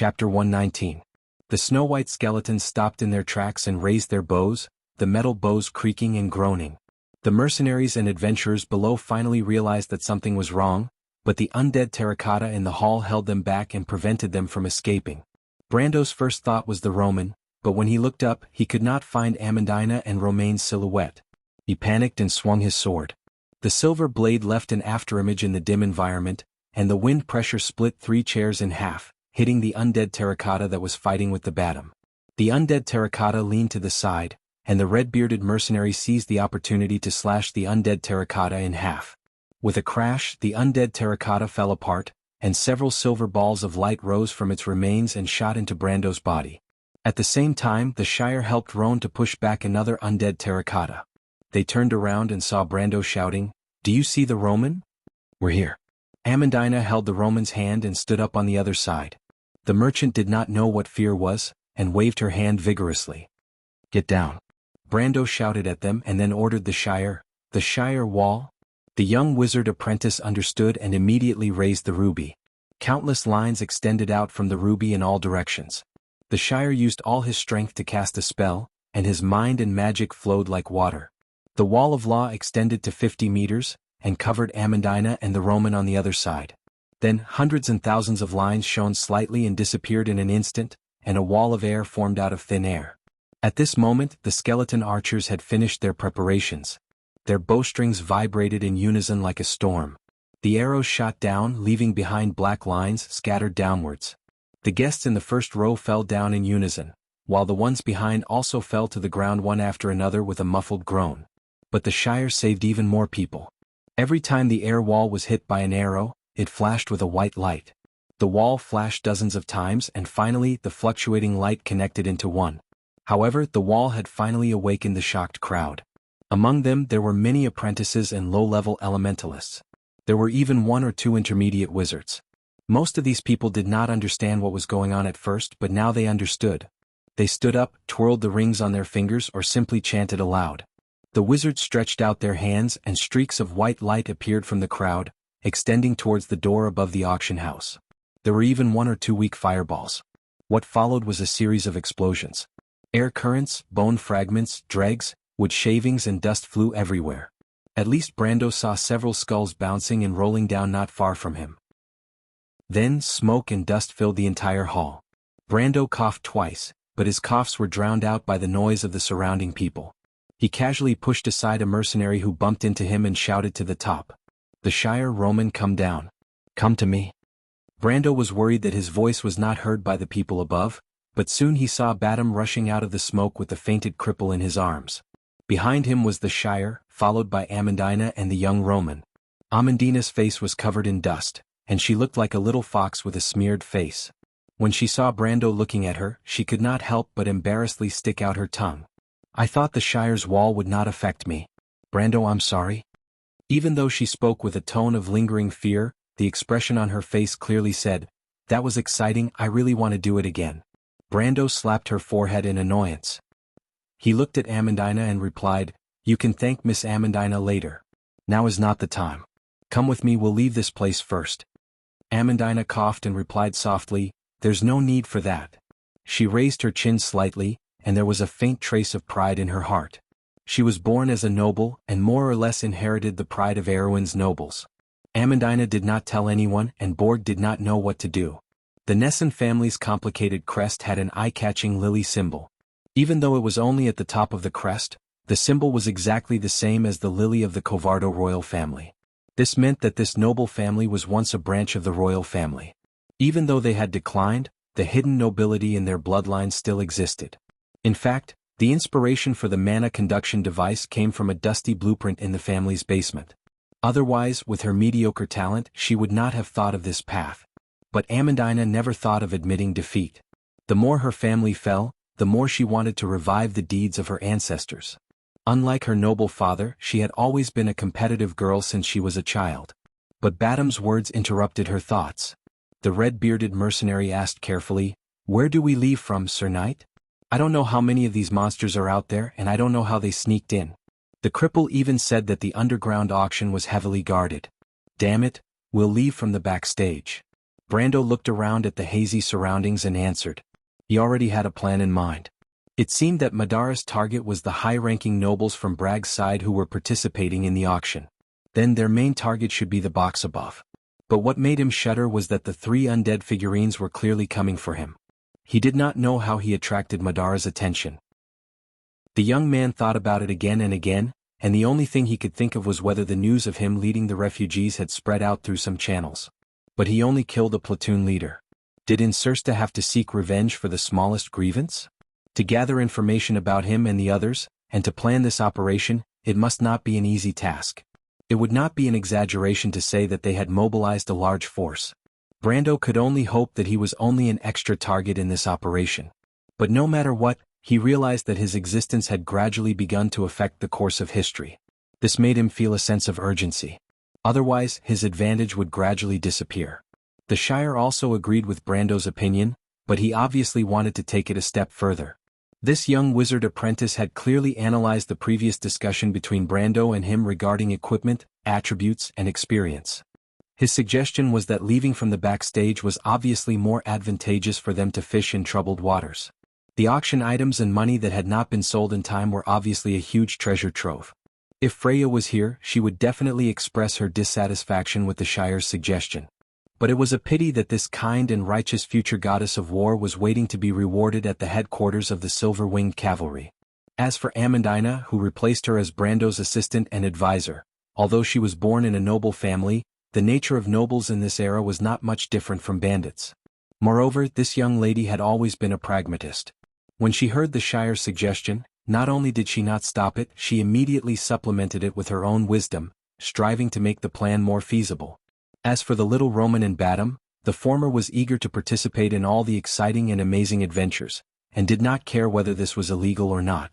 Chapter 119. The snow-white skeletons stopped in their tracks and raised their bows, the metal bows creaking and groaning. The mercenaries and adventurers below finally realized that something was wrong, but the undead terracotta in the hall held them back and prevented them from escaping. Brando's first thought was the Roman, but when he looked up, he could not find Amandina and Romaine's silhouette. He panicked and swung his sword. The silver blade left an afterimage in the dim environment, and the wind pressure split 3 chairs in half, hitting the undead terracotta that was fighting with the Batum. The undead terracotta leaned to the side, and the red-bearded mercenary seized the opportunity to slash the undead terracotta in half. With a crash, the undead terracotta fell apart, and several silver balls of light rose from its remains and shot into Brando's body. At the same time, the Shire helped Roan to push back another undead terracotta. They turned around and saw Brando shouting, "Do you see the Roman? We're here." Amandina held the Roman's hand and stood up on the other side. The merchant did not know what fear was, and waved her hand vigorously. "Get down." Brando shouted at them and then ordered the Shire wall. The young wizard apprentice understood and immediately raised the ruby. Countless lines extended out from the ruby in all directions. The Shire used all his strength to cast a spell, and his mind and magic flowed like water. The wall of law extended to 50 meters, and covered Amandina and the Roman on the other side. Then hundreds and thousands of lines shone slightly and disappeared in an instant, and a wall of air formed out of thin air. At this moment, the skeleton archers had finished their preparations. Their bowstrings vibrated in unison like a storm. The arrows shot down, leaving behind black lines scattered downwards. The guests in the first row fell down in unison, while the ones behind also fell to the ground one after another with a muffled groan. But the Shire saved even more people. Every time the air wall was hit by an arrow, it flashed with a white light. The wall flashed dozens of times and finally the fluctuating light connected into one. However, the wall had finally awakened the shocked crowd. Among them there were many apprentices and low-level elementalists. There were even 1 or 2 intermediate wizards. Most of these people did not understand what was going on at first, but now they understood. They stood up, twirled the rings on their fingers, or simply chanted aloud. The wizards stretched out their hands and streaks of white light appeared from the crowd, extending towards the door above the auction house. There were even 1 or 2 weak fireballs. What followed was a series of explosions. Air currents, bone fragments, dregs, wood shavings and dust flew everywhere. At least Brando saw several skulls bouncing and rolling down not far from him. Then smoke and dust filled the entire hall. Brando coughed twice, but his coughs were drowned out by the noise of the surrounding people. He casually pushed aside a mercenary who bumped into him and shouted to the top. "The Shire Roman, come down. Come to me." Brando was worried that his voice was not heard by the people above, but soon he saw Batum rushing out of the smoke with the fainted cripple in his arms. Behind him was the Shire, followed by Amandina and the young Roman. Amandina's face was covered in dust, and she looked like a little fox with a smeared face. When she saw Brando looking at her, she could not help but embarrassedly stick out her tongue. "I thought the Shire's wall would not affect me. Brando, I'm sorry." Even though she spoke with a tone of lingering fear, the expression on her face clearly said, "That was exciting, I really want to do it again." Brando slapped her forehead in annoyance. He looked at Amandina and replied, "You can thank Miss Amandina later. Now is not the time. Come with me, we'll leave this place first." Amandina coughed and replied softly, "There's no need for that." She raised her chin slightly, and there was a faint trace of pride in her heart. She was born as a noble and more or less inherited the pride of Erewhon's nobles. Amandina did not tell anyone and Borg did not know what to do. The Nesson family's complicated crest had an eye-catching lily symbol. Even though it was only at the top of the crest, the symbol was exactly the same as the lily of the Covardo royal family. This meant that this noble family was once a branch of the royal family. Even though they had declined, the hidden nobility in their bloodline still existed. In fact, the inspiration for the mana conduction device came from a dusty blueprint in the family's basement. Otherwise, with her mediocre talent, she would not have thought of this path. But Amandina never thought of admitting defeat. The more her family fell, the more she wanted to revive the deeds of her ancestors. Unlike her noble father, she had always been a competitive girl since she was a child. But Batum's words interrupted her thoughts. The red-bearded mercenary asked carefully, "Where do we leave from, Sir Knight? I don't know how many of these monsters are out there and I don't know how they sneaked in." The cripple even said that the underground auction was heavily guarded. "Damn it, we'll leave from the backstage." Brando looked around at the hazy surroundings and answered. He already had a plan in mind. It seemed that Madara's target was the high-ranking nobles from Bragg's side who were participating in the auction. Then their main target should be the box above. But what made him shudder was that the 3 undead figurines were clearly coming for him. He did not know how he attracted Madara's attention. The young man thought about it again and again, and the only thing he could think of was whether the news of him leading the refugees had spread out through some channels. But he only killed a platoon leader. Did Insursta have to seek revenge for the smallest grievance? To gather information about him and the others, and to plan this operation, it must not be an easy task. It would not be an exaggeration to say that they had mobilized a large force. Brando could only hope that he was only an extra target in this operation. But no matter what, he realized that his existence had gradually begun to affect the course of history. This made him feel a sense of urgency. Otherwise, his advantage would gradually disappear. The Shire also agreed with Brando's opinion, but he obviously wanted to take it a step further. This young wizard apprentice had clearly analyzed the previous discussion between Brando and him regarding equipment, attributes, and experience. His suggestion was that leaving from the backstage was obviously more advantageous for them to fish in troubled waters. The auction items and money that had not been sold in time were obviously a huge treasure trove. If Freya was here, she would definitely express her dissatisfaction with the Shire's suggestion. But it was a pity that this kind and righteous future goddess of war was waiting to be rewarded at the headquarters of the Silver-Winged Cavalry. As for Amandina, who replaced her as Brando's assistant and advisor, although she was born in a noble family, the nature of nobles in this era was not much different from bandits. Moreover, this young lady had always been a pragmatist. When she heard the Shire's suggestion, not only did she not stop it, she immediately supplemented it with her own wisdom, striving to make the plan more feasible. As for the little Roman and Badam, the former was eager to participate in all the exciting and amazing adventures, and did not care whether this was illegal or not.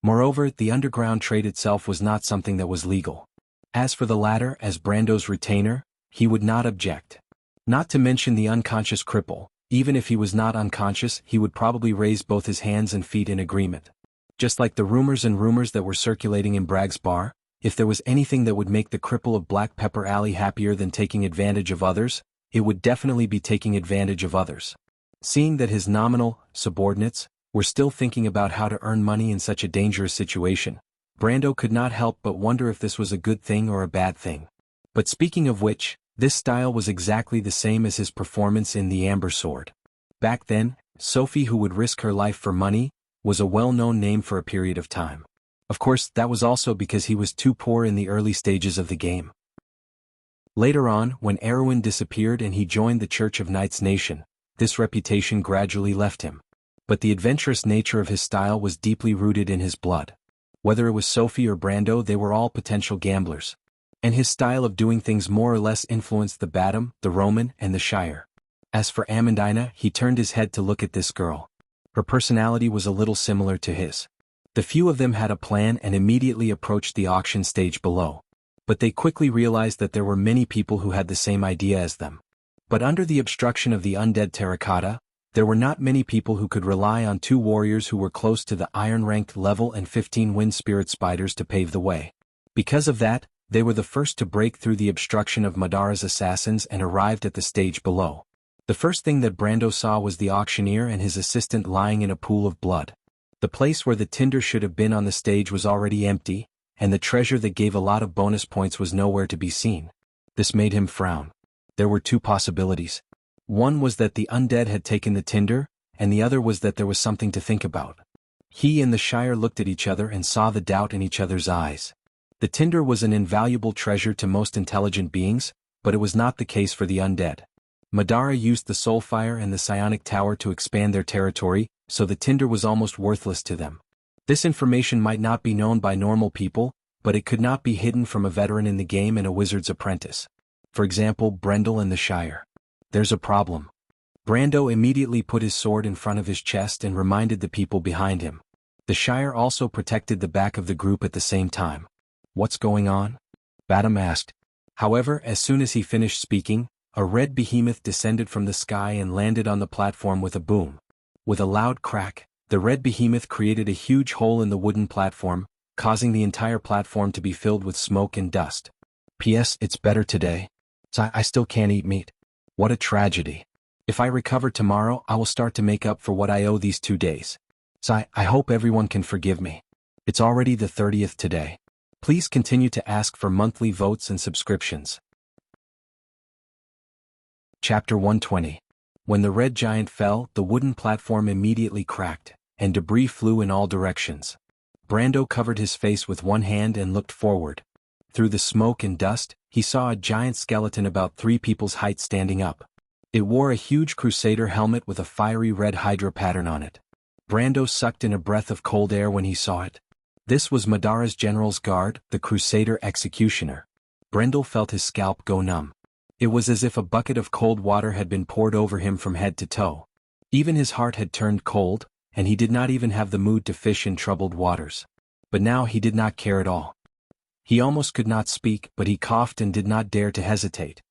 Moreover, the underground trade itself was not something that was legal. As for the latter, as Brando's retainer, he would not object. Not to mention the unconscious cripple, even if he was not unconscious, he would probably raise both his hands and feet in agreement. Just like the rumors that were circulating in Bragg's bar, if there was anything that would make the cripple of Black Pepper Alley happier than taking advantage of others, it would definitely be taking advantage of others. Seeing that his nominal subordinates were still thinking about how to earn money in such a dangerous situation, Brando could not help but wonder if this was a good thing or a bad thing. But speaking of which, this style was exactly the same as his performance in The Amber Sword. Back then, Sophie, who would risk her life for money, was a well-known name for a period of time. Of course, that was also because he was too poor in the early stages of the game. Later on, when Erwin disappeared and he joined the Church of Knights Nation, this reputation gradually left him. But the adventurous nature of his style was deeply rooted in his blood. Whether it was Sophie or Brando, they were all potential gamblers. And his style of doing things more or less influenced the Badam, the Roman, and the Shire. As for Amandina, he turned his head to look at this girl. Her personality was a little similar to his. The few of them had a plan and immediately approached the auction stage below. But they quickly realized that there were many people who had the same idea as them. But under the obstruction of the undead terracotta, there were not many people who could rely on 2 warriors who were close to the iron-ranked level and 15 wind spirit spiders to pave the way. Because of that, they were the first to break through the obstruction of Madara's assassins and arrived at the stage below. The first thing that Brando saw was the auctioneer and his assistant lying in a pool of blood. The place where the tinder should have been on the stage was already empty, and the treasure that gave a lot of bonus points was nowhere to be seen. This made him frown. There were 2 possibilities. One was that the undead had taken the tinder, and the other was that there was something to think about. He and the Shire looked at each other and saw the doubt in each other's eyes. The tinder was an invaluable treasure to most intelligent beings, but it was not the case for the undead. Madara used the Soulfire and the Psionic Tower to expand their territory, so the tinder was almost worthless to them. This information might not be known by normal people, but it could not be hidden from a veteran in the game and a wizard's apprentice. For example, Brendel and the Shire. There's a problem. Brando immediately put his sword in front of his chest and reminded the people behind him. The Shire also protected the back of the group at the same time. What's going on? Badam asked. However, as soon as he finished speaking, a red behemoth descended from the sky and landed on the platform with a boom. With a loud crack, the red behemoth created a huge hole in the wooden platform, causing the entire platform to be filled with smoke and dust. P.S. It's better today. I still can't eat meat. What a tragedy. If I recover tomorrow, I will start to make up for what I owe these 2 days. So I hope everyone can forgive me. It's already the 30th today. Please continue to ask for monthly votes and subscriptions. Chapter 120. When the red giant fell, the wooden platform immediately cracked, and debris flew in all directions. Brando covered his face with one hand and looked forward. Through the smoke and dust, he saw a giant skeleton about 3 people's height standing up. It wore a huge crusader helmet with a fiery red hydra pattern on it. Brando sucked in a breath of cold air when he saw it. This was Madara's general's guard, the crusader executioner. Brando felt his scalp go numb. It was as if a bucket of cold water had been poured over him from head to toe. Even his heart had turned cold, and he did not even have the mood to fish in troubled waters. But now he did not care at all. He almost could not speak, but he coughed and did not dare to hesitate.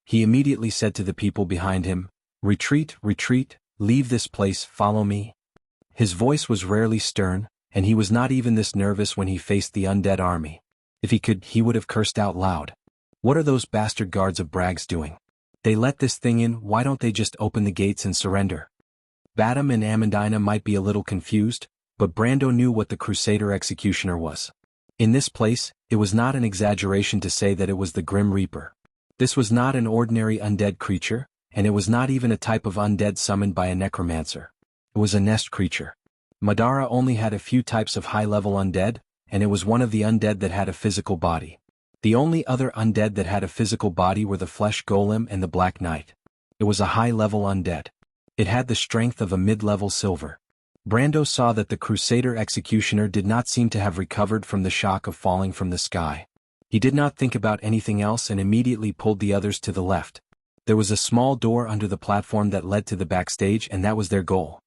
He immediately said to the people behind him, "Retreat, retreat, leave this place, follow me." His voice was rarely stern, and he was not even this nervous when he faced the undead army. If he could, he would have cursed out loud. What are those bastard guards of Bragg's doing? They let this thing in, why don't they just open the gates and surrender? Badam and Amandina might be a little confused, but Brando knew what the Crusader Executioner was. In this place, it was not an exaggeration to say that it was the Grim Reaper. This was not an ordinary undead creature, and it was not even a type of undead summoned by a necromancer. It was a nest creature. Madara only had a few types of high-level undead, and it was one of the undead that had a physical body. The only other undead that had a physical body were the Flesh Golem and the Black Knight. It was a high-level undead. It had the strength of a mid-level silver. Brando saw that the Crusader Executioner did not seem to have recovered from the shock of falling from the sky. He did not think about anything else and immediately pulled the others to the left. There was a small door under the platform that led to the backstage, and that was their goal.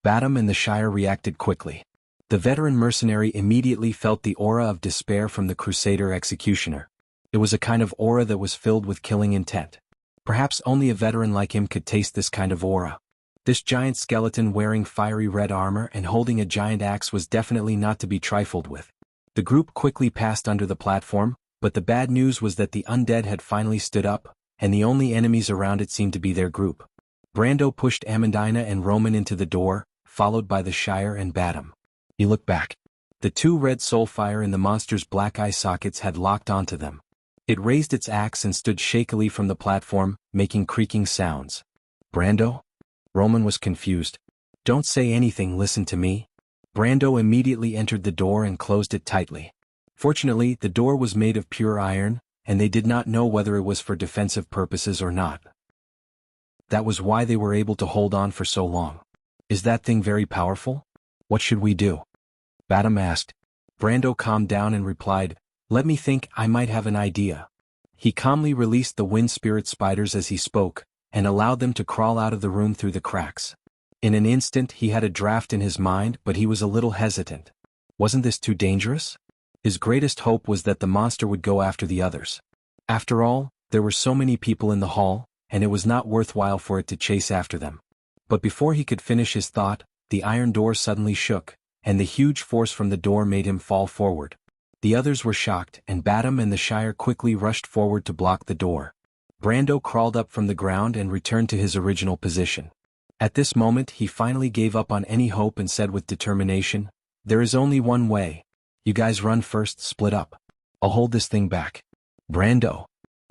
Badam and the Shire reacted quickly. The veteran mercenary immediately felt the aura of despair from the Crusader Executioner. It was a kind of aura that was filled with killing intent. Perhaps only a veteran like him could taste this kind of aura. This giant skeleton wearing fiery red armor and holding a giant axe was definitely not to be trifled with. The group quickly passed under the platform, but the bad news was that the undead had finally stood up, and the only enemies around it seemed to be their group. Brando pushed Amandina and Roman into the door, followed by the Shire and Badam. He looked back. The 2 red soulfire in the monster's black eye sockets had locked onto them. It raised its axe and stood shakily from the platform, making creaking sounds. "Brando?" Roman was confused. "Don't say anything, listen to me." Brando immediately entered the door and closed it tightly. Fortunately, the door was made of pure iron, and they did not know whether it was for defensive purposes or not. That was why they were able to hold on for so long. "Is that thing very powerful? What should we do?" Badam asked. Brando calmed down and replied, "Let me think, I might have an idea." He calmly released the wind spirit spiders as he spoke, and allowed them to crawl out of the room through the cracks. In an instant he had a draft in his mind, but he was a little hesitant. Wasn't this too dangerous? His greatest hope was that the monster would go after the others. After all, there were so many people in the hall, and it was not worthwhile for it to chase after them. But before he could finish his thought, the iron door suddenly shook, and the huge force from the door made him fall forward. The others were shocked, and Badam and the Shire quickly rushed forward to block the door. Brando crawled up from the ground and returned to his original position. At this moment he finally gave up on any hope and said with determination, "There is only one way. You guys run first, split up. I'll hold this thing back." Brando.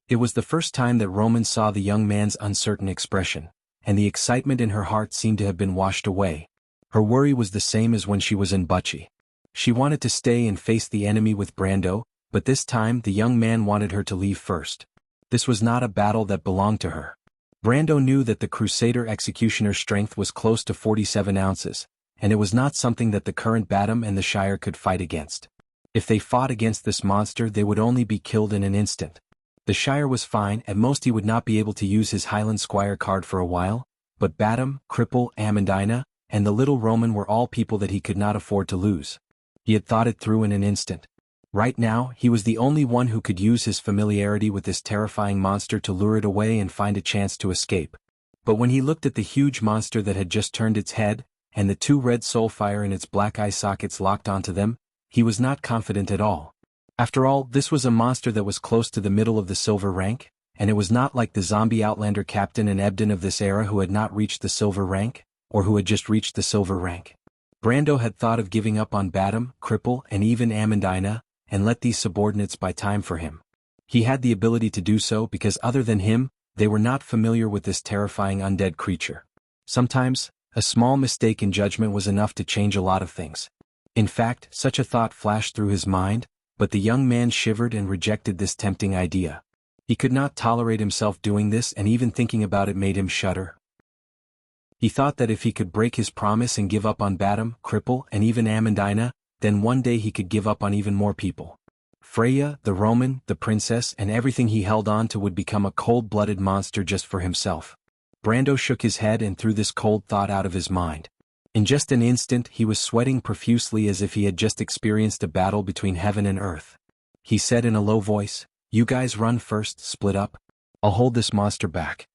It was the first time that Roman saw the young man's uncertain expression, and the excitement in her heart seemed to have been washed away. Her worry was the same as when she was in Bucci. She wanted to stay and face the enemy with Brando, but this time the young man wanted her to leave first. This was not a battle that belonged to her. Brando knew that the Crusader Executioner's strength was close to 47 ounces, and it was not something that the current Badam and the Shire could fight against. If they fought against this monster they would only be killed in an instant. The Shire was fine, at most he would not be able to use his Highland Squire card for a while, but Badam, Cripple, Amandina, and the little Roman were all people that he could not afford to lose. He had thought it through in an instant. Right now, he was the only one who could use his familiarity with this terrifying monster to lure it away and find a chance to escape. But when he looked at the huge monster that had just turned its head, and the 2 red soulfire in its black eye sockets locked onto them, he was not confident at all. After all, this was a monster that was close to the middle of the silver rank, and it was not like the zombie outlander Captain and Ebden of this era who had not reached the silver rank, or who had just reached the silver rank. Brando had thought of giving up on Badam, Cripple, and even Amandina, and let these subordinates buy time for him. He had the ability to do so because other than him, they were not familiar with this terrifying undead creature. Sometimes, a small mistake in judgment was enough to change a lot of things. In fact, such a thought flashed through his mind, but the young man shivered and rejected this tempting idea. He could not tolerate himself doing this, and even thinking about it made him shudder. He thought that if he could break his promise and give up on Badam, Cripple, and even Amandina, then one day he could give up on even more people. Freya, the Roman, the princess, and everything he held on to would become a cold-blooded monster just for himself. Brando shook his head and threw this cold thought out of his mind. In just an instant he was sweating profusely as if he had just experienced a battle between heaven and earth. He said in a low voice, "You guys run first, split up. I'll hold this monster back."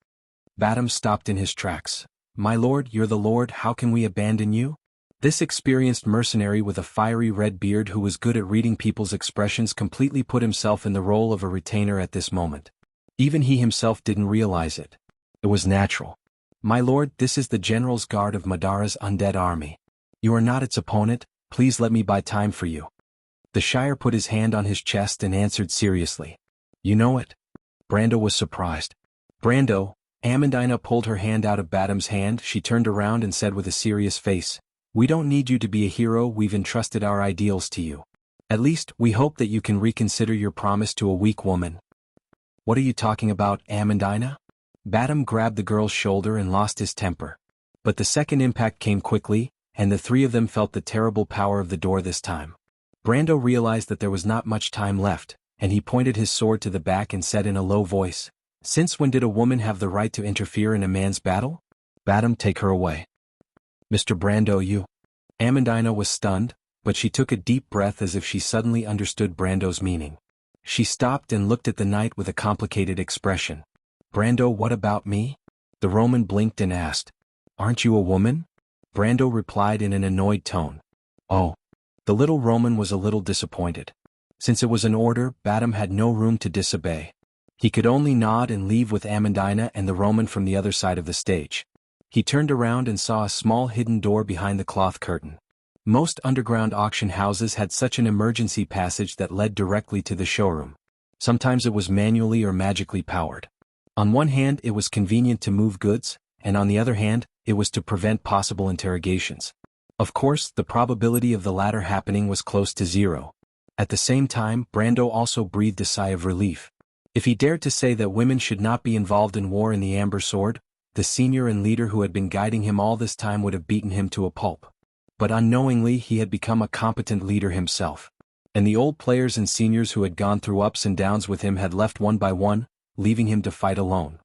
Badam stopped in his tracks. "My lord, you're the lord, how can we abandon you?" This experienced mercenary with a fiery red beard who was good at reading people's expressions completely put himself in the role of a retainer at this moment. Even he himself didn't realize it. It was natural. "My lord, this is the general's guard of Madara's undead army. You are not its opponent, please let me buy time for you." The Shire put his hand on his chest and answered seriously. "You know it?" Brando was surprised. "Brando," Amandina pulled her hand out of Badam's hand. She turned around and said with a serious face, "We don't need you to be a hero, we've entrusted our ideals to you. At least, we hope that you can reconsider your promise to a weak woman." "What are you talking about, Amandina?" Badam grabbed the girl's shoulder and lost his temper. But the second impact came quickly, and the three of them felt the terrible power of the door this time. Brando realized that there was not much time left, and he pointed his sword to the back and said in a low voice, "Since when did a woman have the right to interfere in a man's battle? Badam, take her away." "Mr. Brando, you..." Amandina was stunned, but she took a deep breath as if she suddenly understood Brando's meaning. She stopped and looked at the knight with a complicated expression. "Brando, what about me?" The Roman blinked and asked, "Aren't you a woman?" Brando replied in an annoyed tone, "Oh." The little Roman was a little disappointed. Since it was an order, Badam had no room to disobey. He could only nod and leave with Amandina and the Roman from the other side of the stage. He turned around and saw a small hidden door behind the cloth curtain. Most underground auction houses had such an emergency passage that led directly to the showroom. Sometimes it was manually or magically powered. On one hand, it was convenient to move goods, and on the other hand, it was to prevent possible interrogations. Of course, the probability of the latter happening was close to zero. At the same time, Brando also breathed a sigh of relief. If he dared to say that women should not be involved in war in the Amber Sword, the senior and leader who had been guiding him all this time would have beaten him to a pulp. But unknowingly he had become a competent leader himself. And the old players and seniors who had gone through ups and downs with him had left one by one, leaving him to fight alone.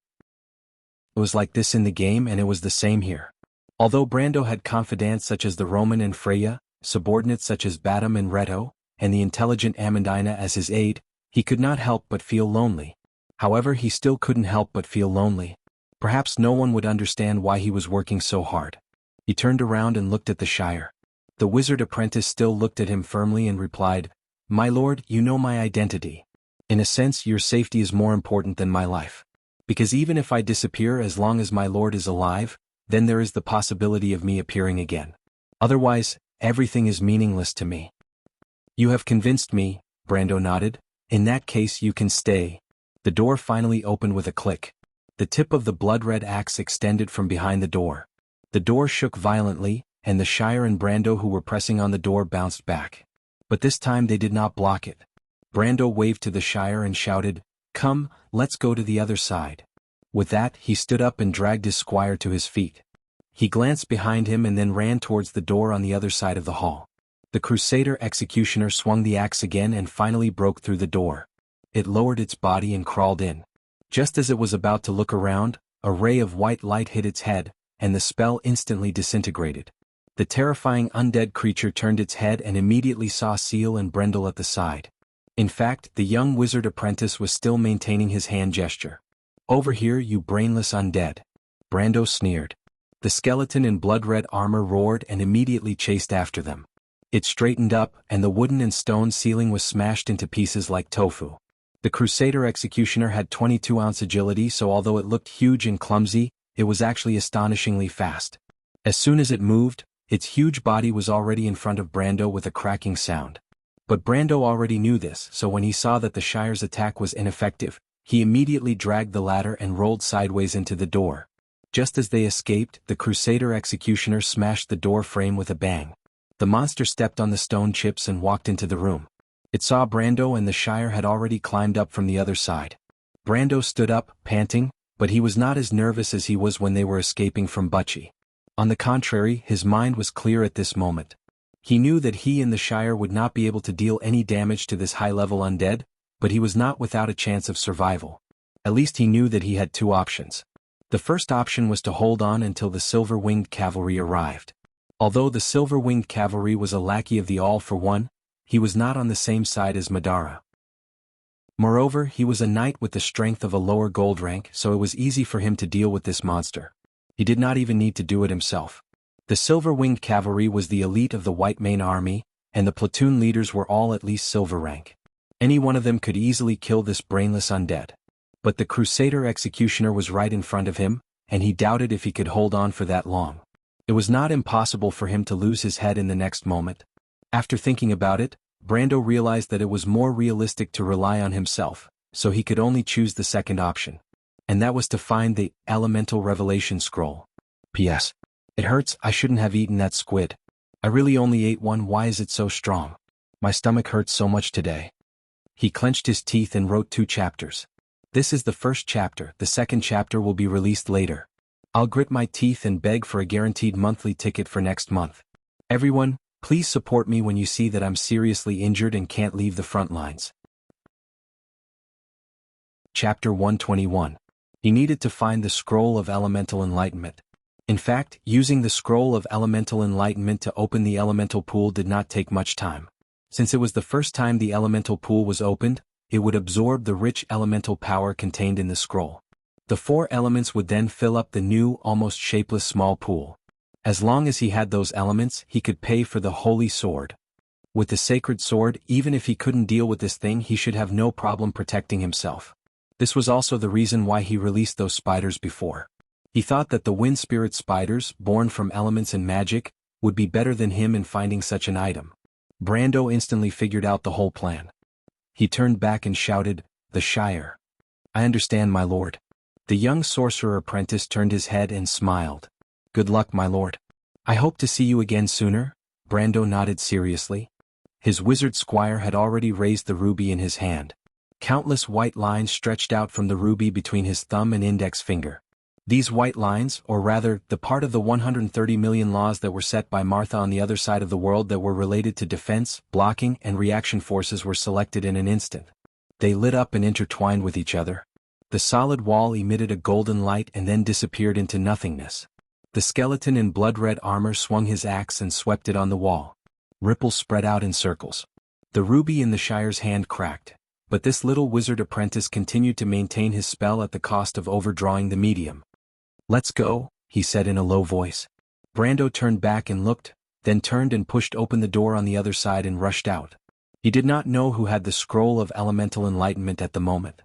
It was like this in the game, and it was the same here. Although Brando had confidants such as the Roman and Freya, subordinates such as Badam and Reto, and the intelligent Amandina as his aide, he could not help but feel lonely. However, he still couldn't help but feel lonely. Perhaps no one would understand why he was working so hard. He turned around and looked at the Shire. The wizard apprentice still looked at him firmly and replied, "My lord, you know my identity. In a sense, your safety is more important than my life. Because even if I disappear, as long as my lord is alive, then there is the possibility of me appearing again. Otherwise, everything is meaningless to me." "You have convinced me," Brando nodded. "In that case you can stay." The door finally opened with a click. The tip of the blood-red axe extended from behind the door. The door shook violently, and the Shire and Brando who were pressing on the door bounced back. But this time they did not block it. Brando waved to the Shire and shouted, "Come, let's go to the other side." With that, he stood up and dragged his squire to his feet. He glanced behind him and then ran towards the door on the other side of the hall. The Crusader executioner swung the axe again and finally broke through the door. It lowered its body and crawled in. Just as it was about to look around, a ray of white light hit its head, and the spell instantly disintegrated. The terrifying undead creature turned its head and immediately saw Seal and Brendel at the side. In fact, the young wizard apprentice was still maintaining his hand gesture. "Over here, you brainless undead." Brando sneered. The skeleton in blood-red armor roared and immediately chased after them. It straightened up, and the wooden and stone ceiling was smashed into pieces like tofu. The Crusader Executioner had 22-ounce agility, so although it looked huge and clumsy, it was actually astonishingly fast. As soon as it moved, its huge body was already in front of Brando with a cracking sound. But Brando already knew this, so when he saw that the Shire's attack was ineffective, he immediately dragged the ladder and rolled sideways into the door. Just as they escaped, the Crusader Executioner smashed the door frame with a bang. The monster stepped on the stone chips and walked into the room. It saw Brando, and the Shire had already climbed up from the other side. Brando stood up, panting, but he was not as nervous as he was when they were escaping from Butchie. On the contrary, his mind was clear at this moment. He knew that he and the Shire would not be able to deal any damage to this high-level undead, but he was not without a chance of survival. At least he knew that he had two options. The first option was to hold on until the Silver-Winged Cavalry arrived. Although the Silver-Winged Cavalry was a lackey of the All-for-One, he was not on the same side as Madara. Moreover, he was a knight with the strength of a lower gold rank, so it was easy for him to deal with this monster. He did not even need to do it himself. The Silver-Winged Cavalry was the elite of the White Mane Army, and the platoon leaders were all at least silver rank. Any one of them could easily kill this brainless undead. But the Crusader Executioner was right in front of him, and he doubted if he could hold on for that long. It was not impossible for him to lose his head in the next moment. After thinking about it, Brando realized that it was more realistic to rely on himself, so he could only choose the second option. And that was to find the Elemental Revelation Scroll. P.S. It hurts, I shouldn't have eaten that squid. I really only ate one, why is it so strong? My stomach hurts so much today. He clenched his teeth and wrote 2 chapters. This is the first chapter, the second chapter will be released later. I'll grit my teeth and beg for a guaranteed monthly ticket for next month. Everyone, please support me when you see that I'm seriously injured and can't leave the front lines. Chapter 121. He needed to find the Scroll of Elemental Enlightenment. In fact, using the Scroll of Elemental Enlightenment to open the elemental pool did not take much time. Since it was the first time the elemental pool was opened, it would absorb the rich elemental power contained in the scroll. The 4 elements would then fill up the new, almost shapeless small pool. As long as he had those elements, he could pay for the Holy Sword. With the Sacred Sword, even if he couldn't deal with this thing, he should have no problem protecting himself. This was also the reason why he released those spiders before. He thought that the Wind Spirit spiders, born from elements and magic, would be better than him in finding such an item. Brando instantly figured out the whole plan. He turned back and shouted, "The Shire." "I understand, my lord." The young sorcerer apprentice turned his head and smiled. "Good luck, my lord. I hope to see you again sooner." Brando nodded seriously. His wizard squire had already raised the ruby in his hand. Countless white lines stretched out from the ruby between his thumb and index finger. These white lines, or rather, the part of the 130 million laws that were set by Martha on the other side of the world that were related to defense, blocking, and reaction forces were selected in an instant. They lit up and intertwined with each other. The solid wall emitted a golden light and then disappeared into nothingness. The skeleton in blood-red armor swung his axe and swept it on the wall. Ripples spread out in circles. The ruby in the Shire's hand cracked, but this little wizard apprentice continued to maintain his spell at the cost of overdrawing the medium. "Let's go," he said in a low voice. Brando turned back and looked, then turned and pushed open the door on the other side and rushed out. He did not know who had the Scroll of Elemental Enlightenment at the moment.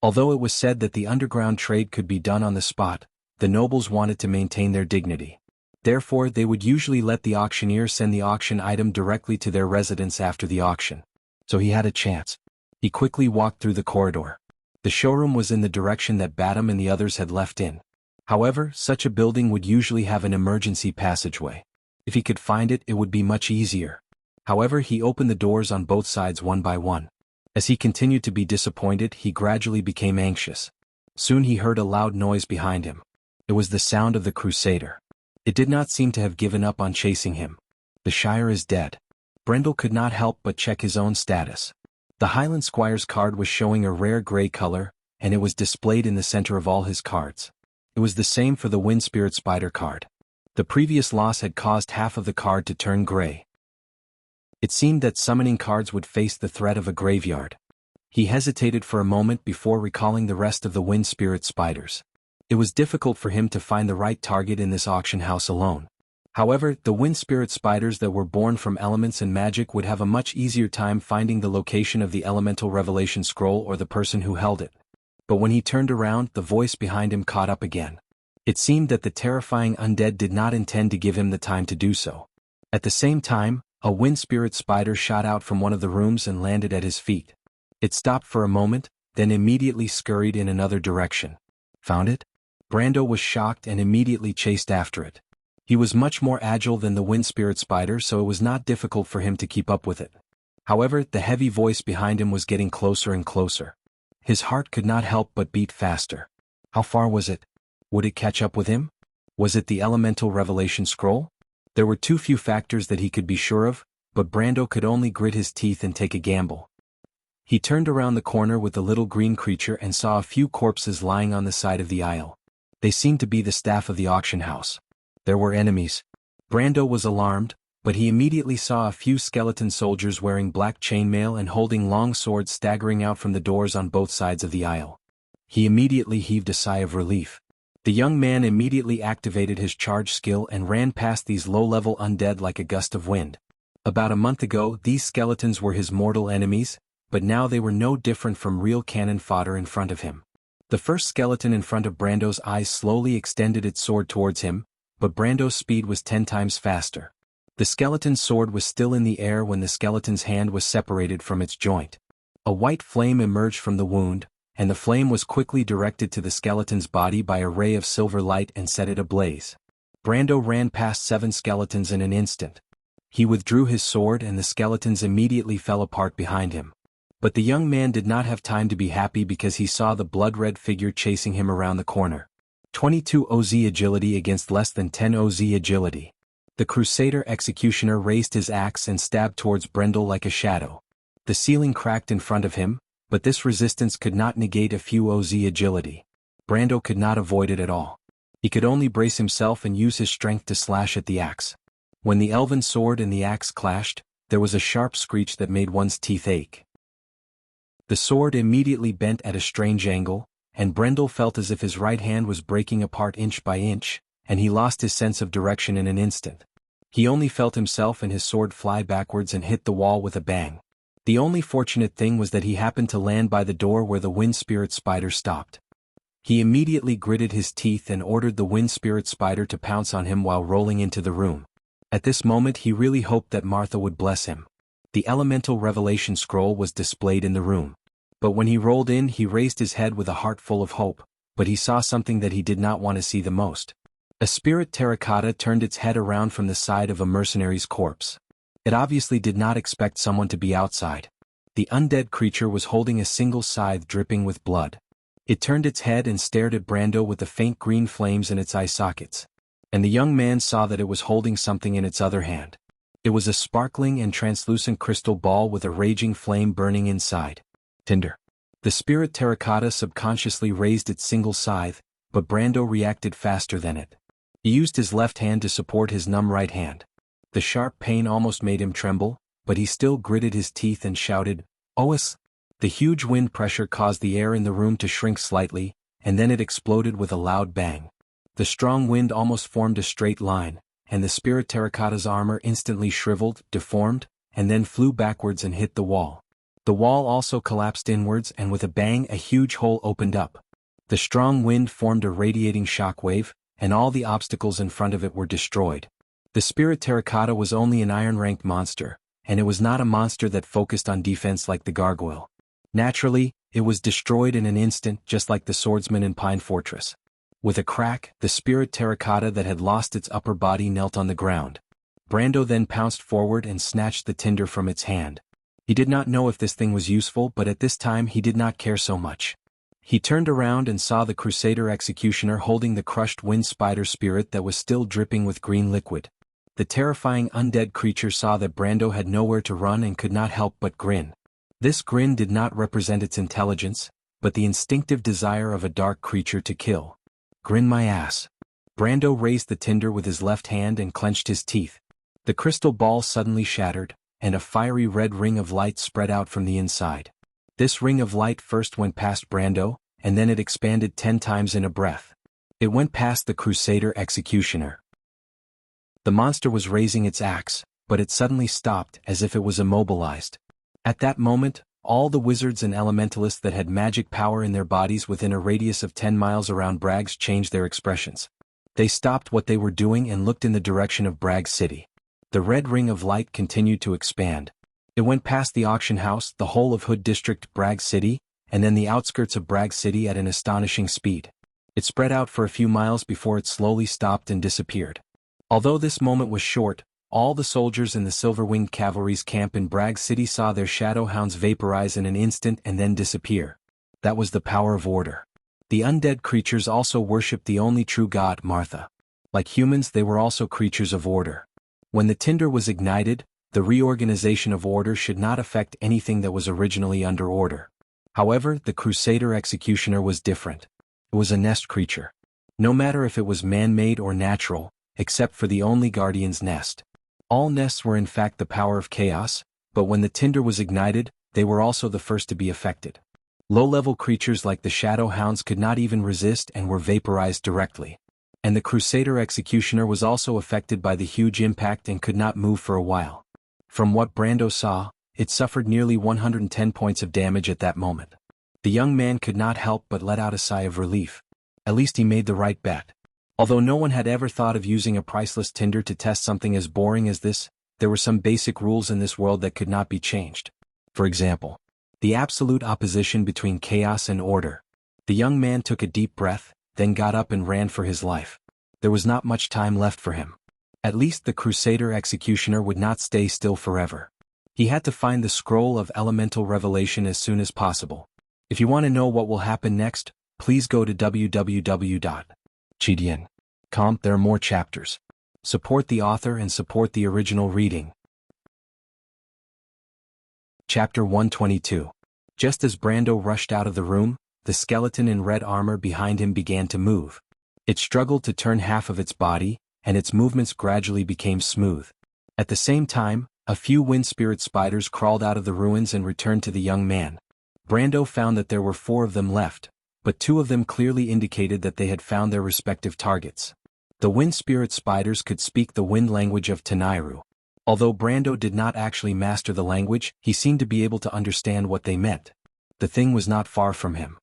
Although it was said that the underground trade could be done on the spot, the nobles wanted to maintain their dignity. Therefore, they would usually let the auctioneer send the auction item directly to their residence after the auction. So he had a chance. He quickly walked through the corridor. The showroom was in the direction that Batum and the others had left in. However, such a building would usually have an emergency passageway. If he could find it, it would be much easier. However, he opened the doors on both sides one by one. As he continued to be disappointed, he gradually became anxious. Soon he heard a loud noise behind him. It was the sound of the Crusader. It did not seem to have given up on chasing him. The Shire is dead. Brendel could not help but check his own status. The Highland Squire's card was showing a rare gray color, and it was displayed in the center of all his cards. It was the same for the Wind Spirit Spider card. The previous loss had caused half of the card to turn gray. It seemed that summoning cards would face the threat of a graveyard. He hesitated for a moment before recalling the rest of the Wind Spirit Spiders. It was difficult for him to find the right target in this auction house alone. However, the wind spirit spiders that were born from elements and magic would have a much easier time finding the location of the elemental revelation scroll or the person who held it. But when he turned around, the voice behind him caught up again. It seemed that the terrifying undead did not intend to give him the time to do so. At the same time, a wind spirit spider shot out from one of the rooms and landed at his feet. It stopped for a moment, then immediately scurried in another direction. Found it? Brando was shocked and immediately chased after it. He was much more agile than the wind spirit spider, so it was not difficult for him to keep up with it. However, the heavy voice behind him was getting closer and closer. His heart could not help but beat faster. How far was it? Would it catch up with him? Was it the elemental revelation scroll? There were too few factors that he could be sure of, but Brando could only grit his teeth and take a gamble. He turned around the corner with the little green creature and saw a few corpses lying on the side of the aisle. They seemed to be the staff of the auction house. There were enemies. Brando was alarmed, but he immediately saw a few skeleton soldiers wearing black chainmail and holding long swords staggering out from the doors on both sides of the aisle. He immediately heaved a sigh of relief. The young man immediately activated his charge skill and ran past these low-level undead like a gust of wind. About a month ago, these skeletons were his mortal enemies, but now they were no different from real cannon fodder in front of him. The first skeleton in front of Brando's eyes slowly extended its sword towards him, but Brando's speed was 10 times faster. The skeleton's sword was still in the air when the skeleton's hand was separated from its joint. A white flame emerged from the wound, and the flame was quickly directed to the skeleton's body by a ray of silver light and set it ablaze. Brando ran past 7 skeletons in an instant. He withdrew his sword and the skeletons immediately fell apart behind him. But the young man did not have time to be happy because he saw the blood-red figure chasing him around the corner. 22 OZ agility against less than 10 OZ agility. The Crusader Executioner raised his axe and stabbed towards Brendel like a shadow. The ceiling cracked in front of him, but this resistance could not negate a few OZ agility. Brando could not avoid it at all. He could only brace himself and use his strength to slash at the axe. When the elven sword and the axe clashed, there was a sharp screech that made one's teeth ache. The sword immediately bent at a strange angle, and Brendel felt as if his right hand was breaking apart inch by inch, and he lost his sense of direction in an instant. He only felt himself and his sword fly backwards and hit the wall with a bang. The only fortunate thing was that he happened to land by the door where the wind spirit spider stopped. He immediately gritted his teeth and ordered the wind spirit spider to pounce on him while rolling into the room. At this moment he really hoped that Martha would bless him. The elemental revelation scroll was displayed in the room. But when he rolled in, he raised his head with a heart full of hope, but he saw something that he did not want to see the most. A spirit terracotta turned its head around from the side of a mercenary's corpse. It obviously did not expect someone to be outside. The undead creature was holding a single scythe dripping with blood. It turned its head and stared at Brando with the faint green flames in its eye sockets. And the young man saw that it was holding something in its other hand. It was a sparkling and translucent crystal ball with a raging flame burning inside. Tinder. The spirit terracotta subconsciously raised its single scythe, but Brando reacted faster than it. He used his left hand to support his numb right hand. The sharp pain almost made him tremble, but he still gritted his teeth and shouted, "Ois!" The huge wind pressure caused the air in the room to shrink slightly, and then it exploded with a loud bang. The strong wind almost formed a straight line, and the spirit terracotta's armor instantly shriveled, deformed, and then flew backwards and hit the wall. The wall also collapsed inwards, and with a bang a huge hole opened up. The strong wind formed a radiating shock wave, and all the obstacles in front of it were destroyed. The spirit terracotta was only an iron-ranked monster, and it was not a monster that focused on defense like the gargoyle. Naturally, it was destroyed in an instant, just like the swordsman in Pine Fortress. With a crack, the spirit terracotta that had lost its upper body knelt on the ground. Brando then pounced forward and snatched the tinder from its hand. He did not know if this thing was useful, but at this time he did not care so much. He turned around and saw the Crusader Executioner holding the crushed wind spider spirit that was still dripping with green liquid. The terrifying undead creature saw that Brando had nowhere to run and could not help but grin. This grin did not represent its intelligence, but the instinctive desire of a dark creature to kill. Grin my ass. Brando raised the tinder with his left hand and clenched his teeth. The crystal ball suddenly shattered, and a fiery red ring of light spread out from the inside. This ring of light first went past Brando, and then it expanded 10 times in a breath. It went past the Crusader Executioner. The monster was raising its axe, but it suddenly stopped as if it was immobilized. At that moment, all the wizards and elementalists that had magic power in their bodies within a radius of 10 miles around Bragg's changed their expressions. They stopped what they were doing and looked in the direction of Bragg City. The red ring of light continued to expand. It went past the auction house, the whole of Hood District, Bragg City, and then the outskirts of Bragg City at an astonishing speed. It spread out for a few miles before it slowly stopped and disappeared. Although this moment was short, all the soldiers in the Silver-Winged Cavalry's camp in Bragg City saw their shadow hounds vaporize in an instant and then disappear. That was the power of order. The undead creatures also worshipped the only true god, Martha. Like humans, they were also creatures of order. When the tinder was ignited, the reorganization of order should not affect anything that was originally under order. However, the Crusader Executioner was different. It was a nest creature. No matter if it was man-made or natural, except for the only Guardian's nest. All nests were in fact the power of chaos, but when the tinder was ignited, they were also the first to be affected. Low-level creatures like the Shadow Hounds could not even resist and were vaporized directly. And the Crusader Executioner was also affected by the huge impact and could not move for a while. From what Brando saw, it suffered nearly 110 points of damage at that moment. The young man could not help but let out a sigh of relief. At least he made the right bet. Although no one had ever thought of using a priceless tinder to test something as boring as this, there were some basic rules in this world that could not be changed. For example, the absolute opposition between chaos and order. The young man took a deep breath, then got up and ran for his life. There was not much time left for him. At least the Crusader Executioner would not stay still forever. He had to find the Scroll of Elemental Revelation as soon as possible. If you want to know what will happen next, please go to www.chidian.com. There are more chapters. Support the author and support the original reading. Chapter 122. Just as Brando rushed out of the room, the skeleton in red armor behind him began to move. It struggled to turn half of its body, and its movements gradually became smooth. At the same time, a few wind spirit spiders crawled out of the ruins and returned to the young man. Brando found that there were 4 of them left, but 2 of them clearly indicated that they had found their respective targets. The wind spirit spiders could speak the wind language of Tenairu. Although Brando did not actually master the language, he seemed to be able to understand what they meant. The thing was not far from him.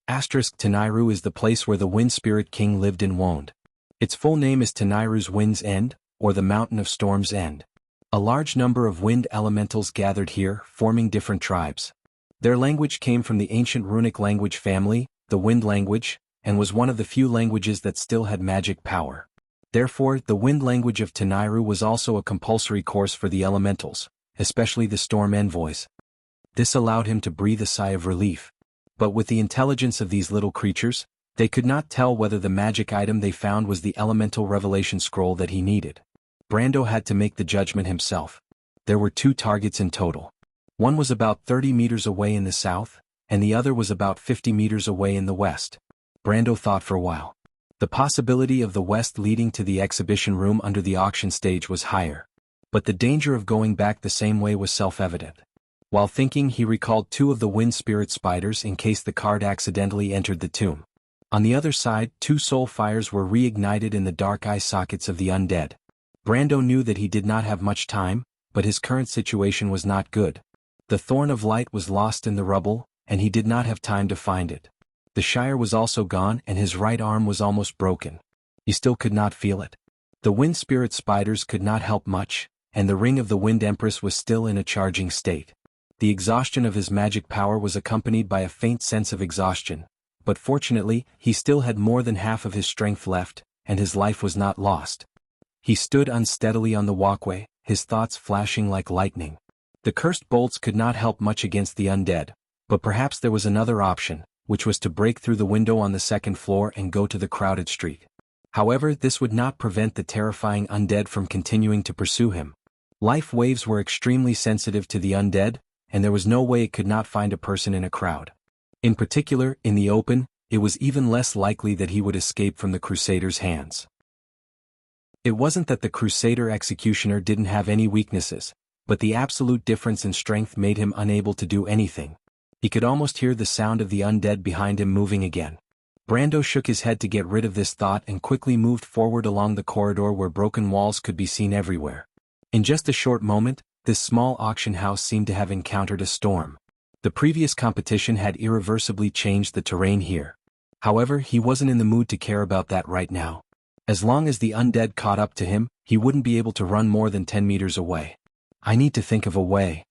Tenairu is the place where the Wind Spirit King lived and wooned. Its full name is Tenairu's Wind's End, or the Mountain of Storm's End. A large number of wind elementals gathered here, forming different tribes. Their language came from the ancient runic language family, the Wind language, and was one of the few languages that still had magic power. Therefore, the Wind language of Tenairu was also a compulsory course for the elementals, especially the Storm Envoys. This allowed him to breathe a sigh of relief. But with the intelligence of these little creatures, they could not tell whether the magic item they found was the elemental revelation scroll that he needed. Brando had to make the judgment himself. There were 2 targets in total. One was about 30 meters away in the south, and the other was about 50 meters away in the west. Brando thought for a while. The possibility of the west leading to the exhibition room under the auction stage was higher. But the danger of going back the same way was self-evident. While thinking, he recalled 2 of the wind spirit spiders in case the card accidentally entered the tomb. On the other side, 2 soul fires were reignited in the dark eye sockets of the undead. Brando knew that he did not have much time, but his current situation was not good. The Thorn of Light was lost in the rubble, and he did not have time to find it. The Shire was also gone and his right arm was almost broken. He still could not feel it. The wind spirit spiders could not help much, and the Ring of the Wind Empress was still in a charging state. The exhaustion of his magic power was accompanied by a faint sense of exhaustion, but fortunately, he still had more than half of his strength left, and his life was not lost. He stood unsteadily on the walkway, his thoughts flashing like lightning. The cursed bolts could not help much against the undead, but perhaps there was another option, which was to break through the window on the 2nd floor and go to the crowded street. However, this would not prevent the terrifying undead from continuing to pursue him. Life waves were extremely sensitive to the undead, and there was no way it could not find a person in a crowd. In particular, in the open, it was even less likely that he would escape from the Crusader's hands. It wasn't that the Crusader Executioner didn't have any weaknesses, but the absolute difference in strength made him unable to do anything. He could almost hear the sound of the undead behind him moving again. Brando shook his head to get rid of this thought and quickly moved forward along the corridor where broken walls could be seen everywhere. In just a short moment, this small auction house seemed to have encountered a storm. The previous competition had irreversibly changed the terrain here. However, he wasn't in the mood to care about that right now. As long as the undead caught up to him, he wouldn't be able to run more than 10 meters away. I need to think of a way.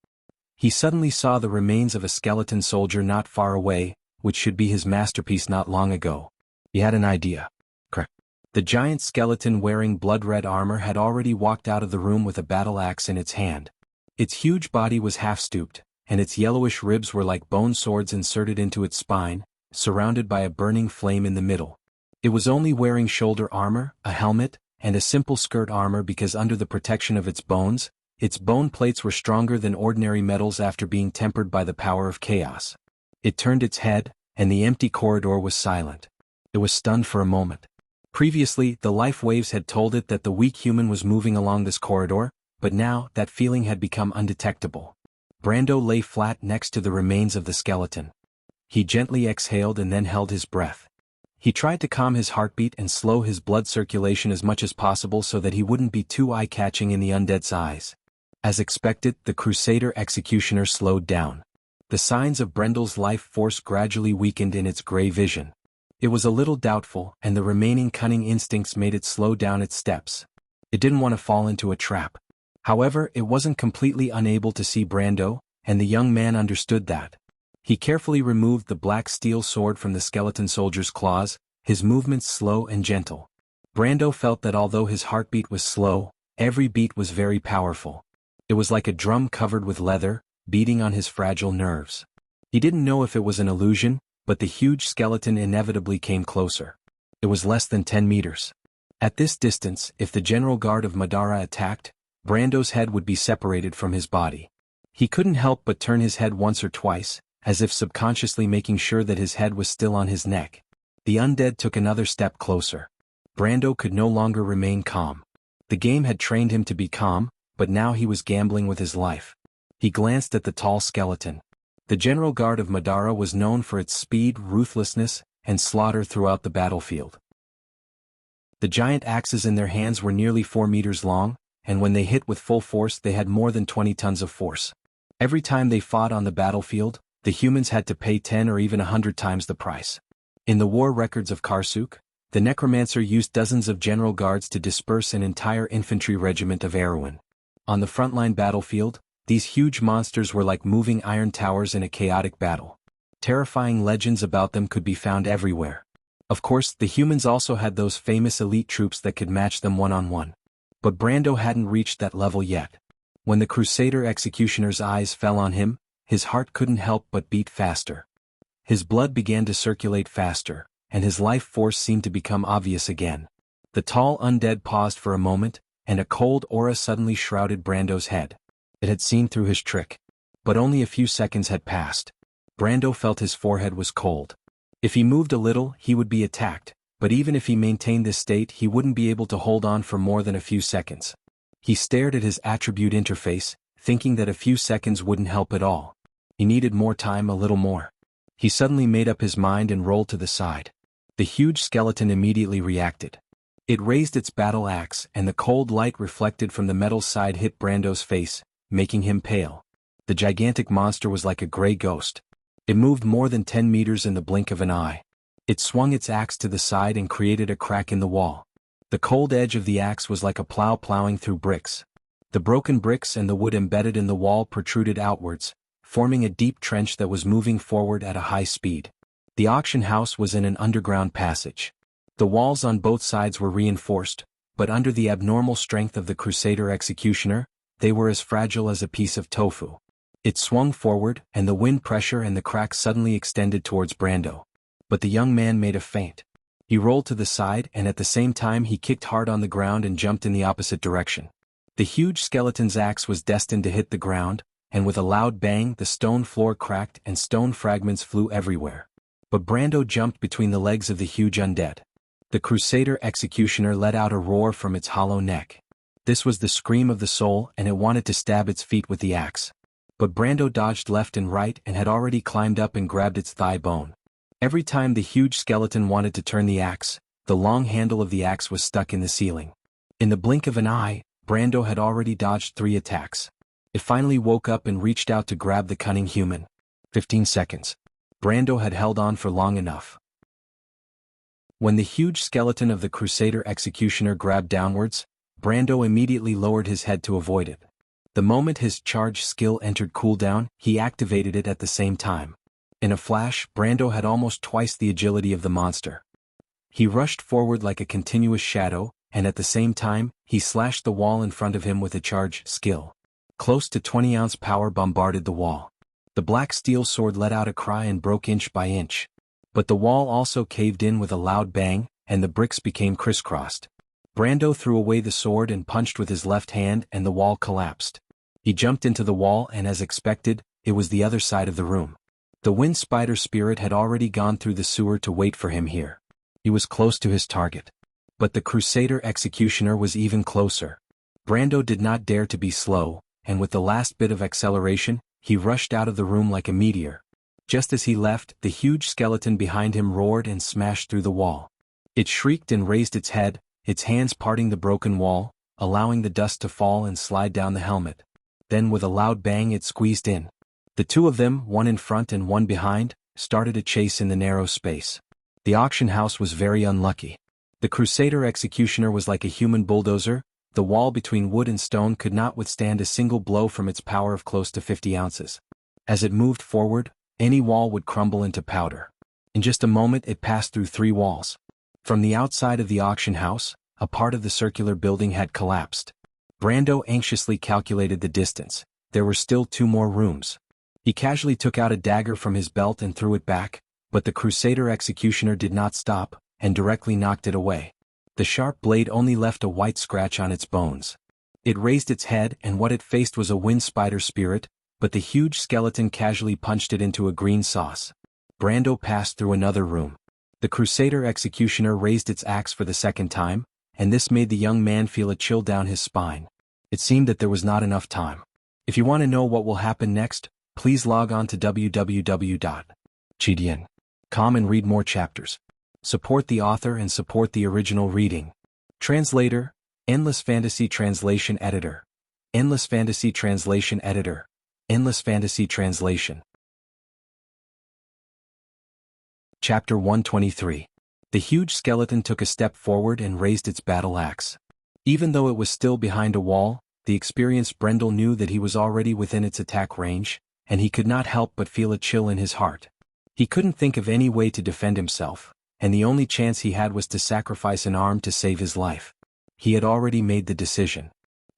He suddenly saw the remains of a skeleton soldier not far away, which should be his masterpiece not long ago. He had an idea. The giant skeleton wearing blood-red armor had already walked out of the room with a battle axe in its hand. Its huge body was half-stooped, and its yellowish ribs were like bone swords inserted into its spine, surrounded by a burning flame in the middle. It was only wearing shoulder armor, a helmet, and a simple skirt armor because under the protection of its bone plates were stronger than ordinary metals after being tempered by the power of chaos. It turned its head, and the empty corridor was silent. It was stunned for a moment. Previously, the life waves had told it that the weak human was moving along this corridor, but now, that feeling had become undetectable. Brando lay flat next to the remains of the skeleton. He gently exhaled and then held his breath. He tried to calm his heartbeat and slow his blood circulation as much as possible so that he wouldn't be too eye-catching in the undead's eyes. As expected, the Crusader executioner slowed down. The signs of Brendel's life force gradually weakened in its gray vision. It was a little doubtful, and the remaining cunning instincts made it slow down its steps. It didn't want to fall into a trap. However, it wasn't completely unable to see Brando, and the young man understood that. He carefully removed the black steel sword from the skeleton soldier's claws, his movements slow and gentle. Brando felt that although his heartbeat was slow, every beat was very powerful. It was like a drum covered with leather, beating on his fragile nerves. He didn't know if it was an illusion, but the huge skeleton inevitably came closer. It was less than 10 meters. At this distance, if the general guard of Madara attacked, Brando's head would be separated from his body. He couldn't help but turn his head once or twice, as if subconsciously making sure that his head was still on his neck. The undead took another step closer. Brando could no longer remain calm. The game had trained him to be calm, but now he was gambling with his life. He glanced at the tall skeleton. The general guard of Madara was known for its speed, ruthlessness, and slaughter throughout the battlefield. The giant axes in their hands were nearly 4 meters long, and when they hit with full force they had more than 20 tons of force. Every time they fought on the battlefield, the humans had to pay 10 or even 100 times the price. In the war records of Karsuk, the necromancer used dozens of general guards to disperse an entire infantry regiment of Erewhon. On the frontline battlefield, these huge monsters were like moving iron towers in a chaotic battle. Terrifying legends about them could be found everywhere. Of course, the humans also had those famous elite troops that could match them one-on-one. But Brando hadn't reached that level yet. When the Crusader executioner's eyes fell on him, his heart couldn't help but beat faster. His blood began to circulate faster, and his life force seemed to become obvious again. The tall undead paused for a moment, and a cold aura suddenly shrouded Brando's head. It had seen through his trick. But only a few seconds had passed. Brando felt his forehead was cold. If he moved a little, he would be attacked, but even if he maintained this state he wouldn't be able to hold on for more than a few seconds. He stared at his attribute interface, thinking that a few seconds wouldn't help at all. He needed more time, a little more. He suddenly made up his mind and rolled to the side. The huge skeleton immediately reacted. It raised its battle axe, and the cold light reflected from the metal side hit Brando's face, making him pale. The gigantic monster was like a gray ghost. It moved more than 10 meters in the blink of an eye. It swung its axe to the side and created a crack in the wall. The cold edge of the axe was like a plow plowing through bricks. The broken bricks and the wood embedded in the wall protruded outwards, forming a deep trench that was moving forward at a high speed. The auction house was in an underground passage. The walls on both sides were reinforced, but under the abnormal strength of the Crusader executioner, they were as fragile as a piece of tofu. It swung forward, and the wind pressure and the crack suddenly extended towards Brando. But the young man made a feint. He rolled to the side and at the same time he kicked hard on the ground and jumped in the opposite direction. The huge skeleton's axe was destined to hit the ground, and with a loud bang the stone floor cracked and stone fragments flew everywhere. But Brando jumped between the legs of the huge undead. The Crusader executioner let out a roar from its hollow neck. This was the scream of the soul, and it wanted to stab its feet with the axe. But Brando dodged left and right and had already climbed up and grabbed its thigh bone. Every time the huge skeleton wanted to turn the axe, the long handle of the axe was stuck in the ceiling. In the blink of an eye, Brando had already dodged 3 attacks. It finally woke up and reached out to grab the cunning human. 15 seconds. Brando had held on for long enough. When the huge skeleton of the Crusader executioner grabbed downwards, Brando immediately lowered his head to avoid it. The moment his charge skill entered cooldown, he activated it at the same time. In a flash, Brando had almost twice the agility of the monster. He rushed forward like a continuous shadow, and at the same time, he slashed the wall in front of him with a charge skill. Close to 20-ounce power bombarded the wall. The black steel sword let out a cry and broke inch by inch. But the wall also caved in with a loud bang, and the bricks became crisscrossed. Brando threw away the sword and punched with his left hand, and the wall collapsed. He jumped into the wall, and as expected, it was the other side of the room. The wind spider spirit had already gone through the sewer to wait for him here. He was close to his target. But the Crusader executioner was even closer. Brando did not dare to be slow, and with the last bit of acceleration, he rushed out of the room like a meteor. Just as he left, the huge skeleton behind him roared and smashed through the wall. It shrieked and raised its head, its hands parting the broken wall, allowing the dust to fall and slide down the helmet. Then with a loud bang it squeezed in. The 2 of them, one in front and one behind, started a chase in the narrow space. The auction house was very unlucky. The Crusader executioner was like a human bulldozer. The wall between wood and stone could not withstand a single blow from its power of close to 50 ounces. As it moved forward, any wall would crumble into powder. In just a moment it passed through 3 walls. From the outside of the auction house, a part of the circular building had collapsed. Brando anxiously calculated the distance. There were still 2 more rooms. He casually took out a dagger from his belt and threw it back, but the Crusader executioner did not stop, and directly knocked it away. The sharp blade only left a white scratch on its bones. It raised its head, and what it faced was a wind spider spirit, but the huge skeleton casually punched it into a green sauce. Brando passed through another room. The Crusader executioner raised its axe for the second time, and this made the young man feel a chill down his spine. It seemed that there was not enough time. If you want to know what will happen next, please log on to www.chidian.com and read more chapters. Support the author and support the original reading. Translator, Endless Fantasy Translation Editor. Endless Fantasy Translation Editor. Endless Fantasy Translation. Chapter 123. The huge skeleton took a step forward and raised its battle axe. Even though it was still behind a wall, the experienced Brendel knew that he was already within its attack range, and he could not help but feel a chill in his heart. He couldn't think of any way to defend himself, and the only chance he had was to sacrifice an arm to save his life. He had already made the decision.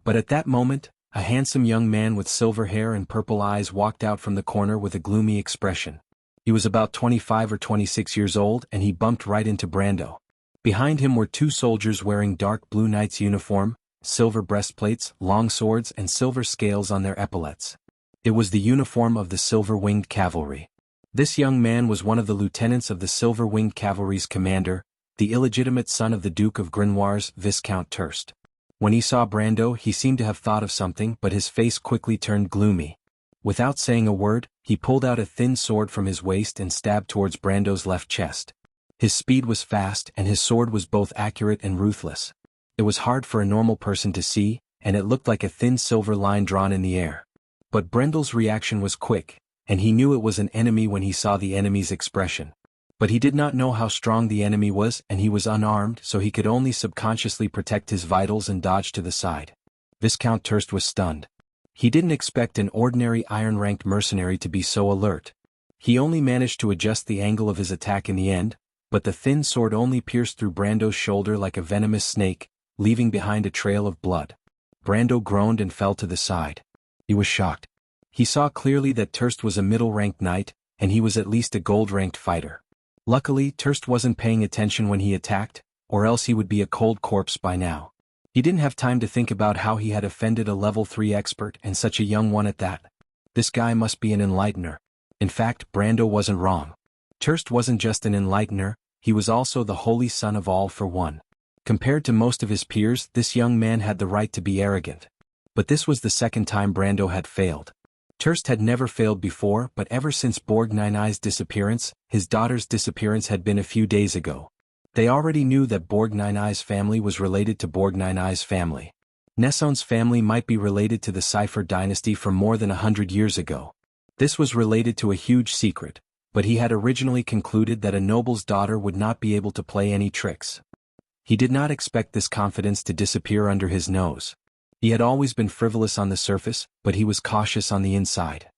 But at that moment, a handsome young man with silver hair and purple eyes walked out from the corner with a gloomy expression. He was about 25 or 26 years old, and he bumped right into Brando. Behind him were 2 soldiers wearing dark blue knight's uniform, silver breastplates, long swords and silver scales on their epaulets. It was the uniform of the silver-winged cavalry. This young man was one of the lieutenants of the silver-winged cavalry's commander, the illegitimate son of the Duke of Grenoir's Viscount Turst. When he saw Brando, he seemed to have thought of something, but his face quickly turned gloomy. Without saying a word, he pulled out a thin sword from his waist and stabbed towards Brando's left chest. His speed was fast, and his sword was both accurate and ruthless. It was hard for a normal person to see, and it looked like a thin silver line drawn in the air. But Brendel's reaction was quick, and he knew it was an enemy when he saw the enemy's expression. But he did not know how strong the enemy was, and he was unarmed, so he could only subconsciously protect his vitals and dodge to the side. Viscount Turst was stunned. He didn't expect an ordinary iron-ranked mercenary to be so alert. He only managed to adjust the angle of his attack in the end, but the thin sword only pierced through Brando's shoulder like a venomous snake, leaving behind a trail of blood. Brando groaned and fell to the side. He was shocked. He saw clearly that Turst was a middle-ranked knight, and he was at least a gold-ranked fighter. Luckily, Turst wasn't paying attention when he attacked, or else he would be a cold corpse by now. He didn't have time to think about how he had offended a level 3 expert, and such a young one at that. This guy must be an enlightener. In fact, Brando wasn't wrong. Turst wasn't just an enlightener, he was also the holy son of all for one. Compared to most of his peers, this young man had the right to be arrogant. But this was the second time Brando had failed. Turst had never failed before, but ever since Borg Nineye's disappearance, his daughter's disappearance had been a few days ago. They already knew that Borg Nineye's family was related to Borg Nineye's family. Nesson's family might be related to the Cipher dynasty from more than 100 years ago. This was related to a huge secret, but he had originally concluded that a noble's daughter would not be able to play any tricks. He did not expect this confidence to disappear under his nose. He had always been frivolous on the surface, but he was cautious on the inside.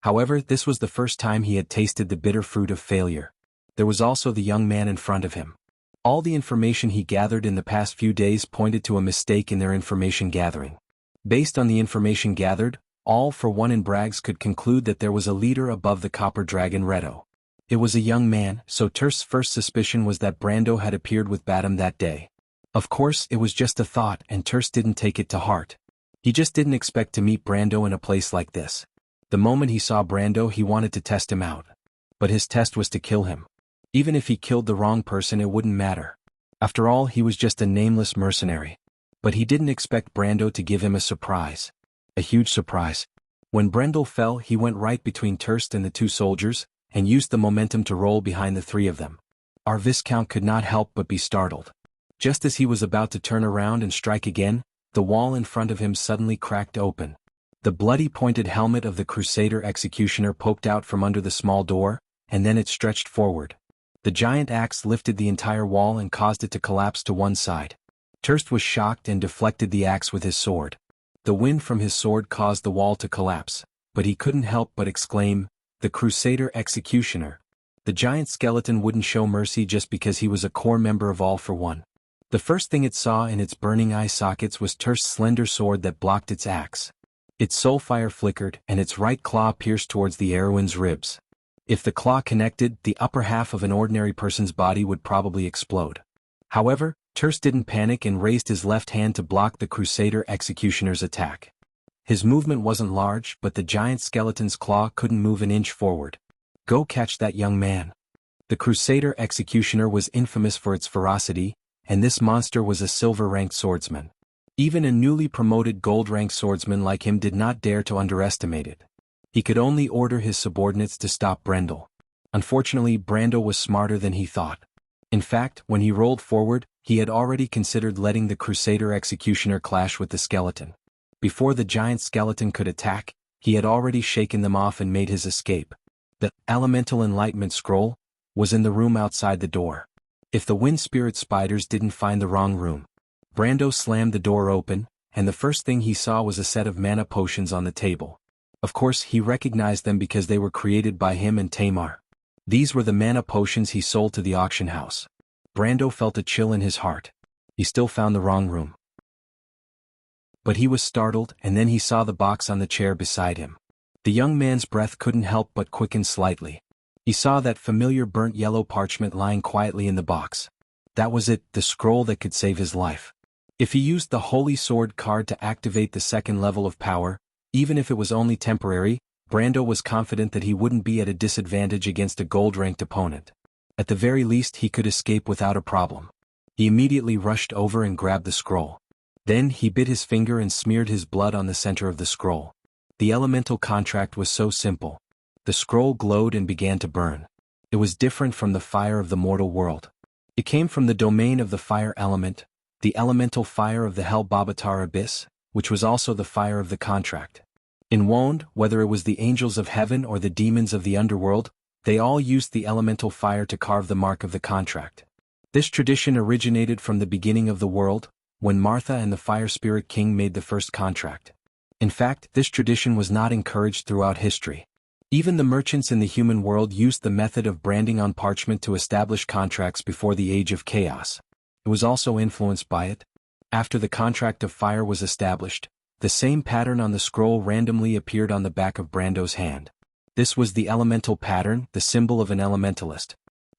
However, this was the first time he had tasted the bitter fruit of failure. There was also the young man in front of him. All the information he gathered in the past few days pointed to a mistake in their information gathering. Based on the information gathered, all for one in Braggs could conclude that there was a leader above the Copper Dragon Redo. It was a young man, so Turst's first suspicion was that Brando had appeared with Badam that day. Of course, it was just a thought and Turst didn't take it to heart. He just didn't expect to meet Brando in a place like this. The moment he saw Brando he wanted to test him out. But his test was to kill him. Even if he killed the wrong person it wouldn't matter. After all, he was just a nameless mercenary. But he didn't expect Brando to give him a surprise. A huge surprise. When Brendel fell he went right between Turst and the two soldiers, and used the momentum to roll behind the three of them. Our Viscount could not help but be startled. Just as he was about to turn around and strike again, the wall in front of him suddenly cracked open. The bloody pointed helmet of the Crusader Executioner poked out from under the small door, and then it stretched forward. The giant axe lifted the entire wall and caused it to collapse to one side. Turst was shocked and deflected the axe with his sword. The wind from his sword caused the wall to collapse, but he couldn't help but exclaim, "The Crusader Executioner." The giant skeleton wouldn't show mercy just because he was a core member of All for One. The first thing it saw in its burning eye sockets was Turst's slender sword that blocked its axe. Its soul fire flickered and its right claw pierced towards the heroine's ribs. If the claw connected, the upper half of an ordinary person's body would probably explode. However, Turst didn't panic and raised his left hand to block the Crusader Executioner's attack. His movement wasn't large, but the giant skeleton's claw couldn't move an inch forward. Go catch that young man. The Crusader Executioner was infamous for its ferocity, and this monster was a silver-ranked swordsman. Even a newly promoted gold-ranked swordsman like him did not dare to underestimate it. He could only order his subordinates to stop Brendel. Unfortunately, Brando was smarter than he thought. In fact, when he rolled forward, he had already considered letting the Crusader Executioner clash with the skeleton. Before the giant skeleton could attack, he had already shaken them off and made his escape. The Elemental Enlightenment Scroll was in the room outside the door. If the wind spirit spiders didn't find the wrong room. Brando slammed the door open, and the first thing he saw was a set of mana potions on the table. Of course, he recognized them because they were created by him and Tamar. These were the mana potions he sold to the auction house. Brando felt a chill in his heart. He still found the wrong room. But he was startled, and then he saw the box on the chair beside him. The young man's breath couldn't help but quicken slightly. He saw that familiar burnt yellow parchment lying quietly in the box. That was it, the scroll that could save his life. If he used the Holy Sword card to activate the second level of power, even if it was only temporary, Brando was confident that he wouldn't be at a disadvantage against a gold-ranked opponent. At the very least he could escape without a problem. He immediately rushed over and grabbed the scroll. Then he bit his finger and smeared his blood on the center of the scroll. The elemental contract was so simple. The scroll glowed and began to burn. It was different from the fire of the mortal world. It came from the domain of the fire element, the elemental fire of the Hell Babatar Abyss, which was also the fire of the contract. In Wond, whether it was the angels of heaven or the demons of the underworld, they all used the elemental fire to carve the mark of the contract. This tradition originated from the beginning of the world, when Martha and the Fire Spirit King made the first contract. In fact, this tradition was not encouraged throughout history. Even the merchants in the human world used the method of branding on parchment to establish contracts before the Age of Chaos. It was also influenced by it. After the contract of fire was established, the same pattern on the scroll randomly appeared on the back of Brando's hand. This was the elemental pattern, the symbol of an elementalist.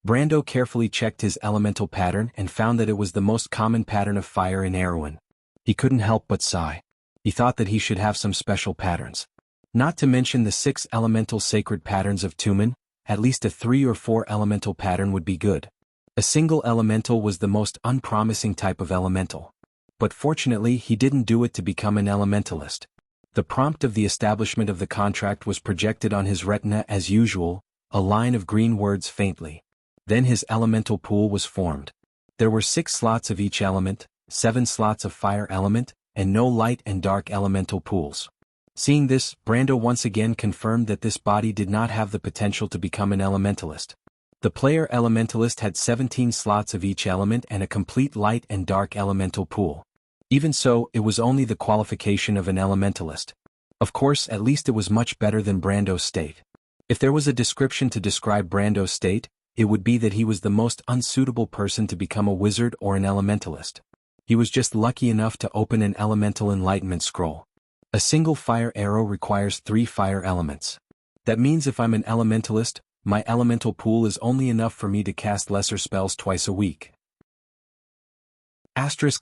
Brando carefully checked his elemental pattern and found that it was the most common pattern of fire in Erewhon. He couldn't help but sigh. He thought that he should have some special patterns. Not to mention the 6 elemental sacred patterns of Tumen, at least a 3 or 4 elemental pattern would be good. A single elemental was the most unpromising type of elemental. But fortunately he didn't do it to become an elementalist. The prompt of the establishment of the contract was projected on his retina as usual, a line of green words faintly. Then his elemental pool was formed. There were 6 slots of each element, 7 slots of fire element, and no light and dark elemental pools. Seeing this, Brando once again confirmed that this body did not have the potential to become an elementalist. The player elementalist had 17 slots of each element and a complete light and dark elemental pool. Even so, it was only the qualification of an elementalist. Of course, at least it was much better than Brando's state. If there was a description to describe Brando's state, it would be that he was the most unsuitable person to become a wizard or an elementalist. He was just lucky enough to open an elemental enlightenment scroll. A single fire arrow requires 3 fire elements. That means if I'm an elementalist, my elemental pool is only enough for me to cast lesser spells twice a week.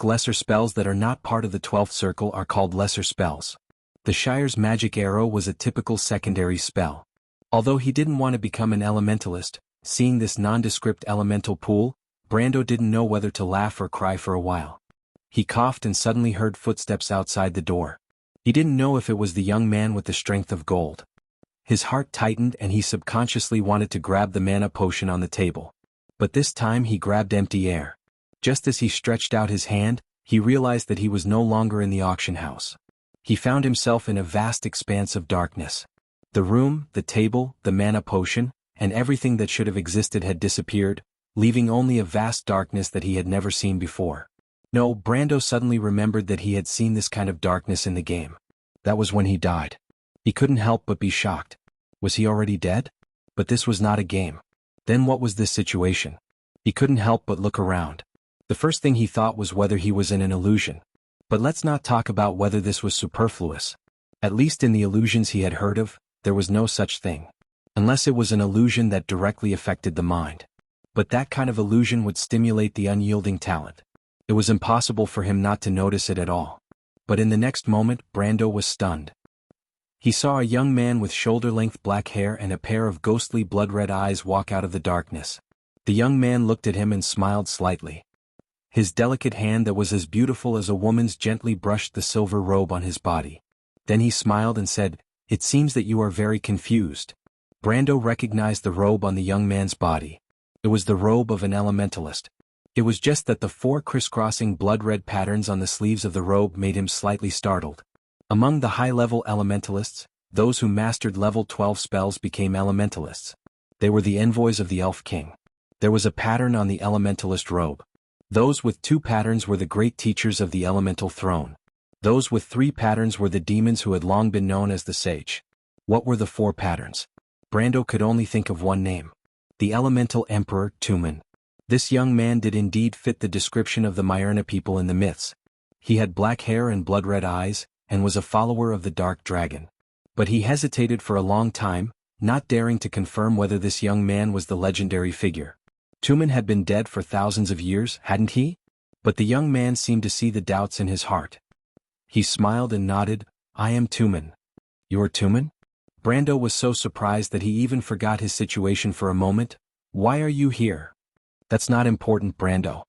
Lesser spells that are not part of the 12th circle are called lesser spells. The Shire's magic arrow was a typical secondary spell. Although he didn't want to become an elementalist, seeing this nondescript elemental pool, Brando didn't know whether to laugh or cry for a while. He coughed and suddenly heard footsteps outside the door. He didn't know if it was the young man with the strength of gold. His heart tightened and he subconsciously wanted to grab the mana potion on the table. But this time he grabbed empty air. Just as he stretched out his hand, he realized that he was no longer in the auction house. He found himself in a vast expanse of darkness. The room, the table, the mana potion, and everything that should have existed had disappeared, leaving only a vast darkness that he had never seen before. No, Brando suddenly remembered that he had seen this kind of darkness in the game. That was when he died. He couldn't help but be shocked. Was he already dead? But this was not a game. Then what was this situation? He couldn't help but look around. The first thing he thought was whether he was in an illusion. But let's not talk about whether this was superfluous. At least in the illusions he had heard of, there was no such thing. Unless it was an illusion that directly affected the mind. But that kind of illusion would stimulate the unyielding talent. It was impossible for him not to notice it at all. But in the next moment, Brando was stunned. He saw a young man with shoulder-length black hair and a pair of ghostly blood-red eyes walk out of the darkness. The young man looked at him and smiled slightly. His delicate hand that was as beautiful as a woman's gently brushed the silver robe on his body. Then he smiled and said, "It seems that you are very confused." Brando recognized the robe on the young man's body. It was the robe of an elementalist. It was just that the 4 crisscrossing blood-red patterns on the sleeves of the robe made him slightly startled. Among the high-level elementalists, those who mastered level 12 spells became elementalists. They were the envoys of the Elf King. There was a pattern on the elementalist robe. Those with 2 patterns were the great teachers of the elemental throne. Those with 3 patterns were the demons who had long been known as the Sage. What were the 4 patterns? Brando could only think of one name. The Elemental Emperor, Tumen. This young man did indeed fit the description of the Myrna people in the myths. He had black hair and blood-red eyes, and was a follower of the Dark Dragon. But he hesitated for a long time, not daring to confirm whether this young man was the legendary figure. Tumen had been dead for thousands of years, hadn't he? But the young man seemed to see the doubts in his heart. He smiled and nodded, "I am Tumen." "You're Tumen?" Brando was so surprised that he even forgot his situation for a moment. "Why are you here?" "That's not important, Brando."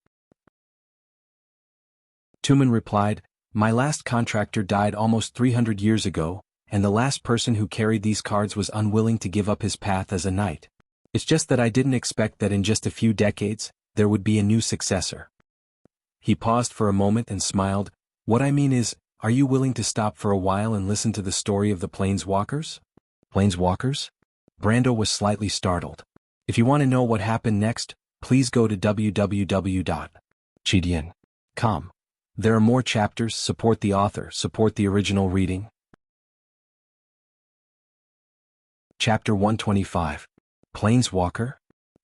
Tumen replied, "My last contractor died almost 300 years ago, and the last person who carried these cards was unwilling to give up his path as a knight. It's just that I didn't expect that in just a few decades, there would be a new successor." He paused for a moment and smiled. "What I mean is, are you willing to stop for a while and listen to the story of the Planeswalkers?" "Planeswalkers?" Brando was slightly startled. "If you want to know what happened next, please go to www.chidian.com. There are more chapters. Support the author, support the original reading. Chapter 125. Planeswalker?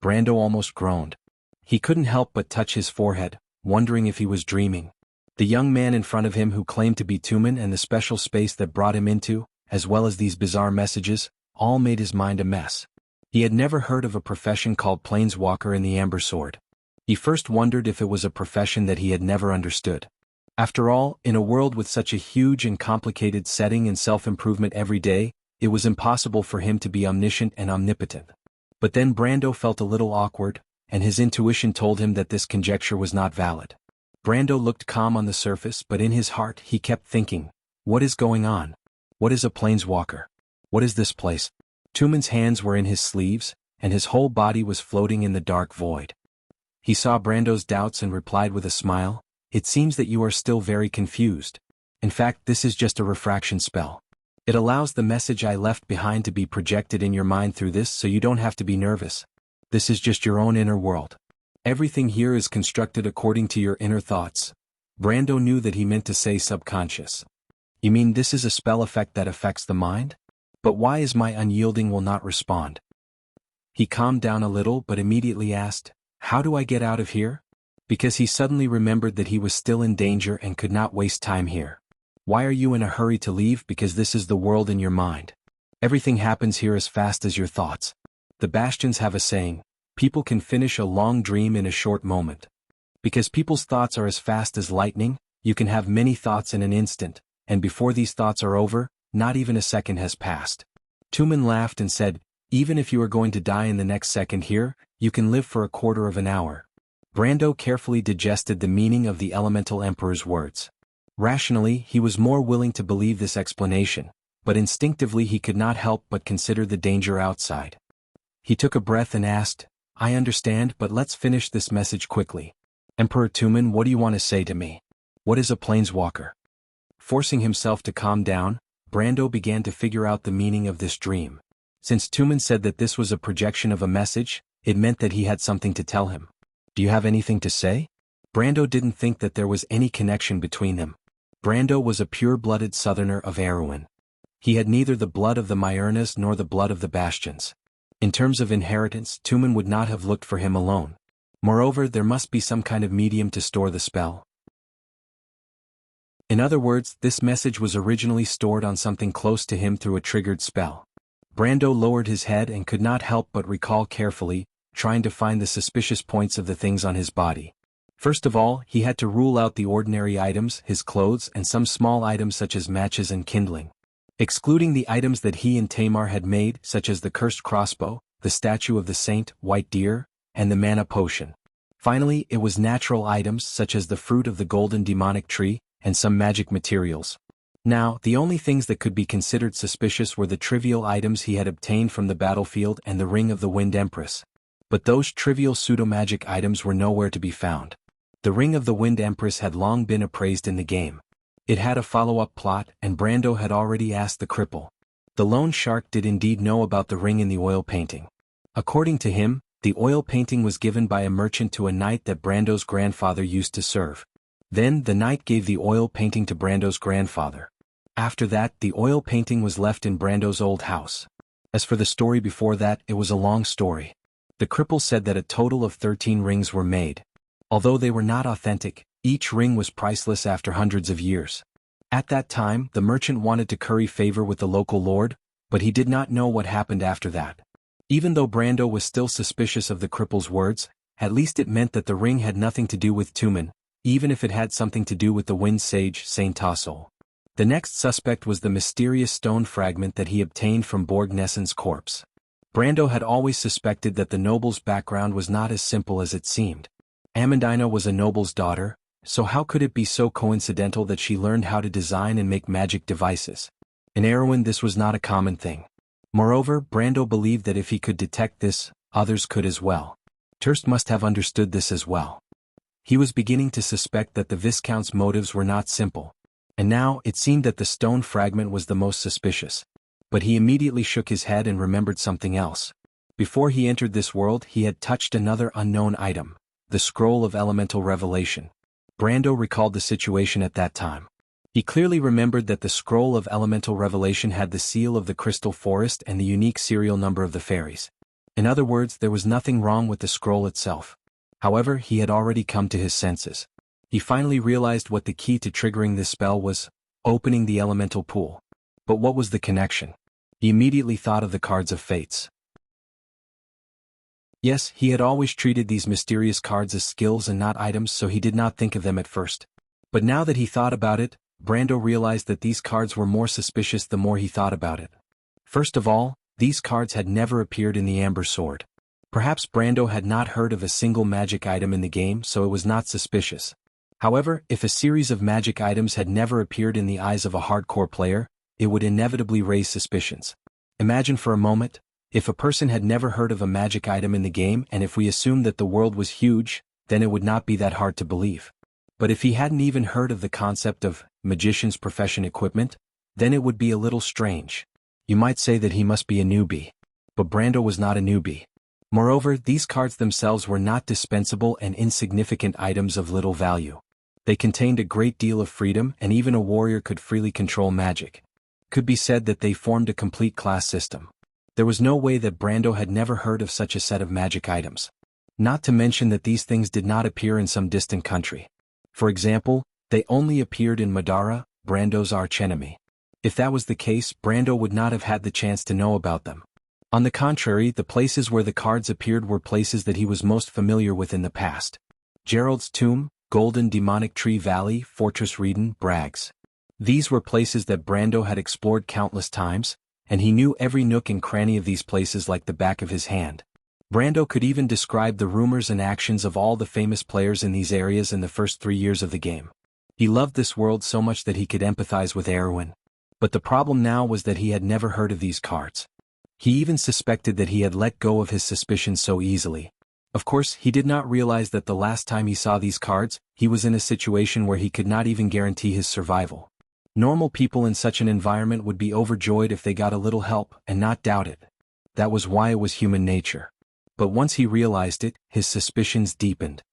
Brando almost groaned. He couldn't help but touch his forehead, wondering if he was dreaming. The young man in front of him who claimed to be Tumen and the special space that brought him into, as well as these bizarre messages, all made his mind a mess. He had never heard of a profession called Planeswalker in the Amber Sword. He first wondered if it was a profession that he had never understood. After all, in a world with such a huge and complicated setting and self-improvement every day, it was impossible for him to be omniscient and omnipotent. But then Brando felt a little awkward, and his intuition told him that this conjecture was not valid. Brando looked calm on the surface, but in his heart he kept thinking, what is going on? What is a planeswalker? What is this place? Tumen's hands were in his sleeves, and his whole body was floating in the dark void. He saw Brando's doubts and replied with a smile, "It seems that you are still very confused. In fact, this is just a refraction spell. It allows the message I left behind to be projected in your mind through this, so you don't have to be nervous. This is just your own inner world. Everything here is constructed according to your inner thoughts." Brando knew that he meant to say subconscious. "You mean this is a spell effect that affects the mind? But why is my unyielding will not respond?" He calmed down a little but immediately asked, "How do I get out of here?" Because he suddenly remembered that he was still in danger and could not waste time here. "Why are you in a hurry to leave? Because this is the world in your mind. Everything happens here as fast as your thoughts. The Bastions have a saying, people can finish a long dream in a short moment. Because people's thoughts are as fast as lightning, you can have many thoughts in an instant, and before these thoughts are over, not even a second has passed." Tumen laughed and said, "Even if you are going to die in the next second here, you can live for a quarter of an hour." Brando carefully digested the meaning of the Elemental Emperor's words. Rationally, he was more willing to believe this explanation, but instinctively he could not help but consider the danger outside. He took a breath and asked, "I understand, but let's finish this message quickly. Emperor Tumen, what do you want to say to me? What is a planeswalker?" Forcing himself to calm down, Brando began to figure out the meaning of this dream. Since Tumen said that this was a projection of a message, it meant that he had something to tell him. "Do you have anything to say?" Brando didn't think that there was any connection between them. Brando was a pure-blooded southerner of Erewhon. He had neither the blood of the Myernas nor the blood of the Bastions. In terms of inheritance, Tumen would not have looked for him alone. Moreover, there must be some kind of medium to store the spell. In other words, this message was originally stored on something close to him through a triggered spell. Brando lowered his head and could not help but recall carefully, trying to find the suspicious points of the things on his body. First of all, he had to rule out the ordinary items, his clothes, and some small items such as matches and kindling. Excluding the items that he and Tamar had made, such as the cursed crossbow, the statue of the saint, white deer, and the mana potion. Finally, it was natural items such as the fruit of the golden demonic tree, and some magic materials. Now, the only things that could be considered suspicious were the trivial items he had obtained from the battlefield and the ring of the Wind Empress. But those trivial pseudo-magic items were nowhere to be found. The Ring of the Wind Empress had long been appraised in the game. It had a follow-up plot, and Brando had already asked the cripple. The lone shark did indeed know about the ring in the oil painting. According to him, the oil painting was given by a merchant to a knight that Brando's grandfather used to serve. Then, the knight gave the oil painting to Brando's grandfather. After that, the oil painting was left in Brando's old house. As for the story before that, it was a long story. The cripple said that a total of 13 rings were made. Although they were not authentic, each ring was priceless after hundreds of years. At that time, the merchant wanted to curry favor with the local lord, but he did not know what happened after that. Even though Brando was still suspicious of the cripple's words, at least it meant that the ring had nothing to do with Tumen, even if it had something to do with the wind sage Saint Tassel. The next suspect was the mysterious stone fragment that he obtained from Borg Nessen's corpse. Brando had always suspected that the noble's background was not as simple as it seemed. Amandina was a noble's daughter, so how could it be so coincidental that she learned how to design and make magic devices? In Erewhon this was not a common thing. Moreover, Brando believed that if he could detect this, others could as well. Turst must have understood this as well. He was beginning to suspect that the Viscount's motives were not simple. And now, it seemed that the stone fragment was the most suspicious. But he immediately shook his head and remembered something else. Before he entered this world, he had touched another unknown item. The Scroll of Elemental Revelation. Brando recalled the situation at that time. He clearly remembered that the Scroll of Elemental Revelation had the seal of the Crystal Forest and the unique serial number of the fairies. In other words, there was nothing wrong with the scroll itself. However, he had already come to his senses. He finally realized what the key to triggering this spell was: opening the elemental pool. But what was the connection? He immediately thought of the Cards of Fates. Yes, he had always treated these mysterious cards as skills and not items, so he did not think of them at first. But now that he thought about it, Brando realized that these cards were more suspicious the more he thought about it. First of all, these cards had never appeared in the Amber Sword. Perhaps Brando had not heard of a single magic item in the game, so it was not suspicious. However, if a series of magic items had never appeared in the eyes of a hardcore player, it would inevitably raise suspicions. Imagine for a moment, if a person had never heard of a magic item in the game, and if we assumed that the world was huge, then it would not be that hard to believe. But if he hadn't even heard of the concept of magician's profession equipment, then it would be a little strange. You might say that he must be a newbie. But Brando was not a newbie. Moreover, these cards themselves were not dispensable and insignificant items of little value. They contained a great deal of freedom, and even a warrior could freely control magic. It could be said that they formed a complete class system. There was no way that Brando had never heard of such a set of magic items. Not to mention that these things did not appear in some distant country. For example, they only appeared in Madara, Brando's archenemy. If that was the case, Brando would not have had the chance to know about them. On the contrary, the places where the cards appeared were places that he was most familiar with in the past. Gerald's Tomb, Golden Demonic Tree Valley, Fortress Reeden, Bragg's. These were places that Brando had explored countless times, and he knew every nook and cranny of these places like the back of his hand. Brando could even describe the rumors and actions of all the famous players in these areas in the first 3 years of the game. He loved this world so much that he could empathize with Erwin. But the problem now was that he had never heard of these cards. He even suspected that he had let go of his suspicions so easily. Of course, he did not realize that the last time he saw these cards, he was in a situation where he could not even guarantee his survival. Normal people in such an environment would be overjoyed if they got a little help and not doubt it. That was why it was human nature. But once he realized it, his suspicions deepened.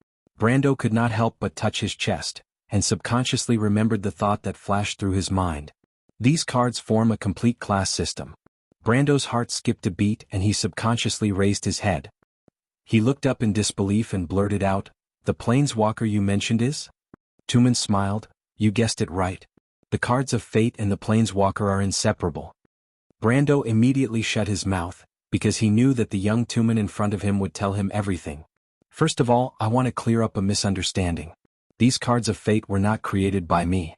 Brando could not help but touch his chest, and subconsciously remembered the thought that flashed through his mind. These cards form a complete class system. Brando's heart skipped a beat and he subconsciously raised his head. He looked up in disbelief and blurted out, "The planeswalker you mentioned is?" Tumen smiled, "You guessed it right. The cards of fate and the planeswalker are inseparable." Brando immediately shut his mouth, because he knew that the young Tumen in front of him would tell him everything. First of all, I want to clear up a misunderstanding. These cards of fate were not created by me.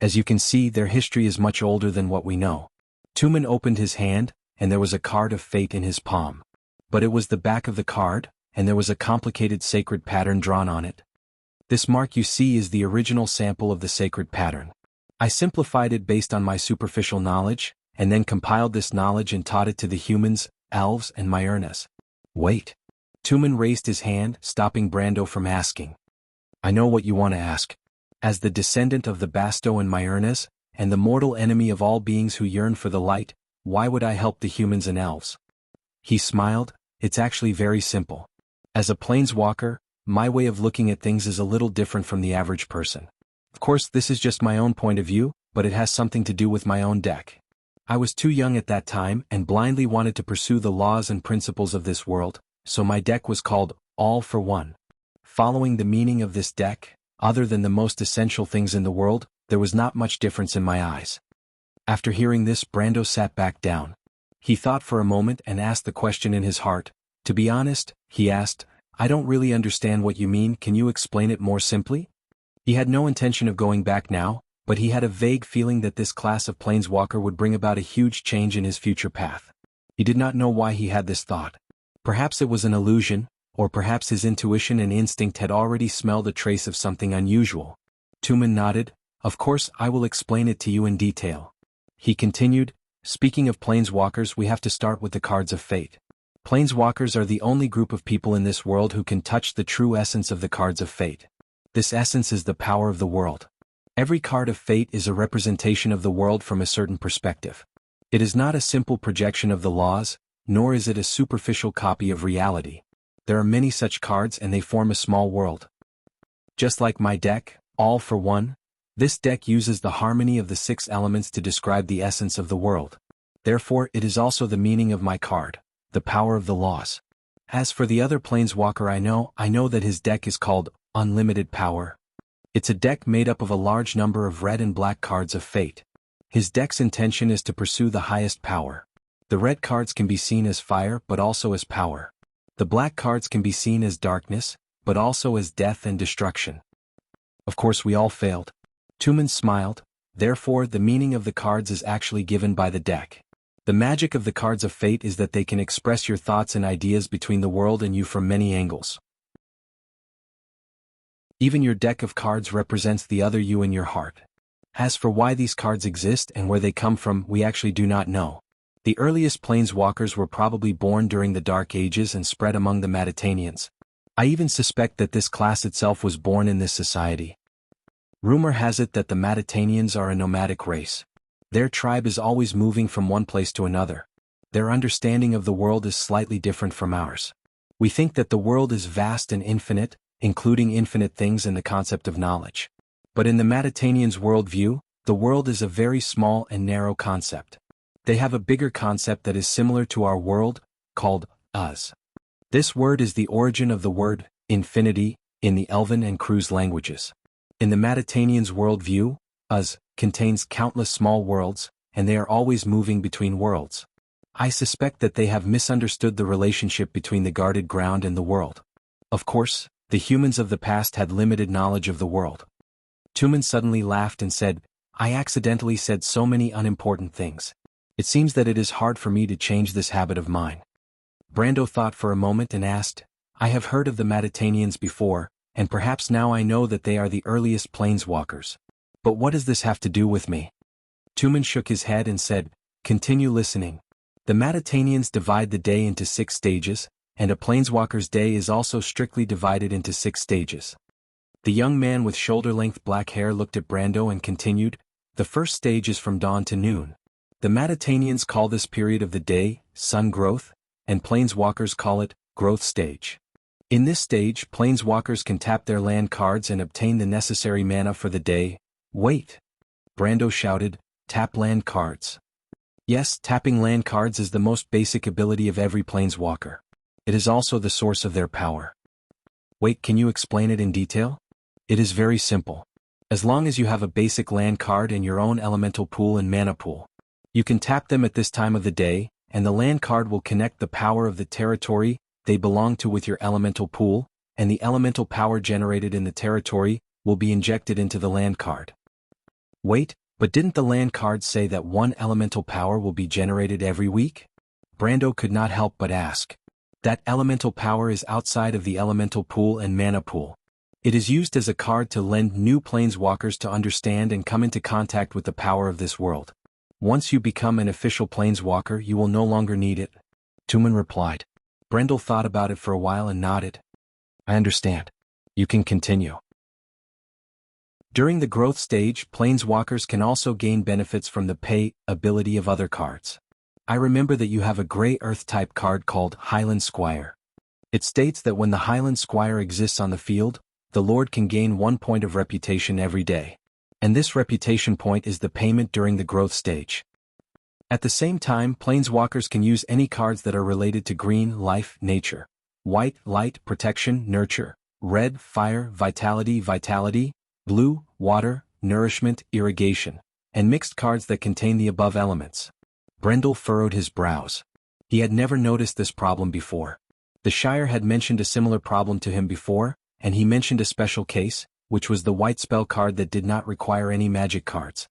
As you can see, their history is much older than what we know. Tumen opened his hand, and there was a card of fate in his palm. But it was the back of the card, and there was a complicated sacred pattern drawn on it. This mark you see is the original sample of the sacred pattern. I simplified it based on my superficial knowledge, and then compiled this knowledge and taught it to the humans, elves, and Myrnas. Wait. Tumen raised his hand, stopping Brando from asking. I know what you want to ask. As the descendant of the Basto and Myrnas, and the mortal enemy of all beings who yearn for the light, why would I help the humans and elves? He smiled. It's actually very simple. As a planeswalker, my way of looking at things is a little different from the average person. Of course, this is just my own point of view, but it has something to do with my own deck. I was too young at that time and blindly wanted to pursue the laws and principles of this world, so my deck was called All for One. Following the meaning of this deck, other than the most essential things in the world, there was not much difference in my eyes. After hearing this, Brando sat back down. He thought for a moment and asked the question in his heart. To be honest, he asked, I don't really understand what you mean, can you explain it more simply? He had no intention of going back now, but he had a vague feeling that this class of planeswalker would bring about a huge change in his future path. He did not know why he had this thought. Perhaps it was an illusion, or perhaps his intuition and instinct had already smelled a trace of something unusual. Tumen nodded. Of course, I will explain it to you in detail. He continued, speaking of planeswalkers, we have to start with the cards of fate. Planeswalkers are the only group of people in this world who can touch the true essence of the cards of fate. This essence is the power of the world. Every card of fate is a representation of the world from a certain perspective. It is not a simple projection of the laws, nor is it a superficial copy of reality. There are many such cards and they form a small world. Just like my deck, All for One, this deck uses the harmony of the 6 elements to describe the essence of the world. Therefore, it is also the meaning of my card, the power of the laws. As for the other planeswalker I know that his deck is called Unlimited Power. It's a deck made up of a large number of red and black cards of fate. His deck's intention is to pursue the highest power. The red cards can be seen as fire but also as power. The black cards can be seen as darkness, but also as death and destruction. Of course we all failed. Tumen smiled, therefore the meaning of the cards is actually given by the deck. The magic of the cards of fate is that they can express your thoughts and ideas between the world and you from many angles. Even your deck of cards represents the other you in your heart. As for why these cards exist and where they come from, we actually do not know. The earliest planeswalkers were probably born during the Dark Ages and spread among the Matatanians. I even suspect that this class itself was born in this society. Rumor has it that the Matatanians are a nomadic race. Their tribe is always moving from one place to another. Their understanding of the world is slightly different from ours. We think that the world is vast and infinite, including infinite things and the concept of knowledge. But in the Matatanians' worldview, the world is a very small and narrow concept. They have a bigger concept that is similar to our world, called us. This word is the origin of the word infinity in the Elven and Cruz languages. In the Matatanians' worldview, us contains countless small worlds, and they are always moving between worlds. I suspect that they have misunderstood the relationship between the guarded ground and the world. Of course, the humans of the past had limited knowledge of the world. Tumen suddenly laughed and said, I accidentally said so many unimportant things. It seems that it is hard for me to change this habit of mine. Brando thought for a moment and asked, I have heard of the Matatanians before, and perhaps now I know that they are the earliest planeswalkers. But what does this have to do with me? Tumen shook his head and said, continue listening. The Matatanians divide the day into 6 stages, and a planeswalker's day is also strictly divided into 6 stages. The young man with shoulder-length black hair looked at Brando and continued, the first stage is from dawn to noon. The Matatanians call this period of the day, sun growth, and planeswalkers call it, growth stage. In this stage, planeswalkers can tap their land cards and obtain the necessary mana for the day. Wait! Brando shouted, tap land cards. Yes, tapping land cards is the most basic ability of every planeswalker. It is also the source of their power. Wait, can you explain it in detail? It is very simple. As long as you have a basic land card and your own elemental pool and mana pool, you can tap them at this time of the day, and the land card will connect the power of the territory they belong to with your elemental pool, and the elemental power generated in the territory will be injected into the land card. Wait, but didn't the land cards say that one elemental power will be generated every week? Brando could not help but ask. That elemental power is outside of the elemental pool and mana pool. It is used as a card to lend new planeswalkers to understand and come into contact with the power of this world. Once you become an official planeswalker, you will no longer need it. Tumen replied. Brendel thought about it for a while and nodded. I understand. You can continue. During the growth stage, planeswalkers can also gain benefits from the pay ability of other cards. I remember that you have a gray earth type card called Highland Squire. It states that when the Highland Squire exists on the field, the Lord can gain 1 point of reputation every day. And this reputation point is the payment during the growth stage. At the same time, planeswalkers can use any cards that are related to green, life, nature, white, light, protection, nurture, red, fire, vitality, blue, water, nourishment, irrigation, and mixed cards that contain the above elements. Brendel furrowed his brows. He had never noticed this problem before. The Shire had mentioned a similar problem to him before, and he mentioned a special case, which was the white spell card that did not require any magic cards.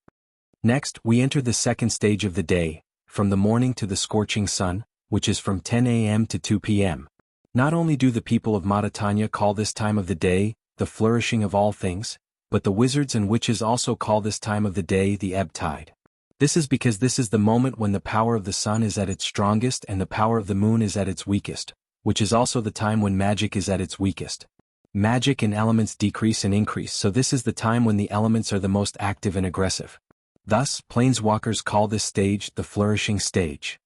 Next, we enter the second stage of the day, from the morning to the scorching sun, which is from 10 a.m. to 2 p.m. Not only do the people of Matatanya call this time of the day, the flourishing of all things, but the wizards and witches also call this time of the day the ebb tide. This is because this is the moment when the power of the sun is at its strongest and the power of the moon is at its weakest, which is also the time when magic is at its weakest. Magic and elements decrease and increase, so this is the time when the elements are the most active and aggressive. Thus, planeswalkers call this stage the flourishing stage.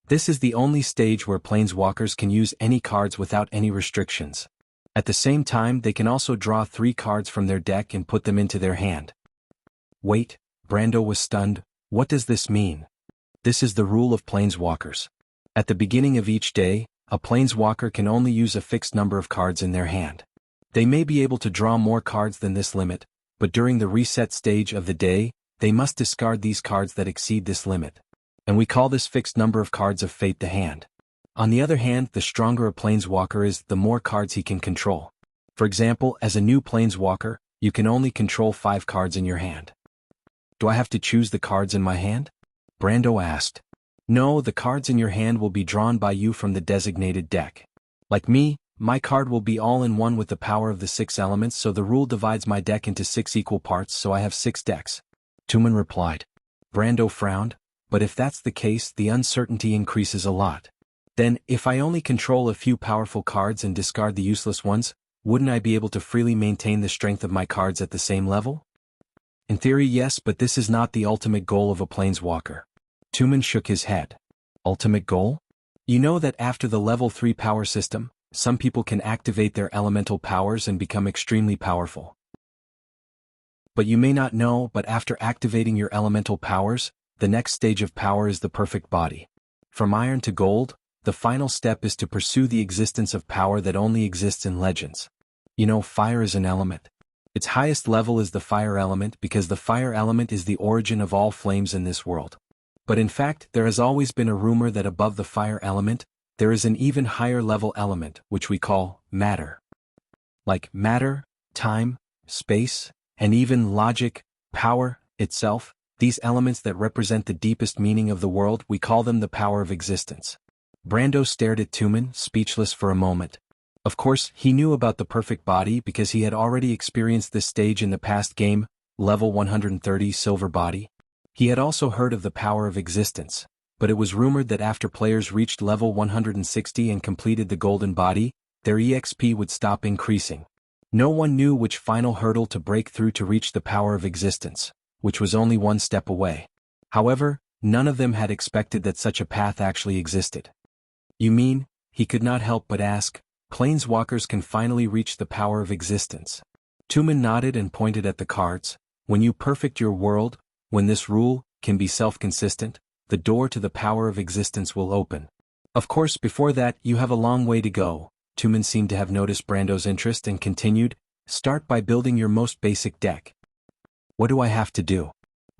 This is the only stage where planeswalkers can use any cards without any restrictions. At the same time, they can also draw 3 cards from their deck and put them into their hand. Wait, Brando was stunned. What does this mean? This is the rule of planeswalkers. At the beginning of each day, a planeswalker can only use a fixed number of cards in their hand. They may be able to draw more cards than this limit, but during the reset stage of the day, they must discard these cards that exceed this limit. And we call this fixed number of cards of fate the hand. On the other hand, the stronger a planeswalker is, the more cards he can control. For example, as a new planeswalker, you can only control 5 cards in your hand. Do I have to choose the cards in my hand? Brando asked. No, the cards in your hand will be drawn by you from the designated deck. Like me, my card will be all in one with the power of the 6 elements, so the rule divides my deck into 6 equal parts, so I have 6 decks. Tumen replied. Brando frowned, but if that's the case, the uncertainty increases a lot. Then, if I only control a few powerful cards and discard the useless ones, wouldn't I be able to freely maintain the strength of my cards at the same level? In theory, yes, but this is not the ultimate goal of a planeswalker. Tumen shook his head. Ultimate goal? You know that after the level 3 power system, some people can activate their elemental powers and become extremely powerful. But you may not know, but after activating your elemental powers, the next stage of power is the perfect body. From iron to gold, the final step is to pursue the existence of power that only exists in legends. You know, fire is an element. Its highest level is the fire element because the fire element is the origin of all flames in this world. But in fact, there has always been a rumor that above the fire element, there is an even higher level element, which we call matter. Like matter, time, space, and even logic, power, itself, these elements that represent the deepest meaning of the world, we call them the power of existence. Brando stared at Tumen, speechless for a moment. Of course, he knew about the perfect body because he had already experienced this stage in the past game, level 130 silver body. He had also heard of the power of existence, but it was rumored that after players reached level 160 and completed the golden body, their EXP would stop increasing. No one knew which final hurdle to break through to reach the power of existence, which was only one step away. However, none of them had expected that such a path actually existed. You mean, he could not help but ask, planeswalkers can finally reach the power of existence? Tumen nodded and pointed at the cards. When you perfect your world, when this rule can be self-consistent, the door to the power of existence will open. Of course, before that, you have a long way to go. Tumen seemed to have noticed Brando's interest and continued, start by building your most basic deck. What do I have to do?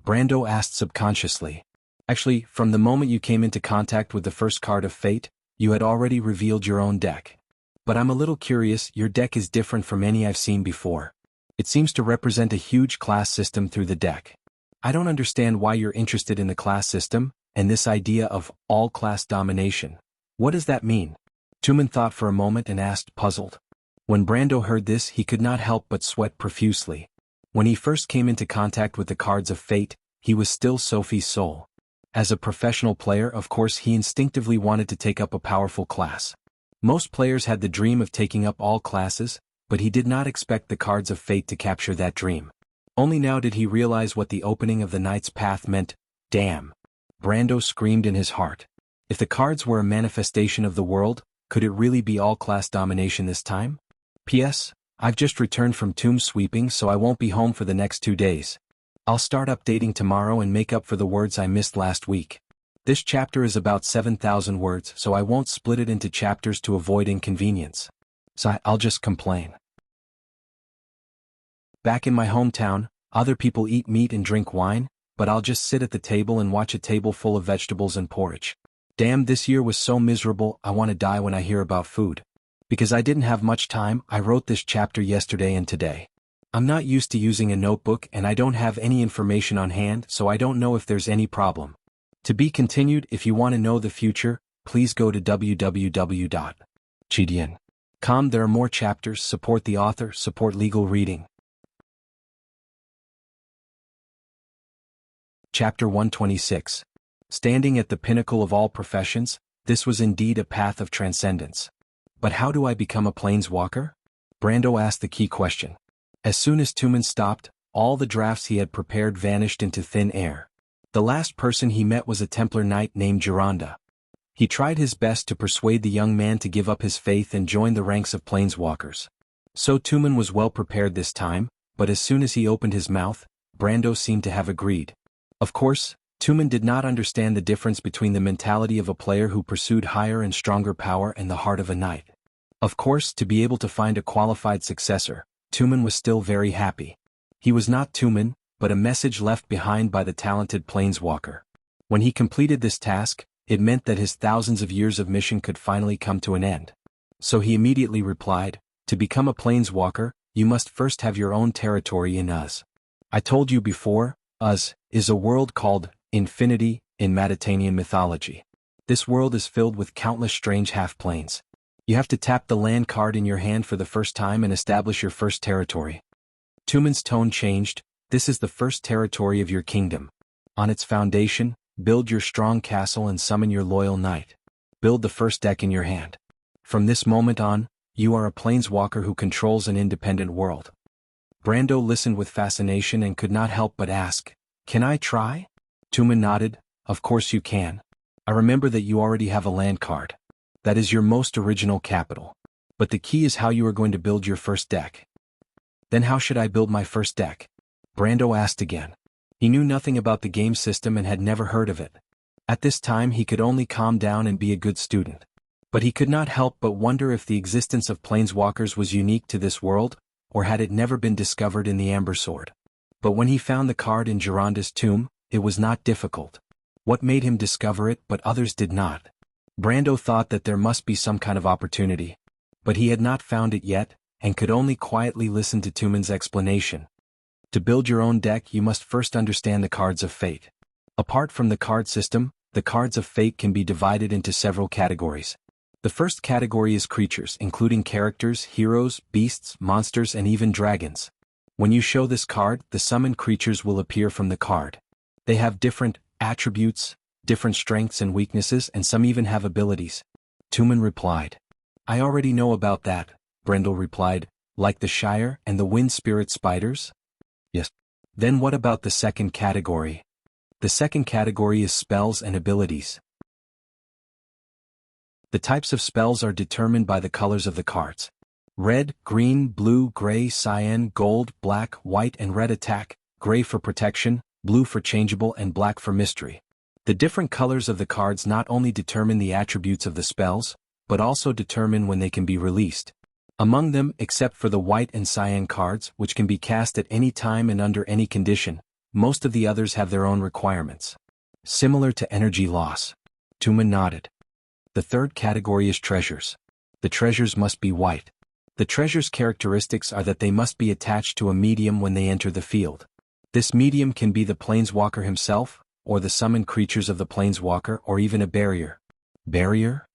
Brando asked subconsciously. Actually, from the moment you came into contact with the first card of fate, you had already revealed your own deck. But I'm a little curious, your deck is different from any I've seen before. It seems to represent a huge class system through the deck. I don't understand why you're interested in the class system, and this idea of all-class domination. What does that mean? Tumen thought for a moment and asked, puzzled. When Brando heard this, he could not help but sweat profusely. When he first came into contact with the cards of fate, he was still Sophie's soul. As a professional player, of course, he instinctively wanted to take up a powerful class. Most players had the dream of taking up all classes, but he did not expect the cards of fate to capture that dream. Only now did he realize what the opening of the Knight's Path meant. Damn! Brando screamed in his heart. If the cards were a manifestation of the world, could it really be all-class domination this time? P.S. I've just returned from tomb sweeping, so I won't be home for the next 2 days. I'll start updating tomorrow and make up for the words I missed last week. This chapter is about 7,000 words, so I won't split it into chapters to avoid inconvenience. So I'll just complain. Back in my hometown, other people eat meat and drink wine, but I'll just sit at the table and watch a table full of vegetables and porridge. Damn, this year was so miserable, I want to die when I hear about food. Because I didn't have much time, I wrote this chapter yesterday and today. I'm not used to using a notebook and I don't have any information on hand, so I don't know if there's any problem. To be continued. If you want to know the future, please go to www.chidian.com. There are more chapters. Support the author, support legal reading. Chapter 126. Standing at the pinnacle of all professions, this was indeed a path of transcendence. But how do I become a planeswalker? Brando asked the key question. As soon as Tumen stopped, all the drafts he had prepared vanished into thin air. The last person he met was a Templar knight named Gironda. He tried his best to persuade the young man to give up his faith and join the ranks of planeswalkers. So Tumen was well prepared this time, but as soon as he opened his mouth, Brando seemed to have agreed. Of course, Tumen did not understand the difference between the mentality of a player who pursued higher and stronger power and the heart of a knight. Of course, to be able to find a qualified successor, Tumen was still very happy. He was not Tumen, but a message left behind by the talented planeswalker. When he completed this task, it meant that his thousands of years of mission could finally come to an end. So he immediately replied, to become a planeswalker, you must first have your own territory in Uz. I told you before, Uz is a world called Infinity in Maditanian mythology. This world is filled with countless strange half-planes. You have to tap the land card in your hand for the first time and establish your first territory. Tumen's tone changed. This is the first territory of your kingdom. On its foundation, build your strong castle and summon your loyal knight. Build the first deck in your hand. From this moment on, you are a planeswalker who controls an independent world. Brando listened with fascination and could not help but ask, "Can I try?" Tumen nodded, "Of course you can. I remember that you already have a land card. That is your most original capital. But the key is how you are going to build your first deck." "Then how should I build my first deck?" Brando asked again. He knew nothing about the game system and had never heard of it. At this time he could only calm down and be a good student. But he could not help but wonder if the existence of planeswalkers was unique to this world, or had it never been discovered in the Amber Sword. But when he found the card in Geronda's tomb, it was not difficult. What made him discover it but others did not? Brando thought that there must be some kind of opportunity. But he had not found it yet, and could only quietly listen to Tumen's explanation. To build your own deck you must first understand the cards of fate. Apart from the card system, the cards of fate can be divided into several categories. The first category is creatures, including characters, heroes, beasts, monsters, and even dragons. When you show this card, the summoned creatures will appear from the card. They have different attributes, different strengths and weaknesses, and some even have abilities. Tumen replied. "I already know about that," Brendel replied, "like the Shire and the Wind Spirit spiders?" "Yes." "Then what about the second category?" "The second category is spells and abilities. The types of spells are determined by the colors of the cards. Red, green, blue, gray, cyan, gold, black, white and red attack, gray for protection, blue for changeable and black for mystery. The different colors of the cards not only determine the attributes of the spells, but also determine when they can be released. Among them, except for the white and cyan cards, which can be cast at any time and under any condition, most of the others have their own requirements. Similar to energy loss. Tumen nodded. The third category is treasures. The treasures must be white. The treasures' characteristics are that they must be attached to a medium when they enter the field. This medium can be the planeswalker himself, or the summoned creatures of the planeswalker, or even a barrier. Barrier?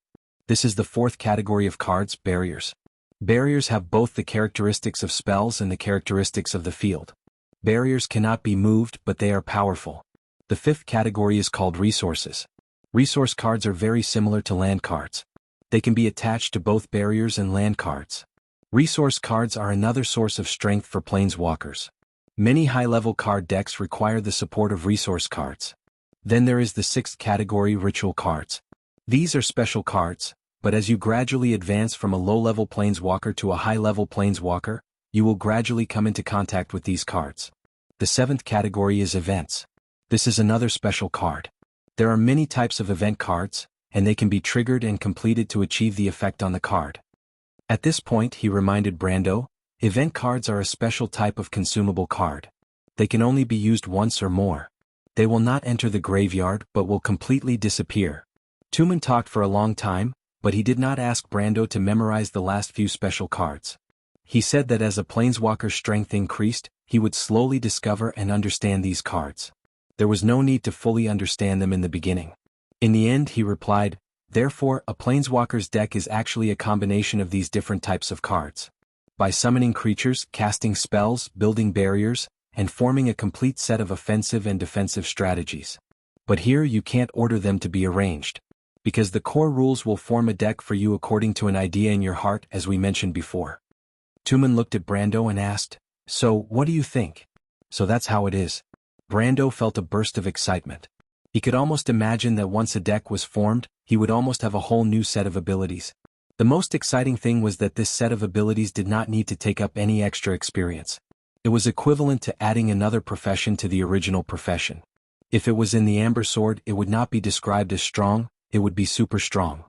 This is the fourth category of cards, barriers. Barriers have both the characteristics of spells and the characteristics of the field. Barriers cannot be moved, but they are powerful. The fifth category is called resources. Resource cards are very similar to land cards. They can be attached to both barriers and land cards. Resource cards are another source of strength for planeswalkers. Many high-level card decks require the support of resource cards. Then there is the sixth category, ritual cards. These are special cards, but as you gradually advance from a low-level planeswalker to a high-level planeswalker, you will gradually come into contact with these cards. The seventh category is events. This is another special card. There are many types of event cards, and they can be triggered and completed to achieve the effect on the card. At this point he reminded Brando, event cards are a special type of consumable card. They can only be used once or more. They will not enter the graveyard but will completely disappear. Tumen talked for a long time, but he did not ask Brando to memorize the last few special cards. He said that as a planeswalker's strength increased, he would slowly discover and understand these cards. There was no need to fully understand them in the beginning. In the end he replied, "Therefore, a planeswalker's deck is actually a combination of these different types of cards. By summoning creatures, casting spells, building barriers, and forming a complete set of offensive and defensive strategies. But here you can't order them to be arranged. Because the core rules will form a deck for you according to an idea in your heart, as we mentioned before." Tumen looked at Brando and asked, "So, what do you think?" "So that's how it is." Brando felt a burst of excitement. He could almost imagine that once a deck was formed, he would almost have a whole new set of abilities. The most exciting thing was that this set of abilities did not need to take up any extra experience. It was equivalent to adding another profession to the original profession. If it was in the Amber Sword, it would not be described as strong, it would be super strong.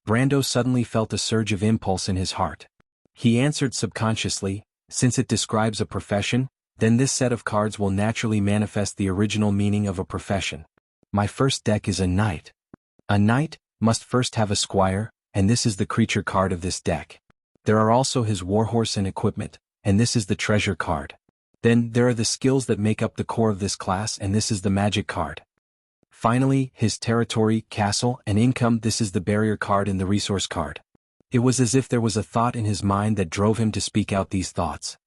Brando suddenly felt a surge of impulse in his heart. He answered subconsciously, since it describes a profession, then this set of cards will naturally manifest the original meaning of a profession. My first deck is a knight. A knight must first have a squire, and this is the creature card of this deck. There are also his warhorse and equipment, and this is the treasure card. Then there are the skills that make up the core of this class, and this is the magic card. Finally, his territory, castle, and income, this is the barrier card and the resource card. It was as if there was a thought in his mind that drove him to speak out these thoughts.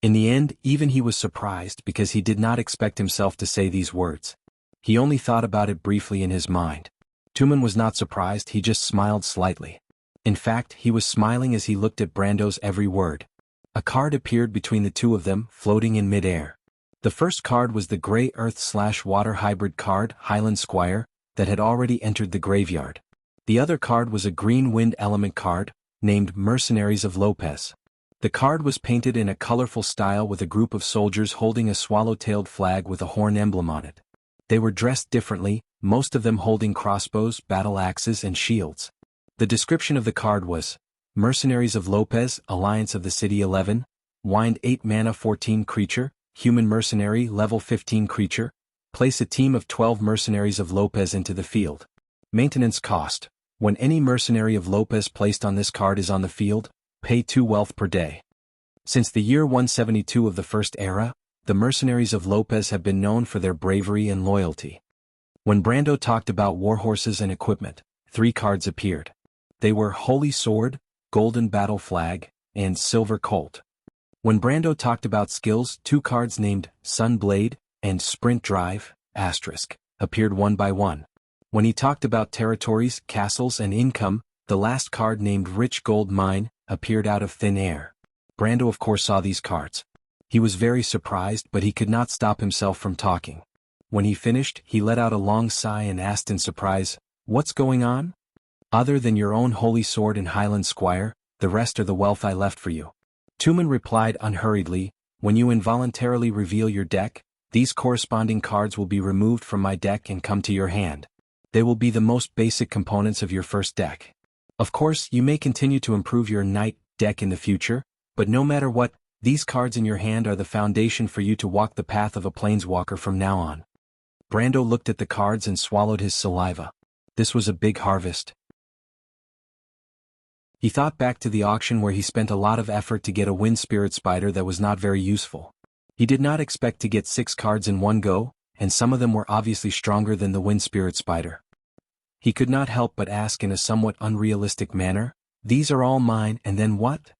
In the end, even he was surprised because he did not expect himself to say these words. He only thought about it briefly in his mind. Tumen was not surprised, he just smiled slightly. In fact, he was smiling as he looked at Brando's every word. A card appeared between the two of them, floating in mid-air. The first card was the Grey Earth/Water hybrid card, Highland Squire, that had already entered the graveyard. The other card was a Green Wind element card, named Mercenaries of Lopez. The card was painted in a colorful style with a group of soldiers holding a swallow-tailed flag with a horn emblem on it. They were dressed differently, most of them holding crossbows, battle axes, and shields. The description of the card was, Mercenaries of Lopez, Alliance of the City 11, Wind 8 mana 14 creature, Human Mercenary level 15 creature, place a team of 12 Mercenaries of Lopez into the field. Maintenance cost, when any Mercenary of Lopez placed on this card is on the field, pay 2 wealth per day. Since the year 172 of the First Era, the Mercenaries of Lopez have been known for their bravery and loyalty. When Brando talked about warhorses and equipment, 3 cards appeared. They were Holy Sword, Golden Battle Flag, and Silver Colt. When Brando talked about skills, 2 cards named Sun Blade and Sprint Drive, appeared one by one. When he talked about territories, castles, and income, the last card named Rich Gold Mine appeared out of thin air. Brando of course saw these cards. He was very surprised, but he could not stop himself from talking. When he finished, he let out a long sigh and asked in surprise, "What's going on?" "Other than your own Holy Sword and Highland Squire, the rest are the wealth I left for you." Tumen replied unhurriedly, "When you involuntarily reveal your deck, these corresponding cards will be removed from my deck and come to your hand. They will be the most basic components of your first deck. Of course, you may continue to improve your knight deck in the future, but no matter what, these cards in your hand are the foundation for you to walk the path of a planeswalker from now on." Brando looked at the cards and swallowed his saliva. This was a big harvest. He thought back to the auction where he spent a lot of effort to get a Wind Spirit Spider that was not very useful. He did not expect to get 6 cards in one go, and some of them were obviously stronger than the Wind Spirit Spider. He could not help but ask in a somewhat unrealistic manner, "These are all mine, and then what?"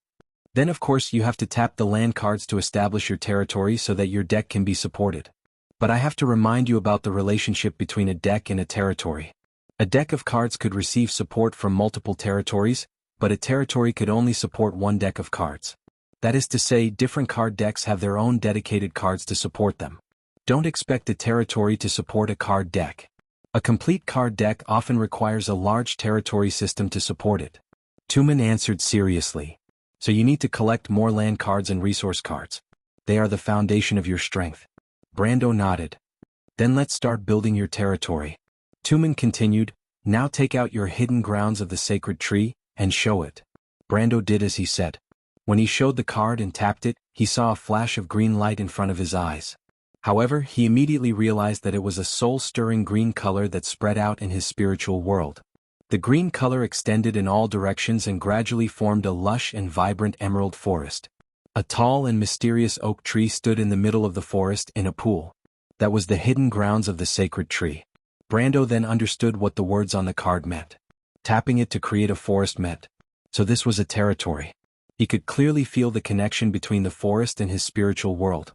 "Then of course you have to tap the land cards to establish your territory so that your deck can be supported. But I have to remind you about the relationship between a deck and a territory. A deck of cards could receive support from multiple territories, but a territory could only support one deck of cards. That is to say, different card decks have their own dedicated cards to support them. Don't expect a territory to support a card deck. A complete card deck often requires a large territory system to support it." Tumen answered seriously. "So you need to collect more land cards and resource cards. They are the foundation of your strength." Brando nodded. "Then let's start building your territory." Tumen continued, "Now take out your hidden grounds of the sacred tree, and show it." Brando did as he said. When he showed the card and tapped it, he saw a flash of green light in front of his eyes. However, he immediately realized that it was a soul-stirring green color that spread out in his spiritual world. The green color extended in all directions and gradually formed a lush and vibrant emerald forest. A tall and mysterious oak tree stood in the middle of the forest in a pool. That was the hidden grounds of the sacred tree. Brando then understood what the words on the card meant. Tapping it to create a forest meant. So this was a territory. He could clearly feel the connection between the forest and his spiritual world.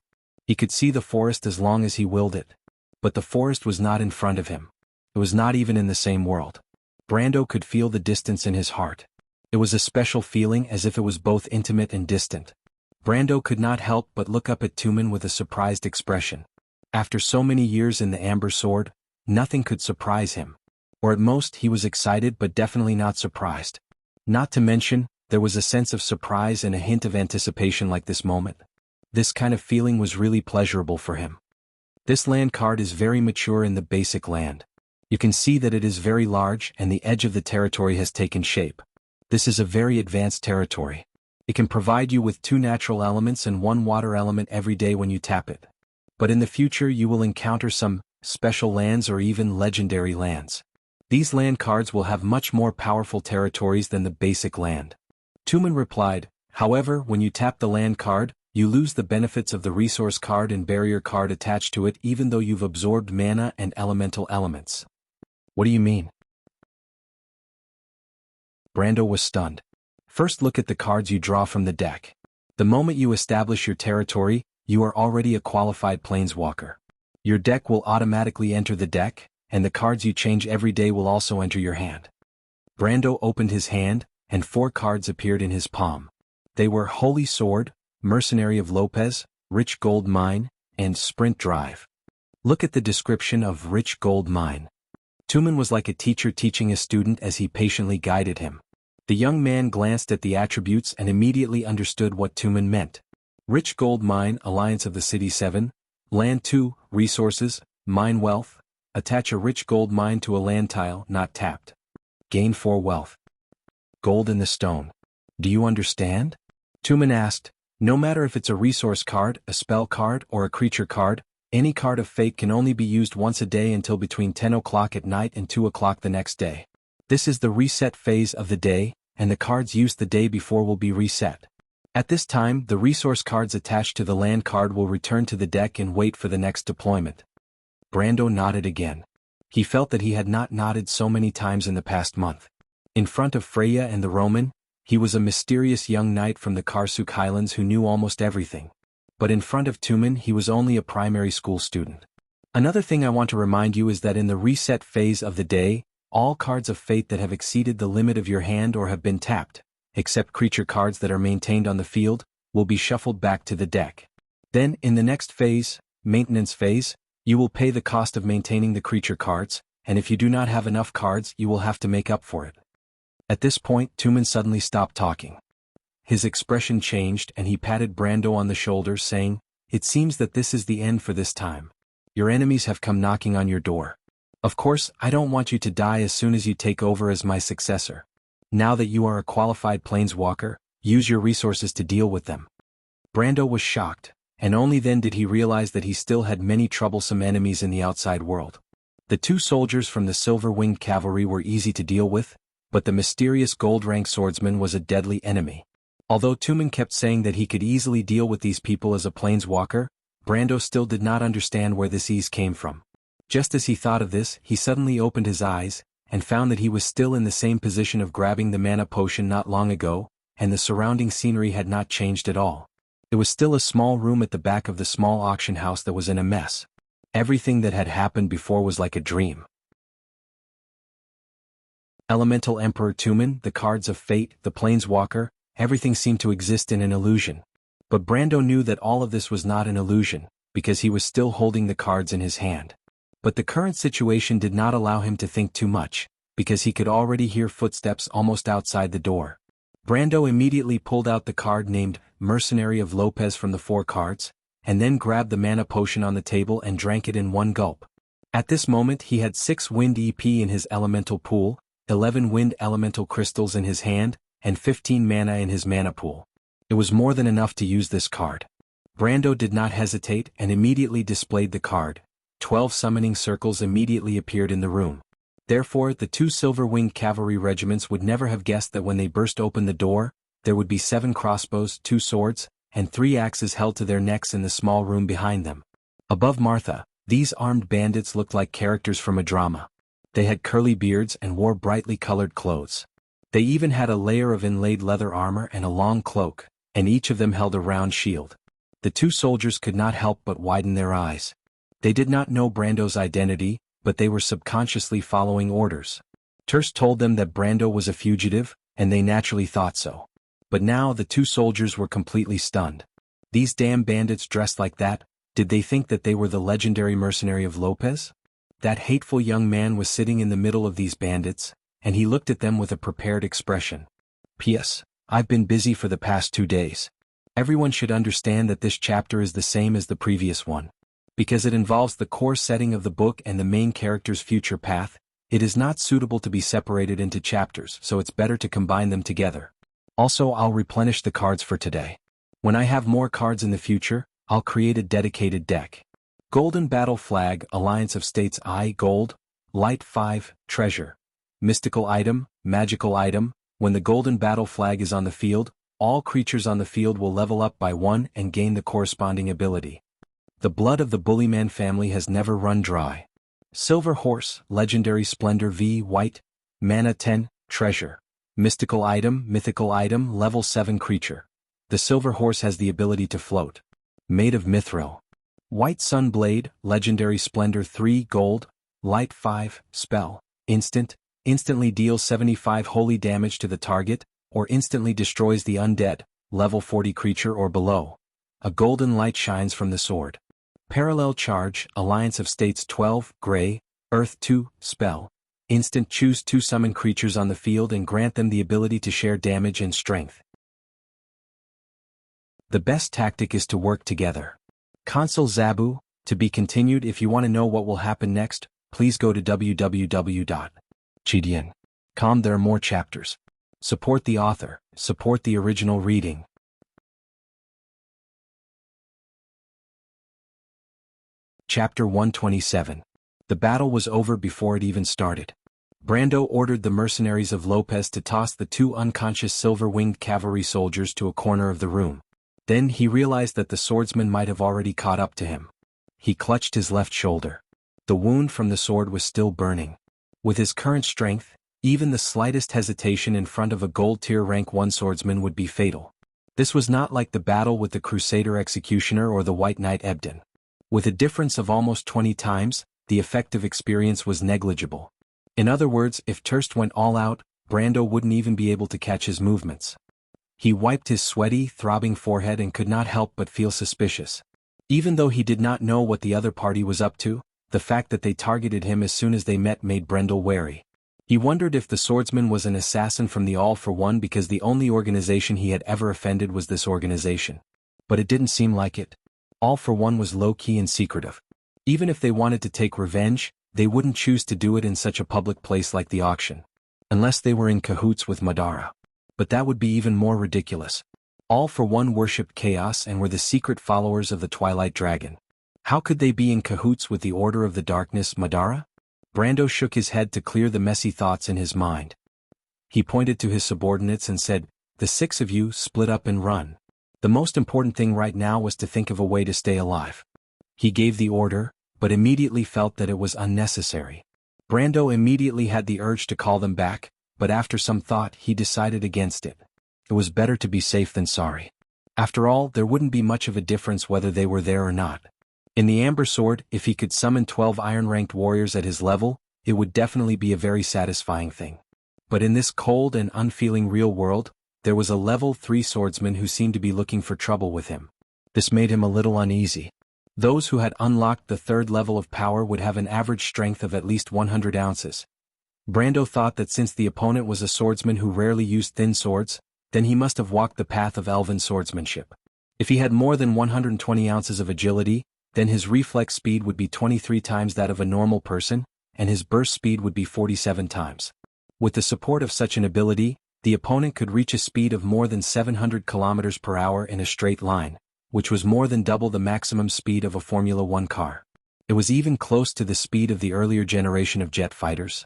He could see the forest as long as he willed it. But the forest was not in front of him. It was not even in the same world. Brando could feel the distance in his heart. It was a special feeling, as if it was both intimate and distant. Brando could not help but look up at Tumen with a surprised expression. After so many years in the Amber Sword, nothing could surprise him. Or at most he was excited but definitely not surprised. Not to mention, there was a sense of surprise and a hint of anticipation like this moment. This kind of feeling was really pleasurable for him. This land card is very mature in the basic land. You can see that it is very large and the edge of the territory has taken shape. This is a very advanced territory. It can provide you with 2 natural elements and 1 water element every day when you tap it. But in the future you will encounter some special lands or even legendary lands. These land cards will have much more powerful territories than the basic land. Tumen replied, "However, when you tap the land card, you lose the benefits of the resource card and barrier card attached to it even though you've absorbed mana and elemental elements." "What do you mean?" Brando was stunned. "First look at the cards you draw from the deck. The moment you establish your territory, you are already a qualified planeswalker. Your deck will automatically enter the deck, and the cards you change every day will also enter your hand. Brando opened his hand, and 4 cards appeared in his palm. They were Holy Sword, Mercenary of Lopez, Rich Gold Mine, and Sprint Drive. Look at the description of Rich Gold Mine. Tumen was like a teacher teaching a student as he patiently guided him. The young man glanced at the attributes and immediately understood what Tumen meant. Rich Gold Mine, Alliance of the City 7, Land 2, Resources, Mine Wealth, attach a rich gold mine to a land tile not tapped. Gain 4 wealth. Gold in the stone. Do you understand? Tumen asked. No matter if it's a resource card, a spell card, or a creature card, any card of fate can only be used once a day until between 10 o'clock at night and 2 o'clock the next day. This is the reset phase of the day, and the cards used the day before will be reset. At this time, the resource cards attached to the land card will return to the deck and wait for the next deployment. Brando nodded again. He felt that he had not nodded so many times in the past month. In front of Freya and the Roman, he was a mysterious young knight from the Karsuk Highlands who knew almost everything. But in front of Tumen he was only a primary school student. Another thing I want to remind you is that in the reset phase of the day, all cards of fate that have exceeded the limit of your hand or have been tapped, except creature cards that are maintained on the field, will be shuffled back to the deck. Then, in the next phase, maintenance phase, you will pay the cost of maintaining the creature cards, and if you do not have enough cards you will have to make up for it. At this point Tumen suddenly stopped talking. His expression changed and he patted Brando on the shoulder saying, "It seems that this is the end for this time. Your enemies have come knocking on your door. Of course, I don't want you to die as soon as you take over as my successor. Now that you are a qualified planeswalker, use your resources to deal with them." Brando was shocked, and only then did he realize that he still had many troublesome enemies in the outside world. The 2 soldiers from the Silver-Winged Cavalry were easy to deal with, but the mysterious gold-rank swordsman was a deadly enemy. Although Tumen kept saying that he could easily deal with these people as a planeswalker, Brando still did not understand where this ease came from. Just as he thought of this, he suddenly opened his eyes, and found that he was still in the same position of grabbing the mana potion not long ago, and the surrounding scenery had not changed at all. It was still a small room at the back of the small auction house that was in a mess. Everything that had happened before was like a dream. Elemental Emperor Tumen, the cards of fate, the planeswalker, everything seemed to exist in an illusion. But Brando knew that all of this was not an illusion, because he was still holding the cards in his hand. But the current situation did not allow him to think too much, because he could already hear footsteps almost outside the door. Brando immediately pulled out the card named Mercenary of Lopez from the 4 cards, and then grabbed the mana potion on the table and drank it in one gulp. At this moment he had 6 wind EP in his elemental pool, 11 wind elemental crystals in his hand, and 15 mana in his mana pool. It was more than enough to use this card. Brando did not hesitate and immediately displayed the card. 12 summoning circles immediately appeared in the room. Therefore, the 2 Silver-Winged Cavalry regiments would never have guessed that when they burst open the door, there would be 7 crossbows, 2 swords, and 3 axes held to their necks in the small room behind them. Above Martha, these armed bandits looked like characters from a drama. They had curly beards and wore brightly colored clothes. They even had a layer of inlaid leather armor and a long cloak, and each of them held a round shield. The 2 soldiers could not help but widen their eyes. They did not know Brando's identity, but they were subconsciously following orders. Terse told them that Brando was a fugitive, and they naturally thought so. But now the 2 soldiers were completely stunned. These damn bandits dressed like that, did they think that they were the legendary mercenary of Lopez? That hateful young man was sitting in the middle of these bandits, and he looked at them with a prepared expression. P.S. I've been busy for the past 2 days. Everyone should understand that this chapter is the same as the previous one. Because it involves the core setting of the book and the main character's future path, it is not suitable to be separated into chapters, so it's better to combine them together. Also, I'll replenish the cards for today. When I have more cards in the future, I'll create a dedicated deck. Golden Battle Flag, Alliance of States I Gold, Light 5, Treasure. Mystical item, magical item, when the Golden Battle Flag is on the field, all creatures on the field will level up by 1 and gain the corresponding ability. The blood of the Bullyman family has never run dry. Silver Horse, Legendary Splendor V White, Mana 10, Treasure. Mystical item, mythical item, level 7 creature. The silver horse has the ability to float. Made of mithril. White Sun Blade, Legendary Splendor 3 Gold, Light 5, Spell, Instant, instantly deals 75 holy damage to the target, or instantly destroys the undead, level 40 creature or below. A golden light shines from the sword. Parallel Charge, Alliance of States 12, Gray, Earth 2, Spell. Instant choose 2 summon creatures on the field and grant them the ability to share damage and strength. The best tactic is to work together. Consul Zabu, to be continued. If you want to know what will happen next, please go to www.gdian.com. There are more chapters. Support the author, support the original reading. Chapter 127. The battle was over before it even started. Brando ordered the mercenaries of Lopez to toss the 2 unconscious silver-winged cavalry soldiers to a corner of the room. Then he realized that the swordsman might have already caught up to him. He clutched his left shoulder. The wound from the sword was still burning. With his current strength, even the slightest hesitation in front of a gold-tier rank 1 swordsman would be fatal. This was not like the battle with the Crusader Executioner or the White Knight Ebden. With a difference of almost 20 times, the effective experience was negligible. In other words, if Terst went all out, Brando wouldn't even be able to catch his movements. He wiped his sweaty, throbbing forehead and could not help but feel suspicious. Even though he did not know what the other party was up to, the fact that they targeted him as soon as they met made Brando wary. He wondered if the swordsman was an assassin from the All for One because the only organization he had ever offended was this organization. But it didn't seem like it. All for One was low-key and secretive. Even if they wanted to take revenge, they wouldn't choose to do it in such a public place like the auction. Unless they were in cahoots with Madara. But that would be even more ridiculous. All for One worshipped chaos and were the secret followers of the Twilight Dragon. How could they be in cahoots with the Order of the Darkness, Madara? Brando shook his head to clear the messy thoughts in his mind. He pointed to his subordinates and said, "The 6 of you split up and run. The most important thing right now was to think of a way to stay alive." He gave the order, but immediately felt that it was unnecessary. Brando immediately had the urge to call them back, but after some thought he decided against it. It was better to be safe than sorry. After all, there wouldn't be much of a difference whether they were there or not. In the Amber Sword, if he could summon 12 iron-ranked warriors at his level, it would definitely be a very satisfying thing. But in this cold and unfeeling real world, there was a level 3 swordsman who seemed to be looking for trouble with him. This made him a little uneasy. Those who had unlocked the 3rd level of power would have an average strength of at least 100 ounces. Brando thought that since the opponent was a swordsman who rarely used thin swords, then he must have walked the path of elven swordsmanship. If he had more than 120 ounces of agility, then his reflex speed would be 23 times that of a normal person, and his burst speed would be 47 times. With the support of such an ability, the opponent could reach a speed of more than 700 km per hour in a straight line, which was more than double the maximum speed of a Formula 1 car. It was even close to the speed of the earlier generation of jet fighters.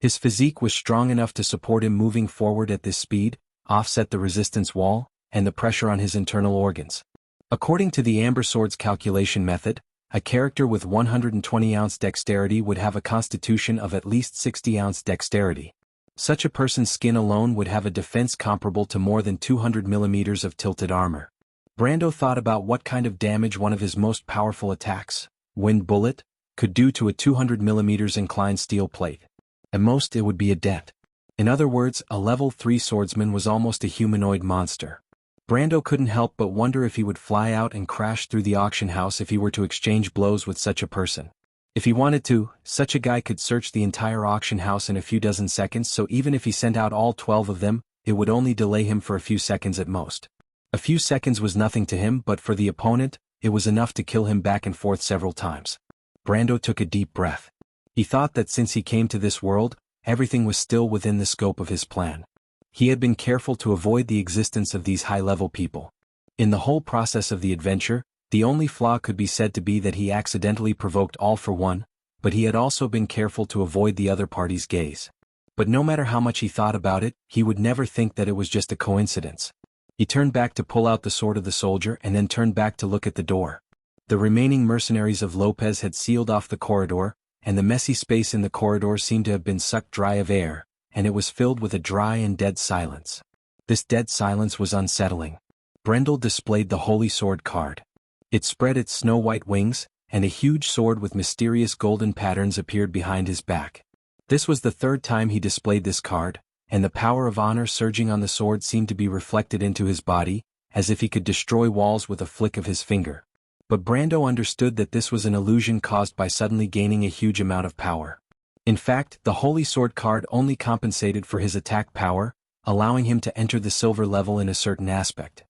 His physique was strong enough to support him moving forward at this speed, offset the resistance wall, and the pressure on his internal organs. According to the Amber Sword's calculation method, a character with 120-ounce dexterity would have a constitution of at least 60-ounce dexterity. Such a person's skin alone would have a defense comparable to more than 200 millimeters of tilted armor. Brando thought about what kind of damage one of his most powerful attacks, Wind Bullet, could do to a 200 millimeters inclined steel plate. At most it would be a dent. In other words, a level 3 swordsman was almost a humanoid monster. Brando couldn't help but wonder if he would fly out and crash through the auction house if he were to exchange blows with such a person. If he wanted to, such a guy could search the entire auction house in a few dozen seconds, so even if he sent out all 12 of them, it would only delay him for a few seconds at most. A few seconds was nothing to him, but for the opponent, it was enough to kill him back and forth several times. Brando took a deep breath. He thought that since he came to this world, everything was still within the scope of his plan. He had been careful to avoid the existence of these high-level people. In the whole process of the adventure, the only flaw could be said to be that he accidentally provoked All for One, but he had also been careful to avoid the other party's gaze. But no matter how much he thought about it, he would never think that it was just a coincidence. He turned back to pull out the sword of the soldier and then turned back to look at the door. The remaining mercenaries of Lopez had sealed off the corridor, and the messy space in the corridor seemed to have been sucked dry of air, and it was filled with a dry and dead silence. This dead silence was unsettling. Brendel displayed the Holy Sword card. It spread its snow-white wings, and a huge sword with mysterious golden patterns appeared behind his back. This was the third time he displayed this card, and the power of honor surging on the sword seemed to be reflected into his body, as if he could destroy walls with a flick of his finger. But Brando understood that this was an illusion caused by suddenly gaining a huge amount of power. In fact, the Holy Sword card only compensated for his attack power, allowing him to enter the silver level in a certain aspect.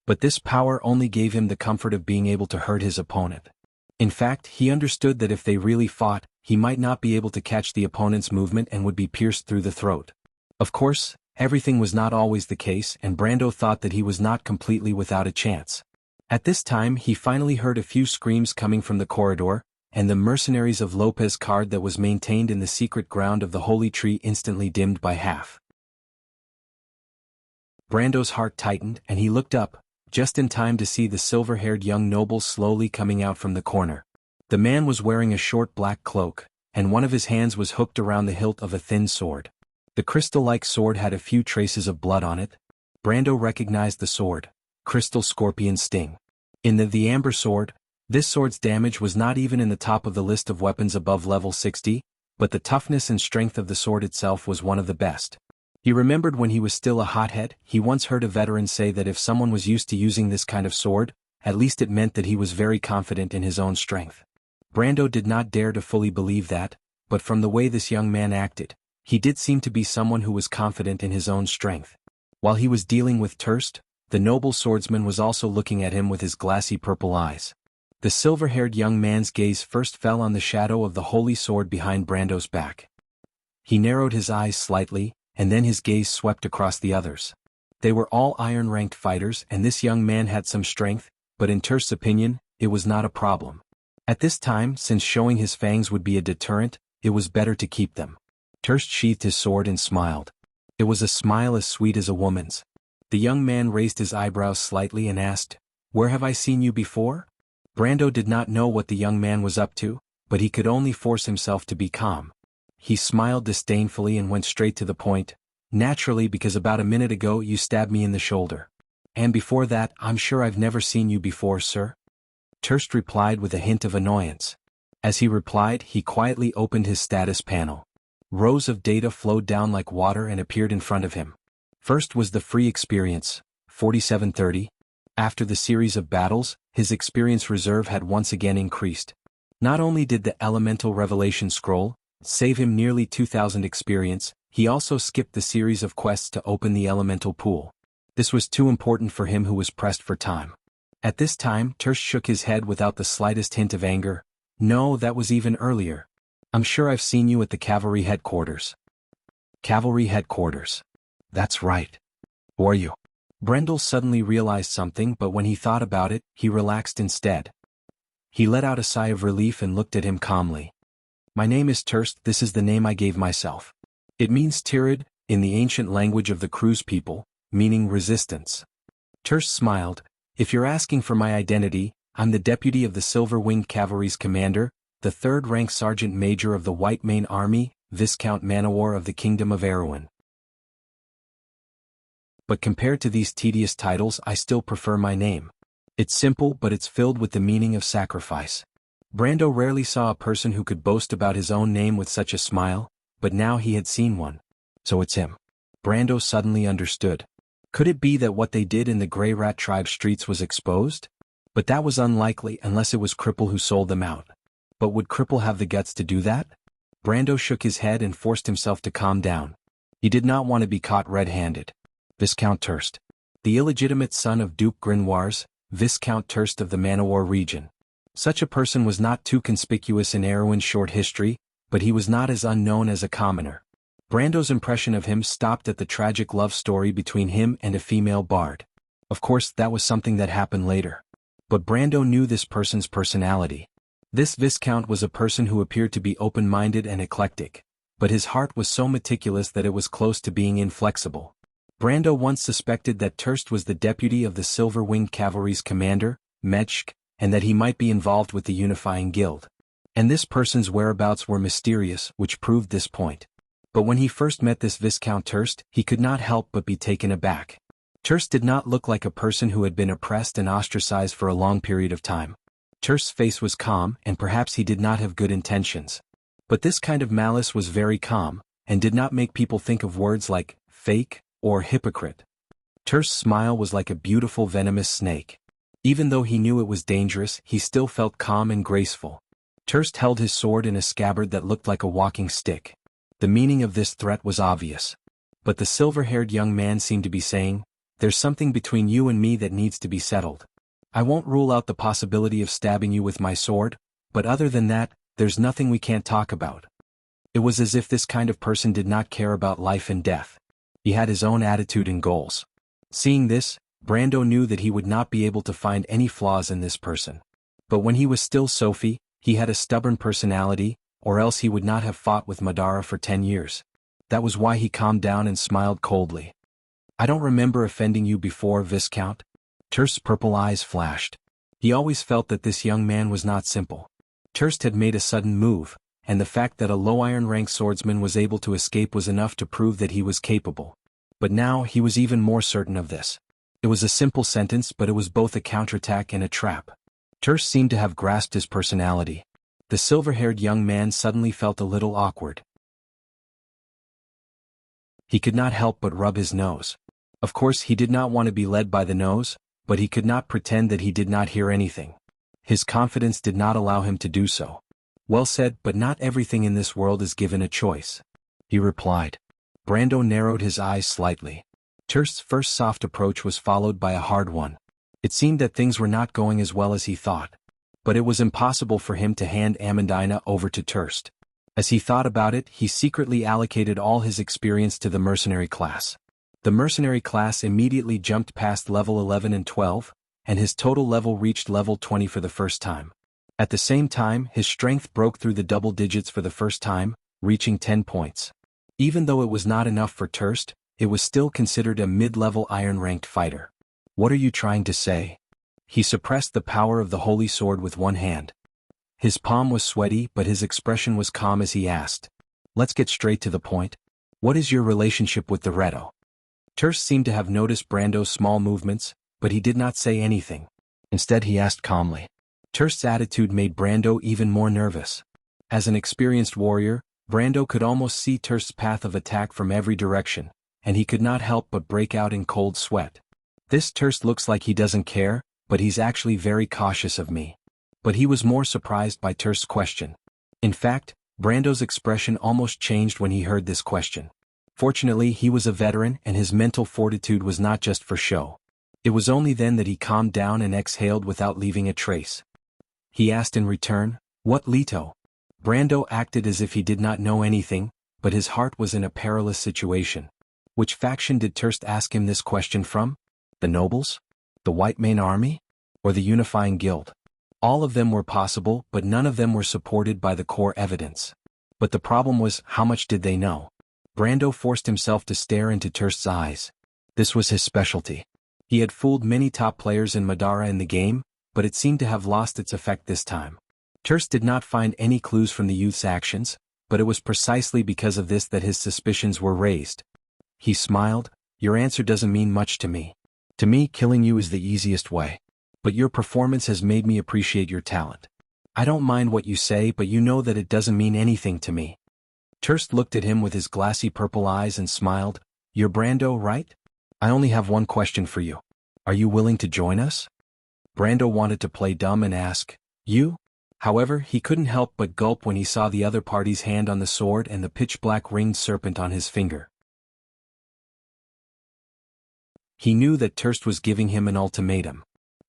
But this power only gave him the comfort of being able to hurt his opponent. In fact, he understood that if they really fought, he might not be able to catch the opponent's movement and would be pierced through the throat. Of course, everything was not always the case, and Brando thought that he was not completely without a chance. At this time he finally heard a few screams coming from the corridor, and the Mercenaries of Lopez card that was maintained in the secret ground of the Holy Tree instantly dimmed by half. Brando's heart tightened, and he looked up, just in time to see the silver-haired young noble slowly coming out from the corner. The man was wearing a short black cloak, and one of his hands was hooked around the hilt of a thin sword. The crystal-like sword had a few traces of blood on it. Brando recognized the sword, Crystal Scorpion Sting. In the Amber Sword, this sword's damage was not even in the top of the list of weapons above level 60, but the toughness and strength of the sword itself was one of the best. He remembered when he was still a hothead, he once heard a veteran say that if someone was used to using this kind of sword, at least it meant that he was very confident in his own strength. Brando did not dare to fully believe that, but from the way this young man acted, he did seem to be someone who was confident in his own strength. While he was dealing with Terst, the noble swordsman was also looking at him with his glassy purple eyes. The silver-haired young man's gaze first fell on the shadow of the holy sword behind Brando's back. He narrowed his eyes slightly, and then his gaze swept across the others. They were all iron-ranked fighters, and this young man had some strength, but in Terst's opinion, it was not a problem. At this time, since showing his fangs would be a deterrent, it was better to keep them. Terst sheathed his sword and smiled. It was a smile as sweet as a woman's. The young man raised his eyebrows slightly and asked, "Where have I seen you before?" Brando did not know what the young man was up to, but he could only force himself to be calm. He smiled disdainfully and went straight to the point. "Naturally, because about a minute ago you stabbed me in the shoulder. And before that, I'm sure I've never seen you before, sir." Terst replied with a hint of annoyance. As he replied, he quietly opened his status panel. Rows of data flowed down like water and appeared in front of him. First was the free experience, 4730. After the series of battles, his experience reserve had once again increased. Not only did the Elemental Revelation Scroll save him nearly 2,000 experience, he also skipped the series of quests to open the Elemental Pool. This was too important for him who was pressed for time. At this time, Terst shook his head without the slightest hint of anger. "No, that was even earlier. I'm sure I've seen you at the cavalry headquarters." Cavalry headquarters. That's right. Who are you? Brendel suddenly realized something, but when he thought about it, he relaxed instead. He let out a sigh of relief and looked at him calmly. "My name is Terst, this is the name I gave myself. It means Tirid, in the ancient language of the Cruz people, meaning resistance." Terst smiled. "If you're asking for my identity, I'm the deputy of the Silver-Winged Cavalry's commander, the third-rank sergeant major of the White Mane Army, Viscount Manowar of the Kingdom of Erewhon. But compared to these tedious titles, I still prefer my name. It's simple, but it's filled with the meaning of sacrifice." Brando rarely saw a person who could boast about his own name with such a smile, but now he had seen one. So it's him. Brando suddenly understood. Could it be that what they did in the Grey Rat tribe streets was exposed? But that was unlikely unless it was Cripple who sold them out. But would Cripple have the guts to do that? Brando shook his head and forced himself to calm down. He did not want to be caught red-handed. Viscount Terst. The illegitimate son of Duke Grinoires, Viscount Terst of the Manowar region. Such a person was not too conspicuous in Erewhon's short history, but he was not as unknown as a commoner. Brando's impression of him stopped at the tragic love story between him and a female bard. Of course, that was something that happened later. But Brando knew this person's personality. This Viscount was a person who appeared to be open-minded and eclectic, but his heart was so meticulous that it was close to being inflexible. Brando once suspected that Terst was the deputy of the Silver-Winged Cavalry's commander, Mechk, and that he might be involved with the Unifying Guild. And this person's whereabouts were mysterious, which proved this point. But when he first met this Viscount Terst, he could not help but be taken aback. Terst did not look like a person who had been oppressed and ostracized for a long period of time. Terst's face was calm, and perhaps he did not have good intentions. But this kind of malice was very calm, and did not make people think of words like fake or hypocrite. Terst's smile was like a beautiful venomous snake. Even though he knew it was dangerous, he still felt calm and graceful. Terst held his sword in a scabbard that looked like a walking stick. The meaning of this threat was obvious. But the silver-haired young man seemed to be saying, "There's something between you and me that needs to be settled. I won't rule out the possibility of stabbing you with my sword, but other than that, there's nothing we can't talk about." It was as if this kind of person did not care about life and death. He had his own attitude and goals. Seeing this, Brando knew that he would not be able to find any flaws in this person. But when he was still Sophie, he had a stubborn personality, or else he would not have fought with Madara for 10 years. That was why he calmed down and smiled coldly. "I don't remember offending you before, Viscount." Terst's purple eyes flashed. He always felt that this young man was not simple. Terst had made a sudden move, and the fact that a low iron-rank swordsman was able to escape was enough to prove that he was capable. But now he was even more certain of this. It was a simple sentence, but it was both a counterattack and a trap. Terst seemed to have grasped his personality. The silver-haired young man suddenly felt a little awkward. He could not help but rub his nose. Of course he did not want to be led by the nose, but he could not pretend that he did not hear anything. His confidence did not allow him to do so. "Well said, but not everything in this world is given a choice," he replied. Brando narrowed his eyes slightly. Terst's first soft approach was followed by a hard one. It seemed that things were not going as well as he thought. But it was impossible for him to hand Amandina over to Terst. As he thought about it, he secretly allocated all his experience to the mercenary class. The mercenary class immediately jumped past level 11 and 12, and his total level reached level 20 for the first time. At the same time, his strength broke through the double digits for the first time, reaching 10 points. Even though it was not enough for Terst, it was still considered a mid-level iron-ranked fighter. "What are you trying to say?" He suppressed the power of the holy sword with one hand. His palm was sweaty, but his expression was calm as he asked, "Let's get straight to the point. What is your relationship with the Reto?" Terst seemed to have noticed Brando's small movements, but he did not say anything. Instead he asked calmly. Terst's attitude made Brando even more nervous. As an experienced warrior, Brando could almost see Terst's path of attack from every direction, and he could not help but break out in cold sweat. "This Terst looks like he doesn't care, but he's actually very cautious of me." But he was more surprised by Terst's question. In fact, Brando's expression almost changed when he heard this question. Fortunately, he was a veteran and his mental fortitude was not just for show. It was only then that he calmed down and exhaled without leaving a trace. He asked in return, "What Leto?" Brando acted as if he did not know anything, but his heart was in a perilous situation. Which faction did Terst ask him this question from? The nobles? The White Mane Army? Or the Unifying Guild? All of them were possible, but none of them were supported by the core evidence. But the problem was, how much did they know? Brando forced himself to stare into Terst's eyes. This was his specialty. He had fooled many top players in Madara in the game, but it seemed to have lost its effect this time. Terst did not find any clues from the youth's actions, but it was precisely because of this that his suspicions were raised. He smiled, "Your answer doesn't mean much to me. To me, killing you is the easiest way. But your performance has made me appreciate your talent. I don't mind what you say, but you know that it doesn't mean anything to me." Terst looked at him with his glassy purple eyes and smiled, "You're Brando, right? I only have one question for you. Are you willing to join us?" Brando wanted to play dumb and ask, "You?" However, he couldn't help but gulp when he saw the other party's hand on the sword and the pitch-black ringed serpent on his finger. He knew that Terst was giving him an ultimatum.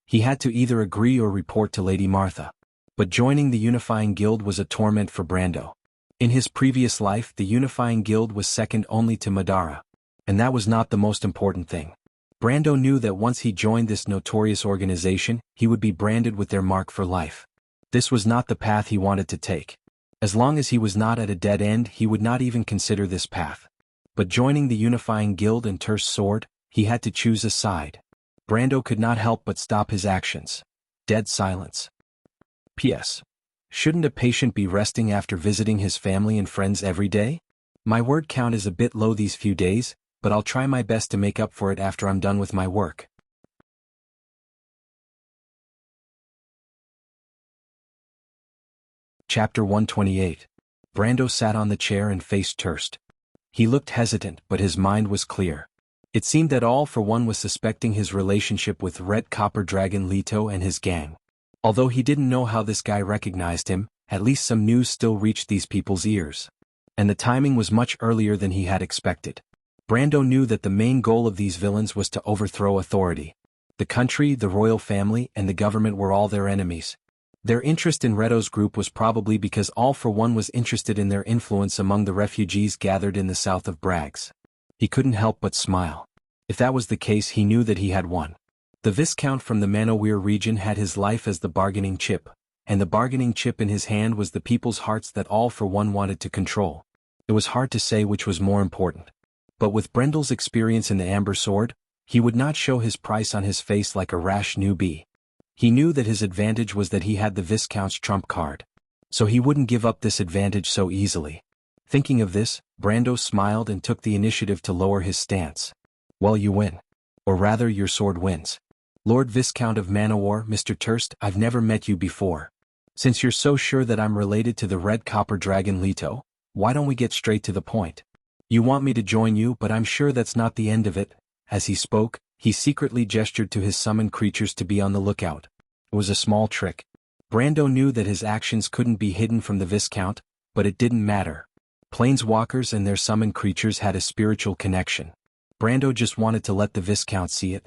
He had to either agree or report to Lady Martha. But joining the Unifying Guild was a torment for Brando. In his previous life, the Unifying Guild was second only to Madara. And that was not the most important thing. Brando knew that once he joined this notorious organization, he would be branded with their mark for life. This was not the path he wanted to take. As long as he was not at a dead end, he would not even consider this path. But joining the Unifying Guild and Terst's sword, he had to choose a side. Brando could not help but stop his actions. Dead silence. P.S. Shouldn't a patient be resting after visiting his family and friends every day? My word count is a bit low these few days, but I'll try my best to make up for it after I'm done with my work. Chapter 128. Brando sat on the chair and faced Terst. He looked hesitant, but his mind was clear. It seemed that All for One was suspecting his relationship with Red Copper Dragon Leto and his gang. Although he didn't know how this guy recognized him, at least some news still reached these people's ears. And the timing was much earlier than he had expected. Brando knew that the main goal of these villains was to overthrow authority. The country, the royal family, and the government were all their enemies. Their interest in Reto's group was probably because All for One was interested in their influence among the refugees gathered in the south of Brags. He couldn't help but smile. If that was the case, he knew that he had won. The Viscount from the Manowir region had his life as the bargaining chip, and the bargaining chip in his hand was the people's hearts that All for One wanted to control. It was hard to say which was more important. But with Brendel's experience in the Amber Sword, he would not show his price on his face like a rash newbie. He knew that his advantage was that he had the Viscount's trump card. So he wouldn't give up this advantage so easily. Thinking of this, Brando smiled and took the initiative to lower his stance. Well, you win. Or rather, your sword wins. Lord Viscount of Manowar, Mr. Terst, I've never met you before. Since you're so sure that I'm related to the Red Copper Dragon Leto, why don't we get straight to the point? You want me to join you, but I'm sure that's not the end of it. As he spoke, he secretly gestured to his summoned creatures to be on the lookout. It was a small trick. Brando knew that his actions couldn't be hidden from the Viscount, but it didn't matter. Planeswalkers and their summoned creatures had a spiritual connection. Brando just wanted to let the Viscount see it.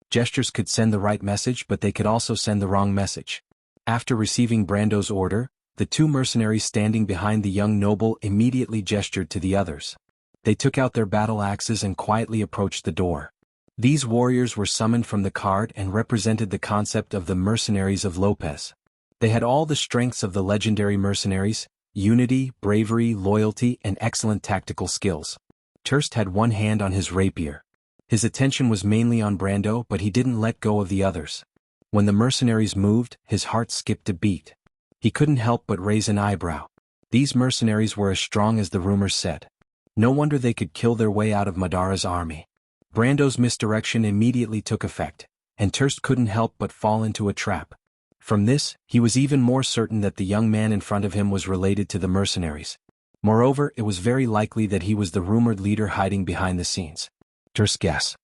Gestures could send the right message, but they could also send the wrong message. After receiving Brando's order, the two mercenaries standing behind the young noble immediately gestured to the others. They took out their battle axes and quietly approached the door. These warriors were summoned from the card and represented the concept of the mercenaries of Lopez. They had all the strengths of the legendary mercenaries: unity, bravery, loyalty, and excellent tactical skills. Terst had one hand on his rapier. His attention was mainly on Brando, but he didn't let go of the others. When the mercenaries moved, his heart skipped a beat. He couldn't help but raise an eyebrow. These mercenaries were as strong as the rumors said. No wonder they could kill their way out of Madara's army. Brando's misdirection immediately took effect, and Terst couldn't help but fall into a trap. From this, he was even more certain that the young man in front of him was related to the mercenaries. Moreover, it was very likely that he was the rumored leader hiding behind the scenes. Terst's guess.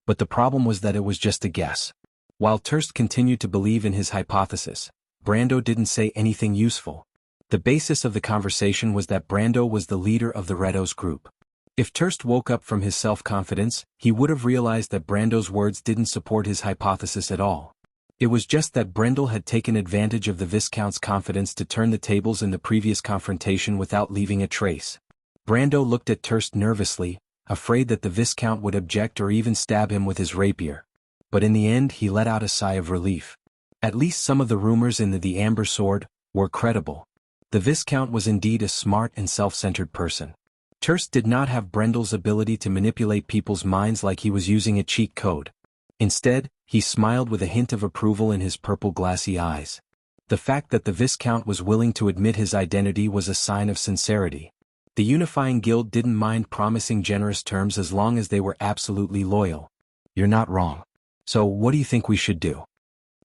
But the problem was that it was just a guess. While Terst continued to believe in his hypothesis, Brando didn't say anything useful. The basis of the conversation was that Brando was the leader of the Redos group. If Terst woke up from his self-confidence, he would have realized that Brando's words didn't support his hypothesis at all. It was just that Brendel had taken advantage of the Viscount's confidence to turn the tables in the previous confrontation without leaving a trace. Brando looked at Terst nervously, afraid that the Viscount would object or even stab him with his rapier. But in the end he let out a sigh of relief. At least some of the rumors in the Amber Sword were credible. The Viscount was indeed a smart and self-centered person. Terst did not have Brendel's ability to manipulate people's minds like he was using a cheat code. Instead, he smiled with a hint of approval in his purple glassy eyes. The fact that the Viscount was willing to admit his identity was a sign of sincerity. The Unifying Guild didn't mind promising generous terms as long as they were absolutely loyal. You're not wrong. So what do you think we should do?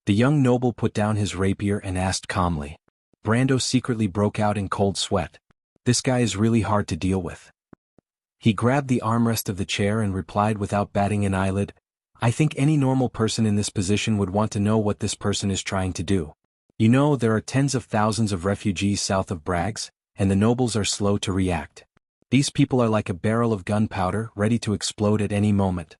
The young noble put down his rapier and asked calmly. Brando secretly broke out in cold sweat. This guy is really hard to deal with. He grabbed the armrest of the chair and replied without batting an eyelid, I think any normal person in this position would want to know what this person is trying to do. You know, there are tens of thousands of refugees south of Brags, and the nobles are slow to react. These people are like a barrel of gunpowder ready to explode at any moment.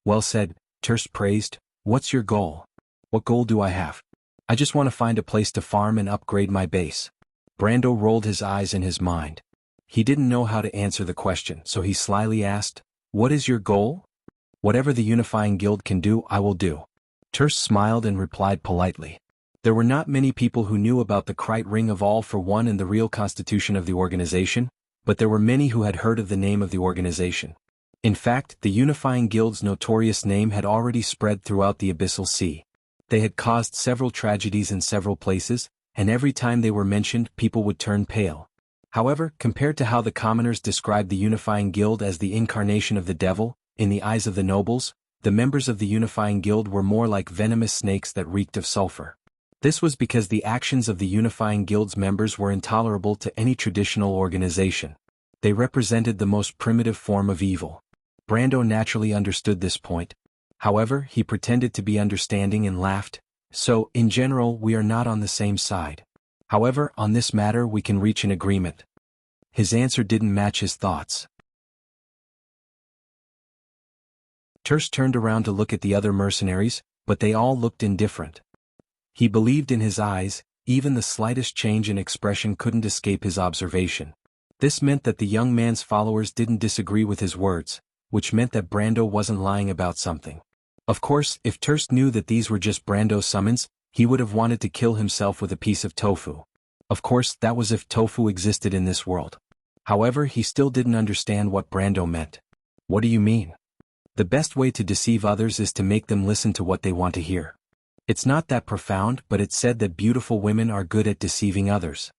Well said, Terst praised. What's your goal? What goal do I have? I just want to find a place to farm and upgrade my base. Brando rolled his eyes in his mind. He didn't know how to answer the question, so he slyly asked, What is your goal? Whatever the Unifying Guild can do, I will do. Terst smiled and replied politely. There were not many people who knew about the Krite Ring of All for One and the real constitution of the organization, but there were many who had heard of the name of the organization. In fact, the Unifying Guild's notorious name had already spread throughout the Abyssal Sea. They had caused several tragedies in several places, and every time they were mentioned, people would turn pale. However, compared to how the commoners described the unifying guild as the incarnation of the devil, in the eyes of the nobles, the members of the unifying guild were more like venomous snakes that reeked of sulfur. This was because the actions of the unifying guild's members were intolerable to any traditional organization. They represented the most primitive form of evil. Brando naturally understood this point. However, he pretended to be understanding and laughed. So, in general, we are not on the same side. However, on this matter we can reach an agreement. His answer didn't match his thoughts. Terce turned around to look at the other mercenaries, but they all looked indifferent. He believed in his eyes, even the slightest change in expression couldn't escape his observation. This meant that the young man's followers didn't disagree with his words, which meant that Brando wasn't lying about something. Of course, if Terce knew that these were just Brando's summons, he would have wanted to kill himself with a piece of tofu. Of course, that was if tofu existed in this world. However, he still didn't understand what Brando meant. What do you mean? The best way to deceive others is to make them listen to what they want to hear. It's not that profound, but it's said that beautiful women are good at deceiving others.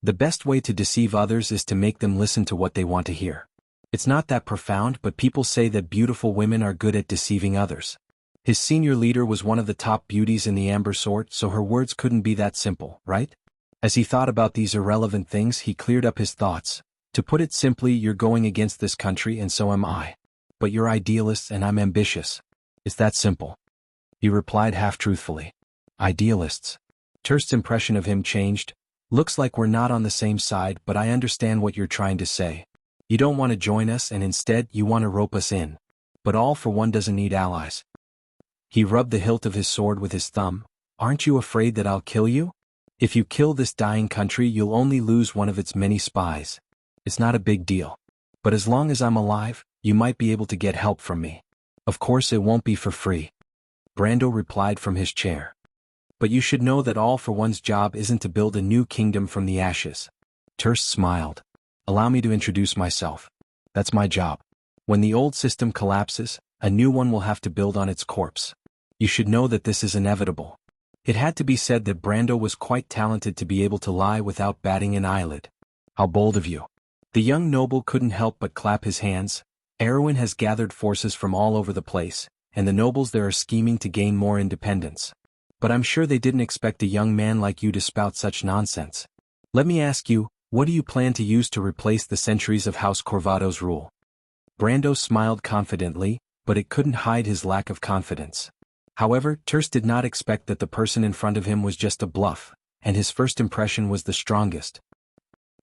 The best way to deceive others is to make them listen to what they want to hear. It's not that profound, but people say that beautiful women are good at deceiving others. His senior leader was one of the top beauties in the amber sort, so her words couldn't be that simple, right? As he thought about these irrelevant things, he cleared up his thoughts. To put it simply, you're going against this country and so am I. But you're idealists and I'm ambitious. It's that simple. He replied half-truthfully. Idealists. Terce's impression of him changed. Looks like we're not on the same side, but I understand what you're trying to say. You don't want to join us and instead you want to rope us in. But All for One doesn't need allies. He rubbed the hilt of his sword with his thumb. Aren't you afraid that I'll kill you? If you kill this dying country, you'll only lose one of its many spies. It's not a big deal. But as long as I'm alive, you might be able to get help from me. Of course it won't be for free. Brando replied from his chair. But you should know that All for One's job isn't to build a new kingdom from the ashes. Terce smiled. Allow me to introduce myself. That's my job. When the old system collapses, a new one will have to build on its corpse. You should know that this is inevitable. It had to be said that Brando was quite talented to be able to lie without batting an eyelid. How bold of you. The young noble couldn't help but clap his hands. Erwin has gathered forces from all over the place, and the nobles there are scheming to gain more independence. But I'm sure they didn't expect a young man like you to spout such nonsense. Let me ask you, what do you plan to use to replace the centuries of House Corvado's rule? Brando smiled confidently, but it couldn't hide his lack of confidence. However, Terce did not expect that the person in front of him was just a bluff, and his first impression was the strongest.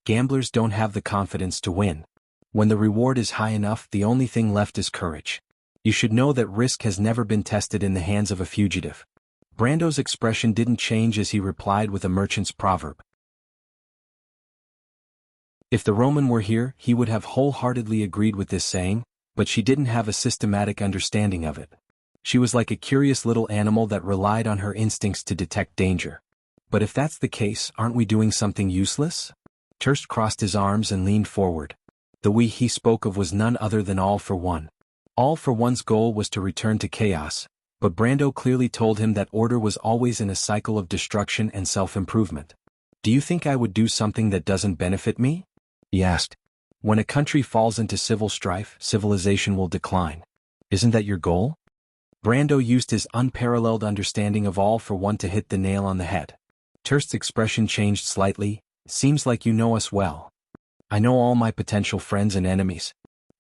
Gamblers don't have the confidence to win. When the reward is high enough, the only thing left is courage. You should know that risk has never been tested in the hands of a fugitive. Brando's expression didn't change as he replied with a merchant's proverb. If the Roman were here, he would have wholeheartedly agreed with this saying, but she didn't have a systematic understanding of it. She was like a curious little animal that relied on her instincts to detect danger. But if that's the case, aren't we doing something useless? Terce crossed his arms and leaned forward. The we he spoke of was none other than All for One. All for One's goal was to return to chaos, but Brando clearly told him that order was always in a cycle of destruction and self-improvement. Do you think I would do something that doesn't benefit me? He asked. When a country falls into civil strife, civilization will decline. Isn't that your goal? Brando used his unparalleled understanding of All for One to hit the nail on the head. Terce's expression changed slightly. Seems like you know us well. I know all my potential friends and enemies.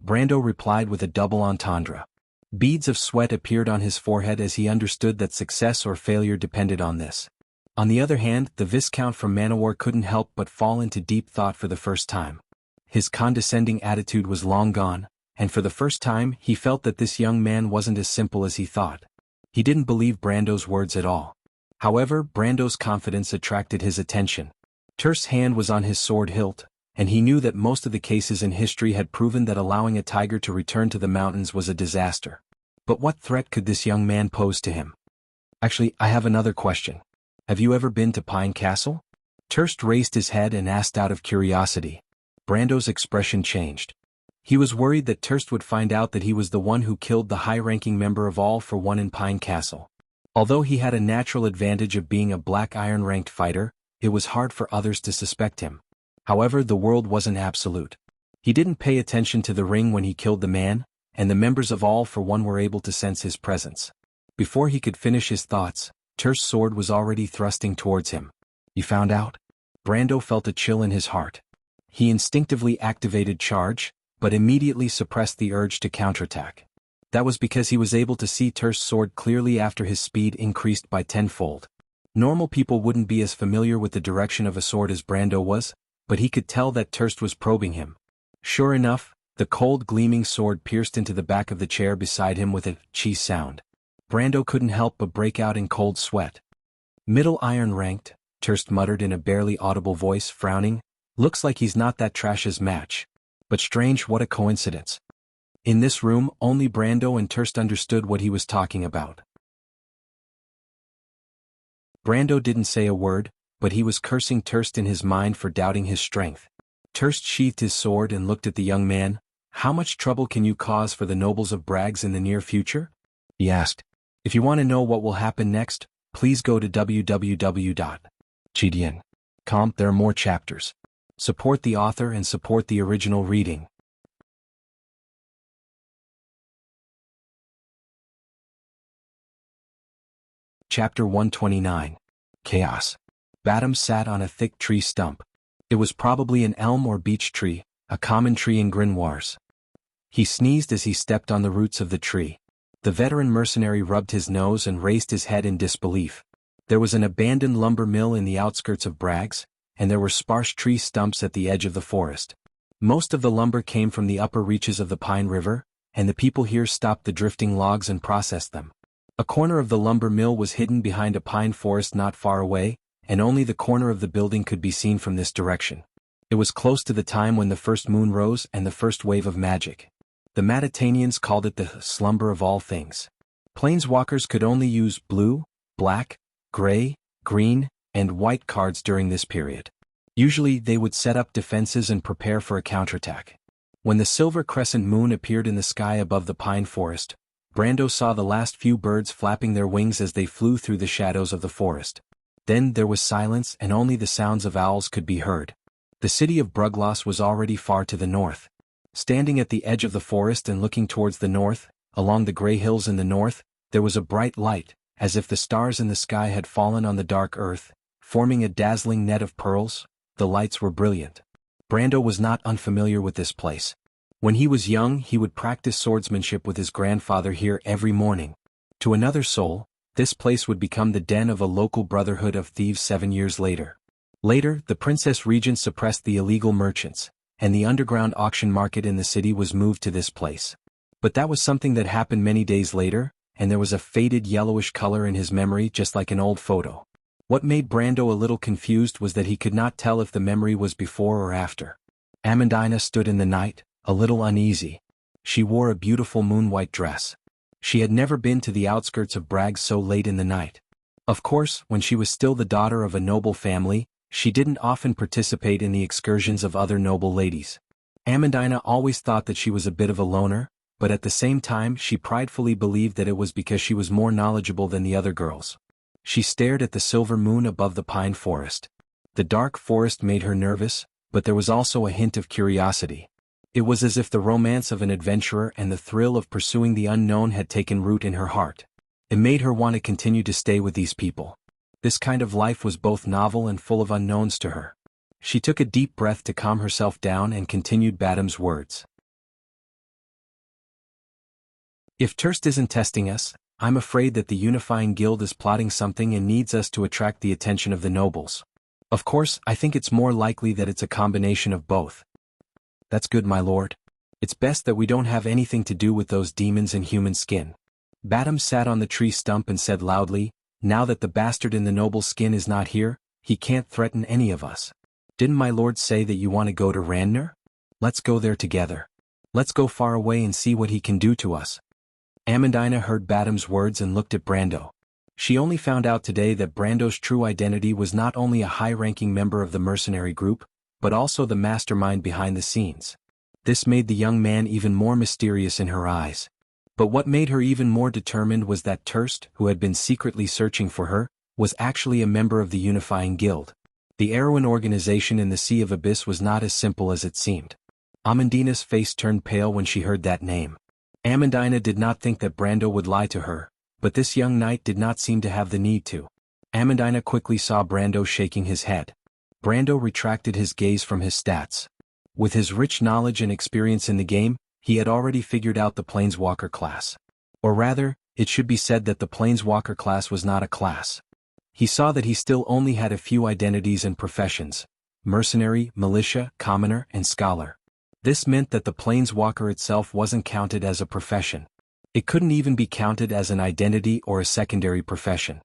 Brando replied with a double entendre. Beads of sweat appeared on his forehead as he understood that success or failure depended on this. On the other hand, the Viscount from Manowar couldn't help but fall into deep thought for the first time. His condescending attitude was long gone, and for the first time he felt that this young man wasn't as simple as he thought. He didn't believe Brando's words at all. However, Brando's confidence attracted his attention. Terce's hand was on his sword hilt, and he knew that most of the cases in history had proven that allowing a tiger to return to the mountains was a disaster. But what threat could this young man pose to him? Actually, I have another question. Have you ever been to Pine Castle? Terce raised his head and asked out of curiosity. Brando's expression changed. He was worried that Terce would find out that he was the one who killed the high-ranking member of All for One in Pine Castle. Although he had a natural advantage of being a black iron-ranked fighter, it was hard for others to suspect him. However, the world wasn't absolute. He didn't pay attention to the ring when he killed the man, and the members of All for One were able to sense his presence. Before he could finish his thoughts, Terst's sword was already thrusting towards him. "You found out?" Brando felt a chill in his heart. He instinctively activated charge, but immediately suppressed the urge to counterattack. That was because he was able to see Terst's sword clearly after his speed increased by tenfold. Normal people wouldn't be as familiar with the direction of a sword as Brando was, but he could tell that Terst was probing him. Sure enough, the cold gleaming sword pierced into the back of the chair beside him with a "cheese" sound. Brando couldn't help but break out in cold sweat. "Middle iron ranked," Terst muttered in a barely audible voice, frowning. "Looks like he's not that trash's match. But strange, what a coincidence." In this room, only Brando and Terst understood what he was talking about. Brando didn't say a word, but he was cursing Terst in his mind for doubting his strength. Terst sheathed his sword and looked at the young man. "How much trouble can you cause for the nobles of Brags in the near future?" he asked. "If you want to know what will happen next, please go to www.gdn.com. There are more chapters. Support the author and support the original reading. Chapter 129. Chaos. Badam sat on a thick tree stump. It was probably an elm or beech tree, a common tree in Grimoires. He sneezed as he stepped on the roots of the tree. The veteran mercenary rubbed his nose and raised his head in disbelief. There was an abandoned lumber mill in the outskirts of Brags, and there were sparse tree stumps at the edge of the forest. Most of the lumber came from the upper reaches of the Pine River, and the people here stopped the drifting logs and processed them. A corner of the lumber mill was hidden behind a pine forest not far away, and only the corner of the building could be seen from this direction. It was close to the time when the first moon rose and the first wave of magic. The Matatanians called it the slumber of all things. Planeswalkers could only use blue, black, gray, green, and white cards during this period. Usually they would set up defenses and prepare for a counterattack. When the silver crescent moon appeared in the sky above the pine forest, Brando saw the last few birds flapping their wings as they flew through the shadows of the forest. Then there was silence and only the sounds of owls could be heard. The city of Brugloss was already far to the north. Standing at the edge of the forest and looking towards the north, along the gray hills in the north, there was a bright light, as if the stars in the sky had fallen on the dark earth, forming a dazzling net of pearls. The lights were brilliant. Brando was not unfamiliar with this place. When he was young, he would practice swordsmanship with his grandfather here every morning. To another soul, this place would become the den of a local brotherhood of thieves 7 years later. Later, the Princess Regent suppressed the illegal merchants, and the underground auction market in the city was moved to this place. But that was something that happened many days later, and there was a faded yellowish color in his memory just like an old photo. What made Brando a little confused was that he could not tell if the memory was before or after. Amandina stood in the night, a little uneasy. She wore a beautiful moon-white dress. She had never been to the outskirts of Bragg so late in the night. Of course, when she was still the daughter of a noble family, she didn't often participate in the excursions of other noble ladies. Amandina always thought that she was a bit of a loner, but at the same time she pridefully believed that it was because she was more knowledgeable than the other girls. She stared at the silver moon above the pine forest. The dark forest made her nervous, but there was also a hint of curiosity. It was as if the romance of an adventurer and the thrill of pursuing the unknown had taken root in her heart. It made her want to continue to stay with these people. This kind of life was both novel and full of unknowns to her. She took a deep breath to calm herself down and continued Badam's words. "If Terst isn't testing us, I'm afraid that the Unifying Guild is plotting something and needs us to attract the attention of the nobles. Of course, I think it's more likely that it's a combination of both." "That's good, my lord. It's best that we don't have anything to do with those demons in human skin." Badam sat on the tree stump and said loudly, "Now that the bastard in the noble skin is not here, he can't threaten any of us. Didn't my lord say that you want to go to Randner? Let's go there together. Let's go far away and see what he can do to us." Amandina heard Badam's words and looked at Brando. She only found out today that Brando's true identity was not only a high-ranking member of the mercenary group, but also the mastermind behind the scenes. This made the young man even more mysterious in her eyes. But what made her even more determined was that Terst, who had been secretly searching for her, was actually a member of the Unifying Guild. The Erewhon organization in the Sea of Abyss was not as simple as it seemed. Amandina's face turned pale when she heard that name. Amandina did not think that Brando would lie to her, but this young knight did not seem to have the need to. Amandina quickly saw Brando shaking his head. Brando retracted his gaze from his stats. With his rich knowledge and experience in the game, he had already figured out the Planeswalker class. Or rather, it should be said that the Planeswalker class was not a class. He saw that he still only had a few identities and professions: mercenary, militia, commoner, and scholar. This meant that the Planeswalker itself wasn't counted as a profession. It couldn't even be counted as an identity or a secondary profession.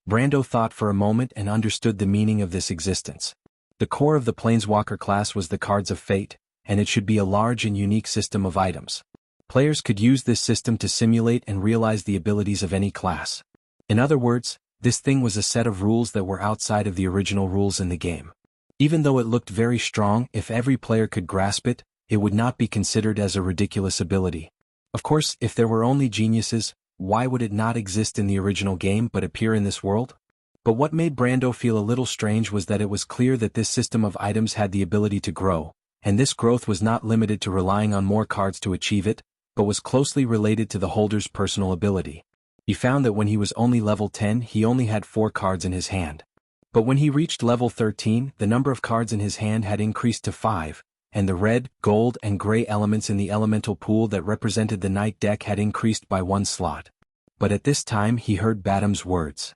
Brando thought for a moment and understood the meaning of this existence. The core of the Planeswalker class was the Cards of Fate, and it should be a large and unique system of items. Players could use this system to simulate and realize the abilities of any class. In other words, this thing was a set of rules that were outside of the original rules in the game. Even though it looked very strong, if every player could grasp it, it would not be considered as a ridiculous ability. Of course, if there were only geniuses, why would it not exist in the original game but appear in this world? But what made Brando feel a little strange was that it was clear that this system of items had the ability to grow, and this growth was not limited to relying on more cards to achieve it, but was closely related to the holder's personal ability. He found that when he was only level 10, he only had 4 cards in his hand. But when he reached level 13, the number of cards in his hand had increased to 5, and the red, gold, and gray elements in the elemental pool that represented the Knight deck had increased by 1 slot. But at this time he heard Badam's words.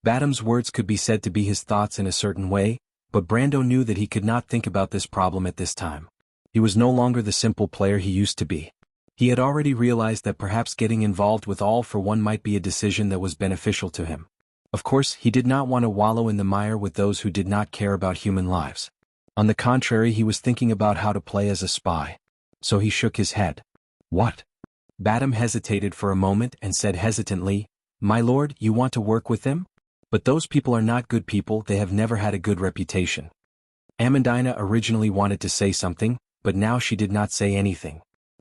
Badam's words could be said to be his thoughts in a certain way, but Brando knew that he could not think about this problem at this time. He was no longer the simple player he used to be. He had already realized that perhaps getting involved with All for One might be a decision that was beneficial to him. Of course, he did not want to wallow in the mire with those who did not care about human lives. On the contrary, he was thinking about how to play as a spy. So he shook his head. What? Badam hesitated for a moment and said hesitantly, "My lord, you want to work with them? But those people are not good people, they have never had a good reputation." Amandina originally wanted to say something, but now she did not say anything.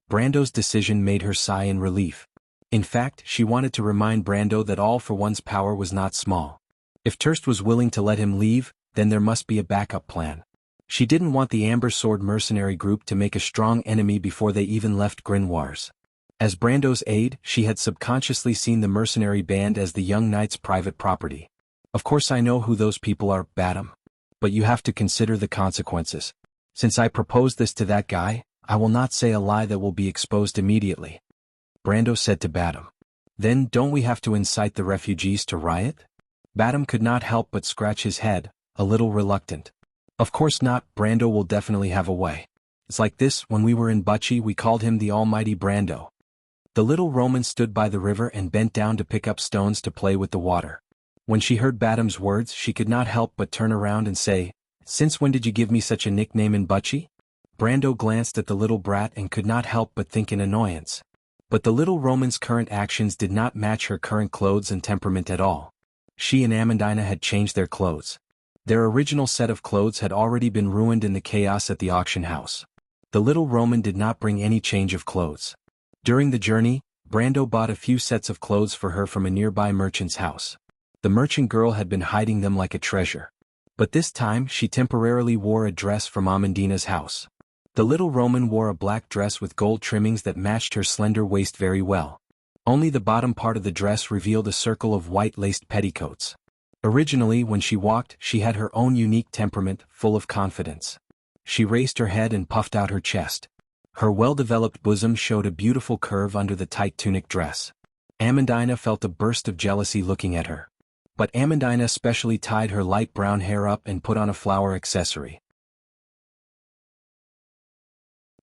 Brando's decision made her sigh in relief. In fact, she wanted to remind Brando that All for One's power was not small. If Turst was willing to let him leave, then there must be a backup plan. She didn't want the Amber Sword mercenary group to make a strong enemy before they even left Grimoires. As Brando's aide, she had subconsciously seen the mercenary band as the young knight's private property. "Of course I know who those people are, Badam. But you have to consider the consequences. Since I proposed this to that guy, I will not say a lie that will be exposed immediately," Brando said to Badam. "Then don't we have to incite the refugees to riot?" Badam could not help but scratch his head, a little reluctant. "Of course not, Brando will definitely have a way. It's like this: when we were in Bucci we called him the Almighty Brando." The little Roman stood by the river and bent down to pick up stones to play with the water. When she heard Badam's words, she could not help but turn around and say, "Since when did you give me such a nickname in Bucci?" Brando glanced at the little brat and could not help but think in annoyance. But the little Roman's current actions did not match her current clothes and temperament at all. She and Amandina had changed their clothes. Their original set of clothes had already been ruined in the chaos at the auction house. The little Roman did not bring any change of clothes. During the journey, Brando bought a few sets of clothes for her from a nearby merchant's house. The merchant girl had been hiding them like a treasure. But this time she temporarily wore a dress from Amandina's house. The little Roman wore a black dress with gold trimmings that matched her slender waist very well. Only the bottom part of the dress revealed a circle of white-laced petticoats. Originally, when she walked, she had her own unique temperament, full of confidence. She raised her head and puffed out her chest. Her well-developed bosom showed a beautiful curve under the tight tunic dress. Amandina felt a burst of jealousy looking at her. But Amandina specially tied her light brown hair up and put on a flower accessory.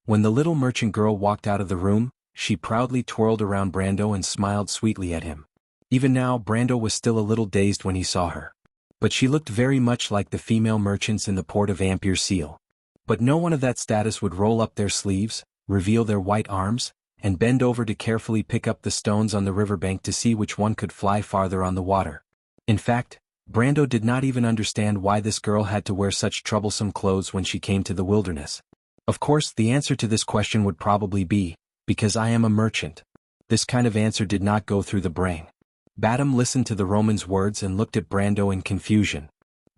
When the little merchant girl walked out of the room, she proudly twirled around Brando and smiled sweetly at him. Even now, Brando was still a little dazed when he saw her. But she looked very much like the female merchants in the port of Ampere Seal. But no one of that status would roll up their sleeves, reveal their white arms, and bend over to carefully pick up the stones on the riverbank to see which one could fly farther on the water. In fact, Brando did not even understand why this girl had to wear such troublesome clothes when she came to the wilderness. Of course, the answer to this question would probably be, "Because I am a merchant." This kind of answer did not go through the brain. Badam listened to the Roman's words and looked at Brando in confusion.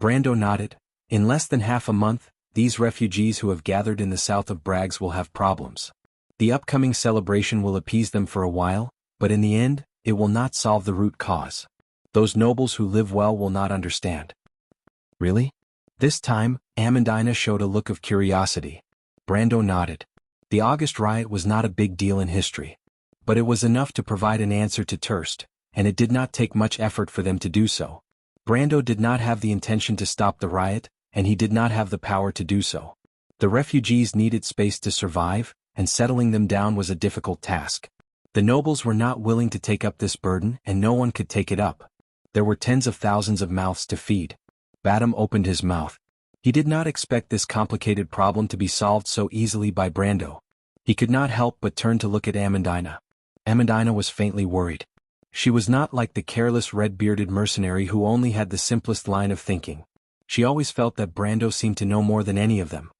Brando nodded. In less than half a month, these refugees who have gathered in the south of Brags will have problems. The upcoming celebration will appease them for a while, but in the end, it will not solve the root cause. Those nobles who live well will not understand. Really? This time, Amandina showed a look of curiosity. Brando nodded. The August riot was not a big deal in history. But it was enough to provide an answer to Thirst, and it did not take much effort for them to do so. Brando did not have the intention to stop the riot, and he did not have the power to do so. The refugees needed space to survive, and settling them down was a difficult task. The nobles were not willing to take up this burden, and no one could take it up. There were tens of thousands of mouths to feed. Badam opened his mouth. He did not expect this complicated problem to be solved so easily by Brando. He could not help but turn to look at Amandina. Amandina was faintly worried. She was not like the careless red-bearded mercenary who only had the simplest line of thinking. She always felt that Brando seemed to know more than any of them.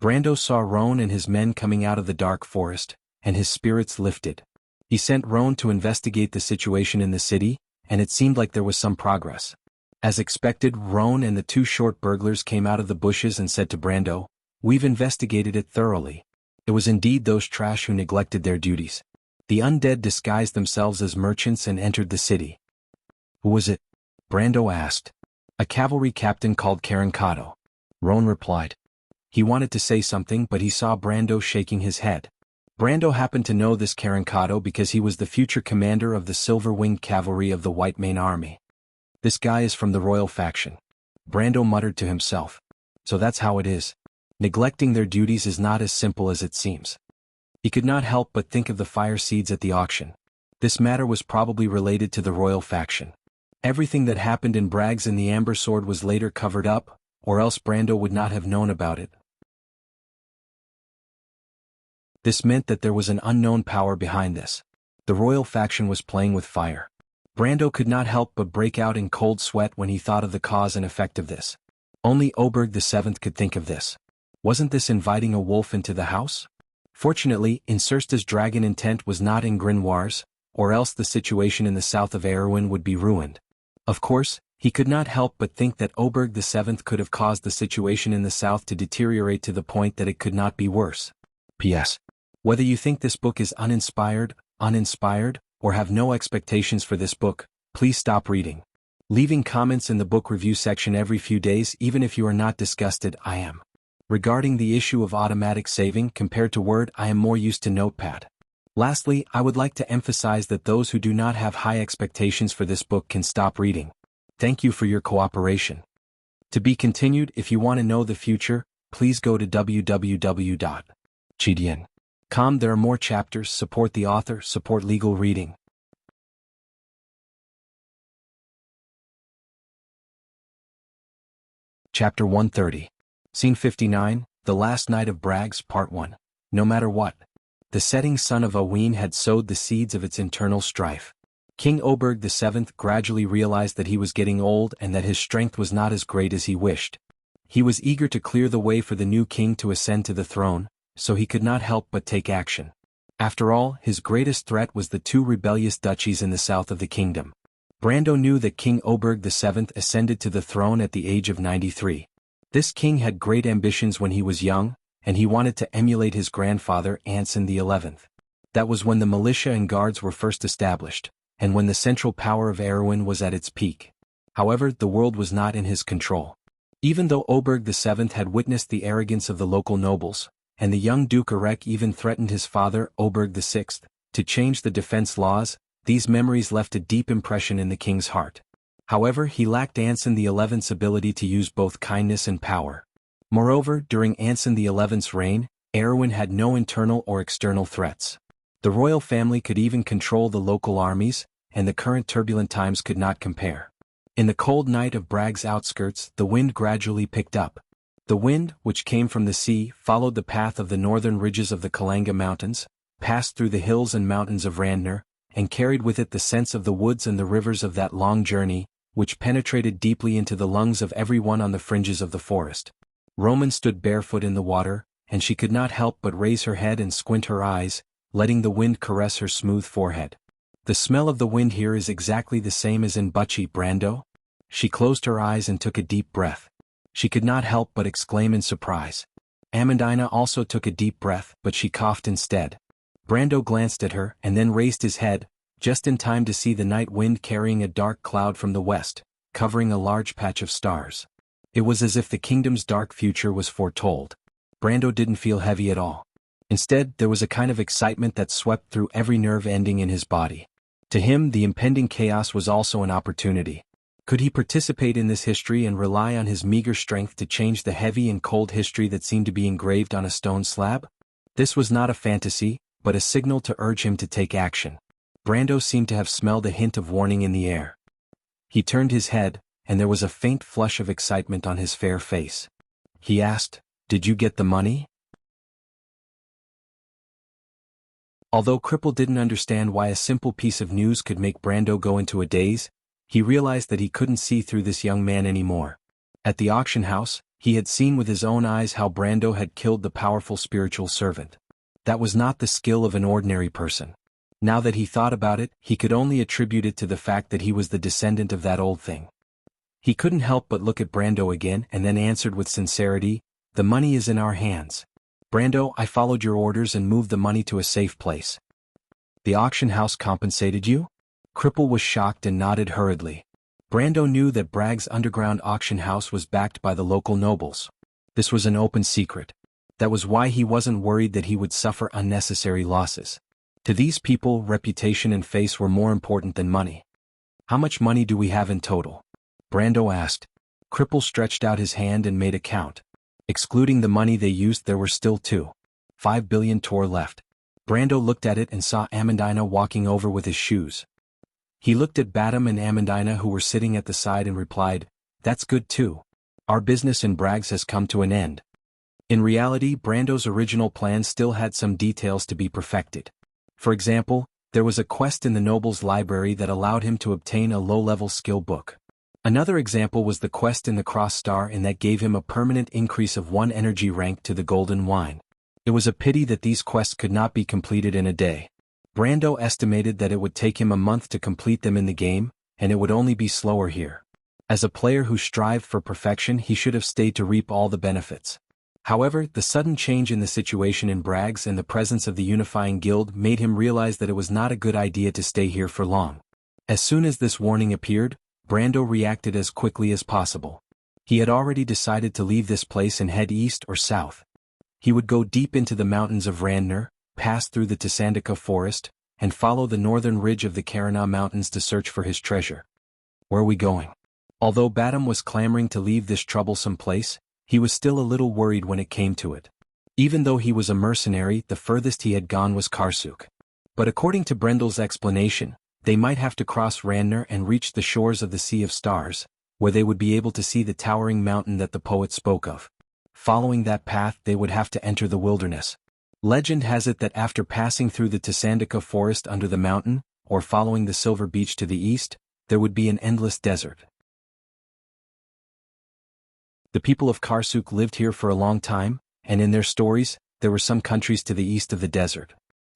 Brando saw Roan and his men coming out of the dark forest, and his spirits lifted. He sent Roan to investigate the situation in the city, and it seemed like there was some progress. As expected, Roan and the two short burglars came out of the bushes and said to Brando, "We've investigated it thoroughly. It was indeed those trash who neglected their duties. The undead disguised themselves as merchants and entered the city." "Who was it?" Brando asked. "A cavalry captain called Carancado." Roan replied. He wanted to say something, but he saw Brando shaking his head. Brando happened to know this Carancado because he was the future commander of the silver-winged cavalry of the White Mane Army. "This guy is from the royal faction." Brando muttered to himself. "So that's how it is. Neglecting their duties is not as simple as it seems." He could not help but think of the fire seeds at the auction. This matter was probably related to the royal faction. Everything that happened in Brags and the Amber Sword was later covered up, or else Brando would not have known about it. This meant that there was an unknown power behind this. The royal faction was playing with fire. Brando could not help but break out in cold sweat when he thought of the cause and effect of this. Only Oberg VII could think of this. Wasn't this inviting a wolf into the house? Fortunately, Incersta's dragon intent was not in Grimoires, or else the situation in the south of Erewhon would be ruined. Of course, he could not help but think that Oberg VII could have caused the situation in the south to deteriorate to the point that it could not be worse. P.S. Whether you think this book is uninspired, or have no expectations for this book, please stop reading. Leaving comments in the book review section every few days even if you are not disgusted, I am. Regarding the issue of automatic saving compared to Word, I am more used to Notepad. Lastly, I would like to emphasize that those who do not have high expectations for this book can stop reading. Thank you for your cooperation. To be continued. If you want to know the future, please go to www.chidian.com. There are more chapters. Support the author, support legal reading. Chapter 130. Scene 59, The Last Night of Brags, Part 1. No matter what, the setting sun of Aween had sowed the seeds of its internal strife. King Oberg VII gradually realized that he was getting old and that his strength was not as great as he wished. He was eager to clear the way for the new king to ascend to the throne, so he could not help but take action. After all, his greatest threat was the two rebellious duchies in the south of the kingdom. Brando knew that King Oberg VII ascended to the throne at the age of 93. This king had great ambitions when he was young, and he wanted to emulate his grandfather Anson XI. That was when the militia and guards were first established, and when the central power of Erewhon was at its peak. However, the world was not in his control. Even though Oberg VII had witnessed the arrogance of the local nobles, and the young Duke Erek even threatened his father, Oberg VI, to change the defense laws, these memories left a deep impression in the king's heart. However, he lacked Anson XI's ability to use both kindness and power. Moreover, during Anson XI's reign, Erewhon had no internal or external threats. The royal family could even control the local armies, and the current turbulent times could not compare. In the cold night of Bragg's outskirts, the wind gradually picked up. The wind, which came from the sea, followed the path of the northern ridges of the Kalanga Mountains, passed through the hills and mountains of Randner, and carried with it the scents of the woods and the rivers of that long journey, which penetrated deeply into the lungs of everyone on the fringes of the forest. Roman stood barefoot in the water, and she could not help but raise her head and squint her eyes, letting the wind caress her smooth forehead. The smell of the wind here is exactly the same as in Bucci, Brando? She closed her eyes and took a deep breath. She could not help but exclaim in surprise. Amandina also took a deep breath, but she coughed instead. Brando glanced at her and then raised his head, just in time to see the night wind carrying a dark cloud from the west, covering a large patch of stars. It was as if the kingdom's dark future was foretold. Brando didn't feel heavy at all. Instead, there was a kind of excitement that swept through every nerve ending in his body. To him, the impending chaos was also an opportunity. Could he participate in this history and rely on his meager strength to change the heavy and cold history that seemed to be engraved on a stone slab? This was not a fantasy, but a signal to urge him to take action. Brando seemed to have smelled a hint of warning in the air. He turned his head, and there was a faint flush of excitement on his fair face. He asked, "Did you get the money?" Although Cripple didn't understand why a simple piece of news could make Brando go into a daze, he realized that he couldn't see through this young man anymore. At the auction house, he had seen with his own eyes how Brando had killed the powerful spiritual servant. That was not the skill of an ordinary person. Now that he thought about it, he could only attribute it to the fact that he was the descendant of that old thing. He couldn't help but look at Brando again and then answered with sincerity, "The money is in our hands. Brando, I followed your orders and moved the money to a safe place." "The auction house compensated you?" Cripple was shocked and nodded hurriedly. Brando knew that Bragg's underground auction house was backed by the local nobles. This was an open secret. That was why he wasn't worried that he would suffer unnecessary losses. To these people, reputation and face were more important than money. "How much money do we have in total?" Brando asked. Cripple stretched out his hand and made a count. Excluding the money they used, there were still 2.5 billion tor left. Brando looked at it and saw Amandina walking over with his shoes. He looked at Badam and Amandina who were sitting at the side and replied, "That's good too. Our business in Bragg's has come to an end." In reality, Brando's original plan still had some details to be perfected. For example, there was a quest in the noble's library that allowed him to obtain a low-level skill book. Another example was the quest in the Cross Star, and that gave him a permanent increase of 1 energy rank to the golden wine. It was a pity that these quests could not be completed in a day. Brando estimated that it would take him a month to complete them in the game, and it would only be slower here. As a player who strived for perfection, he should have stayed to reap all the benefits. However, the sudden change in the situation in Bragg's and the presence of the unifying guild made him realize that it was not a good idea to stay here for long. As soon as this warning appeared, Brando reacted as quickly as possible. He had already decided to leave this place and head east or south. He would go deep into the mountains of Randner, pass through the Tsandika forest, and follow the northern ridge of the Karana mountains to search for his treasure. Where are we going? Although Badam was clamoring to leave this troublesome place, he was still a little worried when it came to it. Even though he was a mercenary, the furthest he had gone was Karsuk. But according to Brendel's explanation, they might have to cross Randner and reach the shores of the Sea of Stars, where they would be able to see the towering mountain that the poet spoke of. Following that path, they would have to enter the wilderness. Legend has it that after passing through the Tsandika forest under the mountain, or following the Silver Beach to the east, there would be an endless desert. The people of Karsuk lived here for a long time, and in their stories, there were some countries to the east of the desert.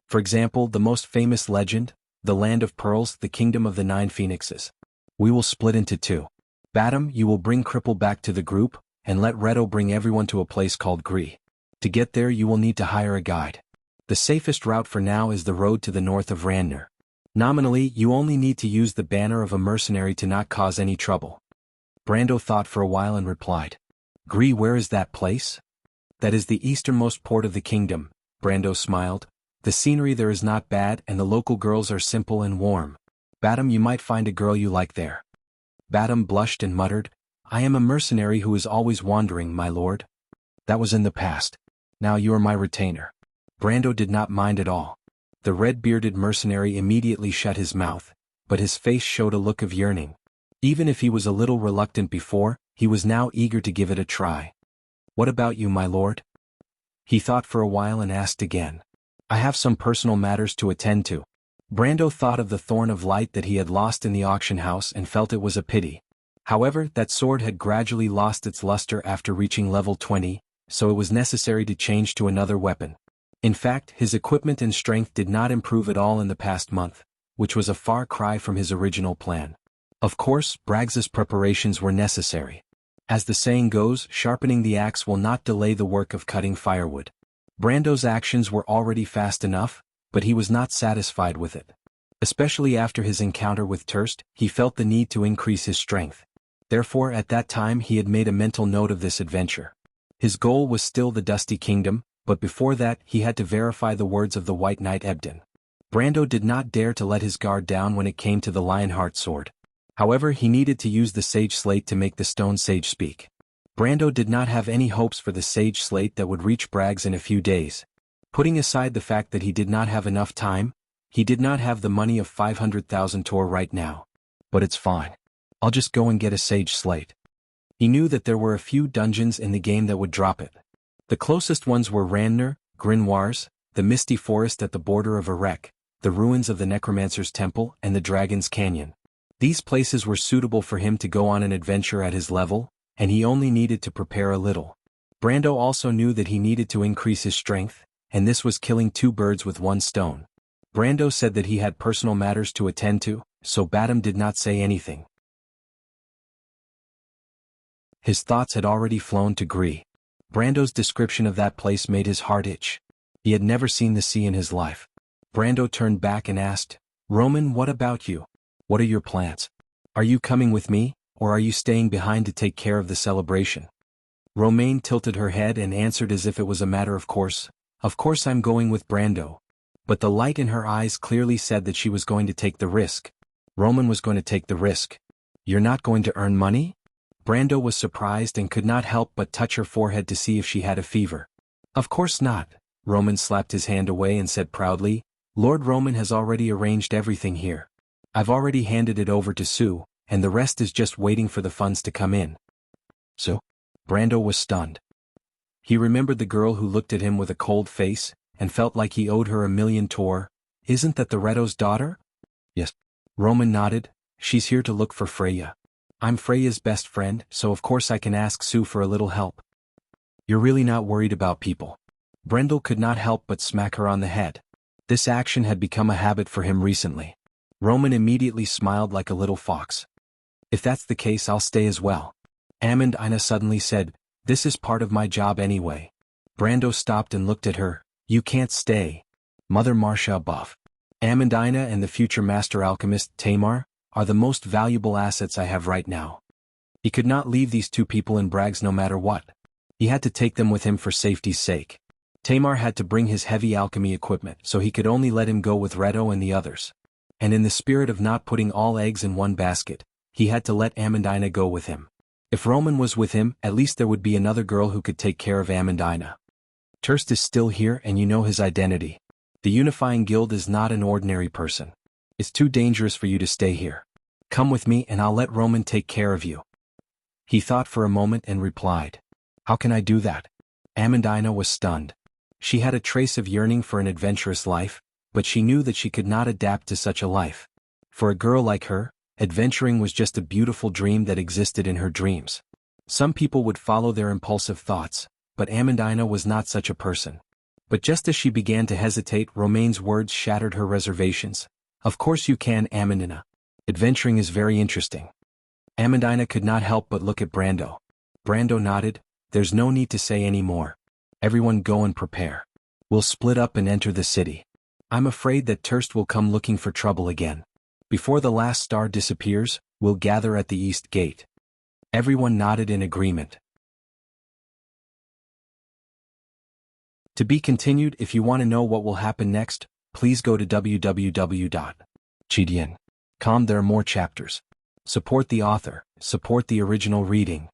For example, the most famous legend, the Land of Pearls, the Kingdom of the 9 Phoenixes. We will split into 2. Badam, you will bring Cripple back to the group, and let Reto bring everyone to a place called Gree. To get there you will need to hire a guide. The safest route for now is the road to the north of Randner. Nominally, you only need to use the banner of a mercenary to not cause any trouble. Brando thought for a while and replied, "Gree, where is that place?" "That is the easternmost port of the kingdom," Brando smiled. "The scenery there is not bad and the local girls are simple and warm. Badam, you might find a girl you like there." Badam blushed and muttered, "I am a mercenary who is always wandering, my lord." "That was in the past. Now you are my retainer." Brando did not mind at all. The red-bearded mercenary immediately shut his mouth, but his face showed a look of yearning. Even if he was a little reluctant before, he was now eager to give it a try. "What about you, my lord?" He thought for a while and asked again. "I have some personal matters to attend to." Brando thought of the Thorn of Light that he had lost in the auction house and felt it was a pity. However, that sword had gradually lost its luster after reaching level 20, so it was necessary to change to another weapon. In fact, his equipment and strength did not improve at all in the past month, which was a far cry from his original plan. Of course, Braggs's preparations were necessary. As the saying goes, sharpening the axe will not delay the work of cutting firewood. Brando's actions were already fast enough, but he was not satisfied with it. Especially after his encounter with Thirst, he felt the need to increase his strength. Therefore, at that time he had made a mental note of this adventure. His goal was still the Dusty Kingdom, but before that he had to verify the words of the White Knight Ebden. Brando did not dare to let his guard down when it came to the Lionheart sword. However, he needed to use the Sage Slate to make the Stone Sage speak. Brando did not have any hopes for the Sage Slate that would reach Braggs in a few days. Putting aside the fact that he did not have enough time, he did not have the money of 500,000 Tor right now. But it's fine. I'll just go and get a Sage Slate. He knew that there were a few dungeons in the game that would drop it. The closest ones were Randner, Grimoires, the Misty Forest at the border of Erek, the ruins of the Necromancer's Temple, and the Dragon's Canyon. These places were suitable for him to go on an adventure at his level, and he only needed to prepare a little. Brando also knew that he needed to increase his strength, and this was killing two birds with one stone. Brando said that he had personal matters to attend to, so Badam did not say anything. His thoughts had already flown to Gree. Brando's description of that place made his heart itch. He had never seen the sea in his life. Brando turned back and asked, "Roman, what about you? What are your plans? Are you coming with me, or are you staying behind to take care of the celebration?" Romaine tilted her head and answered as if it was a matter of course, "Of course I'm going with Brando." But the light in her eyes clearly said that she was going to take the risk. Roman was going to take the risk. "You're not going to earn money?" Brando was surprised and could not help but touch her forehead to see if she had a fever. "Of course not." Roman slapped his hand away and said proudly, "Lord Roman has already arranged everything here. I've already handed it over to Sue, and the rest is just waiting for the funds to come in." "So?" Brando was stunned. He remembered the girl who looked at him with a cold face, and felt like he owed her 1,000,000 Tor. "Isn't that the Reto's daughter?" "Yes." Roman nodded. "She's here to look for Freya. I'm Freya's best friend, so of course I can ask Sue for a little help." "You're really not worried about people?" Brendel could not help but smack her on the head. This action had become a habit for him recently. Roman immediately smiled like a little fox. "If that's the case, I'll stay as well." Amandina suddenly said, "This is part of my job anyway." Brando stopped and looked at her. "You can't stay. Mother Marcia Buff. Amandina and the future master alchemist, Tamar, are the most valuable assets I have right now." He could not leave these two people in Braggs no matter what. He had to take them with him for safety's sake. Tamar had to bring his heavy alchemy equipment, so he could only let him go with Reto and the others. And in the spirit of not putting all eggs in one basket, he had to let Amandina go with him. If Roman was with him, at least there would be another girl who could take care of Amandina. "Thirst is still here and you know his identity. The Unifying Guild is not an ordinary person. It's too dangerous for you to stay here. Come with me and I'll let Roman take care of you." He thought for a moment and replied, "How can I do that?" Amandina was stunned. She had a trace of yearning for an adventurous life, but she knew that she could not adapt to such a life. For a girl like her, adventuring was just a beautiful dream that existed in her dreams. Some people would follow their impulsive thoughts, but Amandina was not such a person. But just as she began to hesitate, Romaine's words shattered her reservations. "Of course you can, Amandina. Adventuring is very interesting." Amandina could not help but look at Brando. Brando nodded. "There's no need to say any more. Everyone go and prepare. We'll split up and enter the city. I'm afraid that Thirst will come looking for trouble again. Before the last star disappears, we'll gather at the east gate." Everyone nodded in agreement. To be continued. If you want to know what will happen next, please go to www.chidian.com. There are more chapters. Support the author, support the original reading.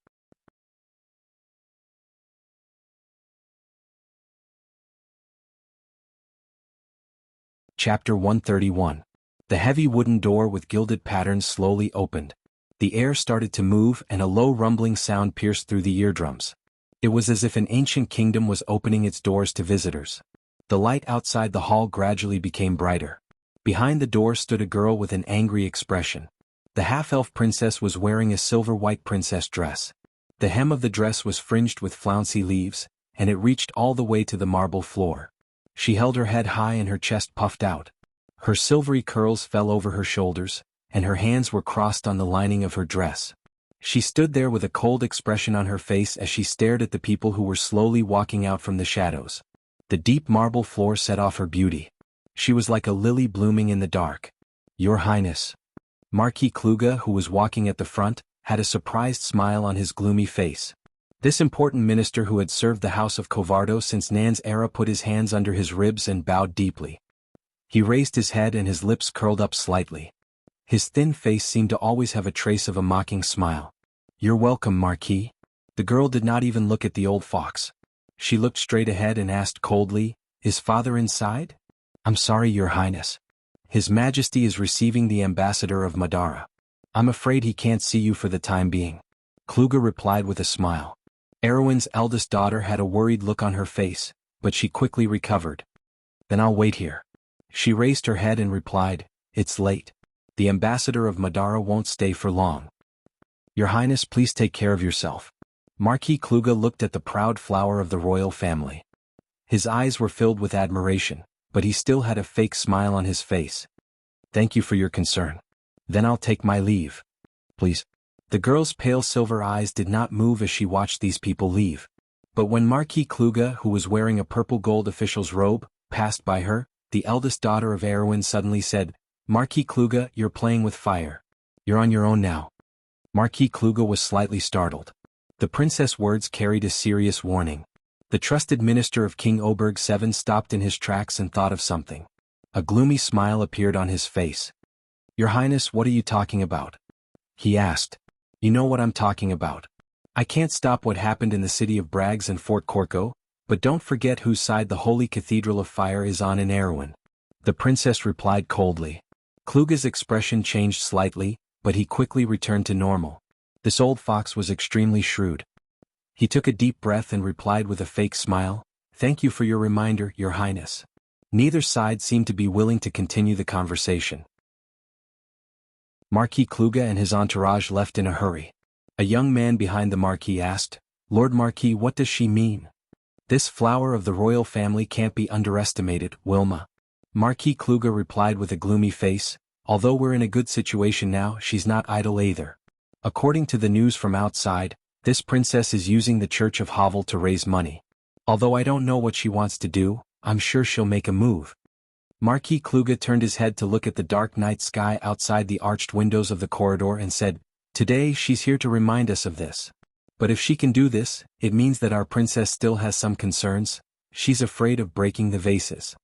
Chapter 131. The heavy wooden door with gilded patterns slowly opened. The air started to move and a low rumbling sound pierced through the eardrums. It was as if an ancient kingdom was opening its doors to visitors. The light outside the hall gradually became brighter. Behind the door stood a girl with an angry expression. The half-elf princess was wearing a silver-white princess dress. The hem of the dress was fringed with flouncy leaves, and it reached all the way to the marble floor. She held her head high and her chest puffed out. Her silvery curls fell over her shoulders, and her hands were crossed on the lining of her dress. She stood there with a cold expression on her face as she stared at the people who were slowly walking out from the shadows. The deep marble floor set off her beauty. She was like a lily blooming in the dark. "Your Highness." Marquis Kluge, who was walking at the front, had a surprised smile on his gloomy face. This important minister who had served the house of Covardo since Nan's era put his hands under his ribs and bowed deeply. He raised his head and his lips curled up slightly. His thin face seemed to always have a trace of a mocking smile. "You're welcome, Marquis." The girl did not even look at the old fox. She looked straight ahead and asked coldly, "Is father inside?" "I'm sorry, Your Highness. His Majesty is receiving the ambassador of Madara. I'm afraid he can't see you for the time being." Kluge replied with a smile. Erwin's eldest daughter had a worried look on her face, but she quickly recovered. "Then I'll wait here." She raised her head and replied, "It's late. The ambassador of Madara won't stay for long. Your Highness, please take care of yourself." Marquis Kluge looked at the proud flower of the royal family. His eyes were filled with admiration, but he still had a fake smile on his face. "Thank you for your concern. Then I'll take my leave." "Please." The girl's pale silver eyes did not move as she watched these people leave. But when Marquis Kluge, who was wearing a purple gold official's robe, passed by her, the eldest daughter of Erwin suddenly said, "Marquis Kluge, you're playing with fire. You're on your own now." Marquis Kluge was slightly startled. The princess' words carried a serious warning. The trusted minister of King Oberg VII stopped in his tracks and thought of something. A gloomy smile appeared on his face. "Your Highness, what are you talking about?" he asked. "You know what I'm talking about. I can't stop what happened in the city of Brags and Fort Corco, but don't forget whose side the Holy Cathedral of Fire is on in Erwin." The princess replied coldly. Kluge's expression changed slightly, but he quickly returned to normal. This old fox was extremely shrewd. He took a deep breath and replied with a fake smile, "Thank you for your reminder, Your Highness." Neither side seemed to be willing to continue the conversation. Marquis Kluge and his entourage left in a hurry. A young man behind the Marquis asked, "Lord Marquis, what does she mean?" "This flower of the royal family can't be underestimated, Wilma." Marquis Kluge replied with a gloomy face, "Although we're in a good situation now, she's not idle either. According to the news from outside, this princess is using the Church of Havel to raise money. Although I don't know what she wants to do, I'm sure she'll make a move." Marquis Kluge turned his head to look at the dark night sky outside the arched windows of the corridor and said, "Today she's here to remind us of this. But if she can do this, it means that our princess still has some concerns. She's afraid of breaking the vases."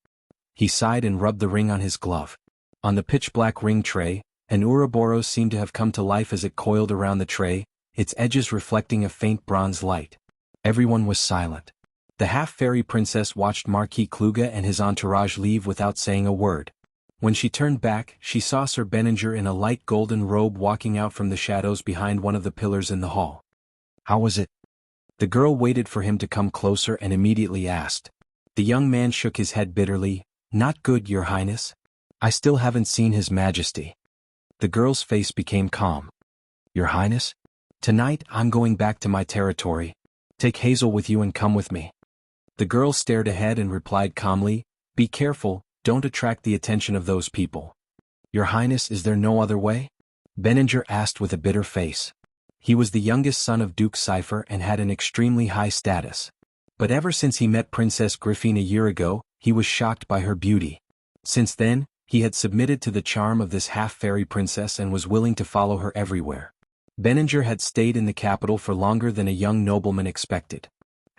He sighed and rubbed the ring on his glove. On the pitch-black ring tray, an Ouroboros seemed to have come to life as it coiled around the tray, its edges reflecting a faint bronze light. Everyone was silent. The half-fairy princess watched Marquis Kluge and his entourage leave without saying a word. When she turned back, she saw Sir Benninger in a light golden robe walking out from the shadows behind one of the pillars in the hall. "How was it?" The girl waited for him to come closer and immediately asked. The young man shook his head bitterly, "Not good, Your Highness. I still haven't seen His Majesty." The girl's face became calm. "Your Highness? Tonight I'm going back to my territory. Take Hazel with you and come with me." The girl stared ahead and replied calmly, "Be careful, don't attract the attention of those people." "Your Highness, is there no other way?" Benninger asked with a bitter face. He was the youngest son of Duke Cypher and had an extremely high status. But ever since he met Princess Griffin a year ago, he was shocked by her beauty. Since then, he had submitted to the charm of this half-fairy princess and was willing to follow her everywhere. Benninger had stayed in the capital for longer than a young nobleman expected.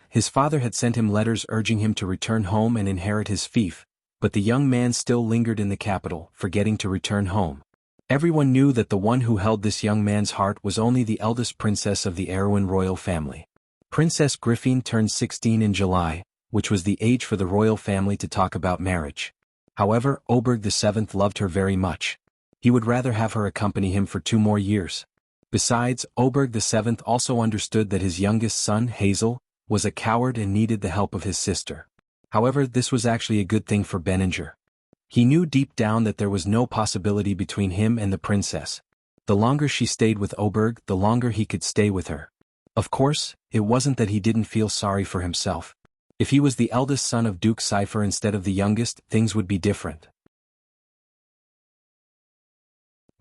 His father had sent him letters urging him to return home and inherit his fief, but the young man still lingered in the capital, forgetting to return home. Everyone knew that the one who held this young man's heart was only the eldest princess of the Erwin royal family. Princess Griffin turned 16 in July, which was the age for the royal family to talk about marriage. However, Oberg VII loved her very much. He would rather have her accompany him for 2 more years. Besides, Oberg VII also understood that his youngest son, Hazel, was a coward and needed the help of his sister. However, this was actually a good thing for Benninger. He knew deep down that there was no possibility between him and the princess. The longer she stayed with Oberg, the longer he could stay with her. Of course, it wasn't that he didn't feel sorry for himself. If he was the eldest son of Duke Cypher instead of the youngest, things would be different.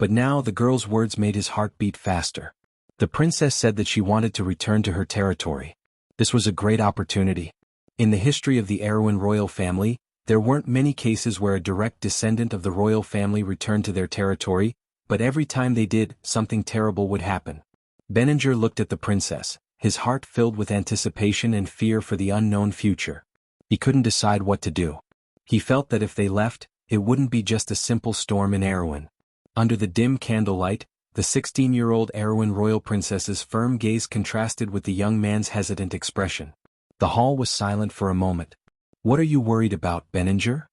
But now the girl's words made his heart beat faster. The princess said that she wanted to return to her territory. This was a great opportunity. In the history of the Erewhon royal family, there weren't many cases where a direct descendant of the royal family returned to their territory, but every time they did, something terrible would happen. Benninger looked at the princess, his heart filled with anticipation and fear for the unknown future. He couldn't decide what to do. He felt that if they left, it wouldn't be just a simple storm in Erewhon. Under the dim candlelight, the 16-year-old Erewhon royal princess's firm gaze contrasted with the young man's hesitant expression. The hall was silent for a moment. "What are you worried about, Benninger?"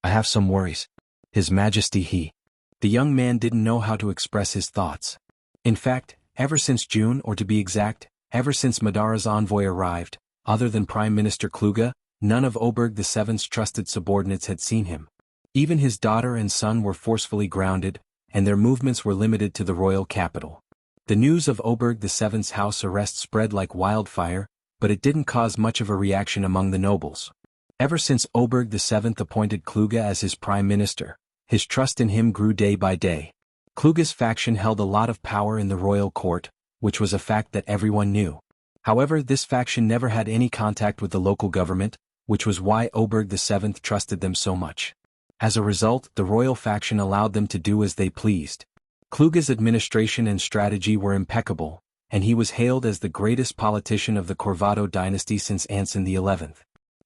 "I have some worries. His Majesty The young man didn't know how to express his thoughts. In fact, ever since June, or to be exact, ever since Madara's envoy arrived, other than Prime Minister Kluge, none of Oberg VII's trusted subordinates had seen him. Even his daughter and son were forcefully grounded, and their movements were limited to the royal capital. The news of Oberg VII's house arrest spread like wildfire, but it didn't cause much of a reaction among the nobles. Ever since Oberg VII appointed Kluge as his prime minister, his trust in him grew day by day. Kluge's faction held a lot of power in the royal court, which was a fact that everyone knew. However, this faction never had any contact with the local government, which was why Oberg VII trusted them so much. As a result, the royal faction allowed them to do as they pleased. Kluge's administration and strategy were impeccable, and he was hailed as the greatest politician of the Corvado dynasty since Anson XI.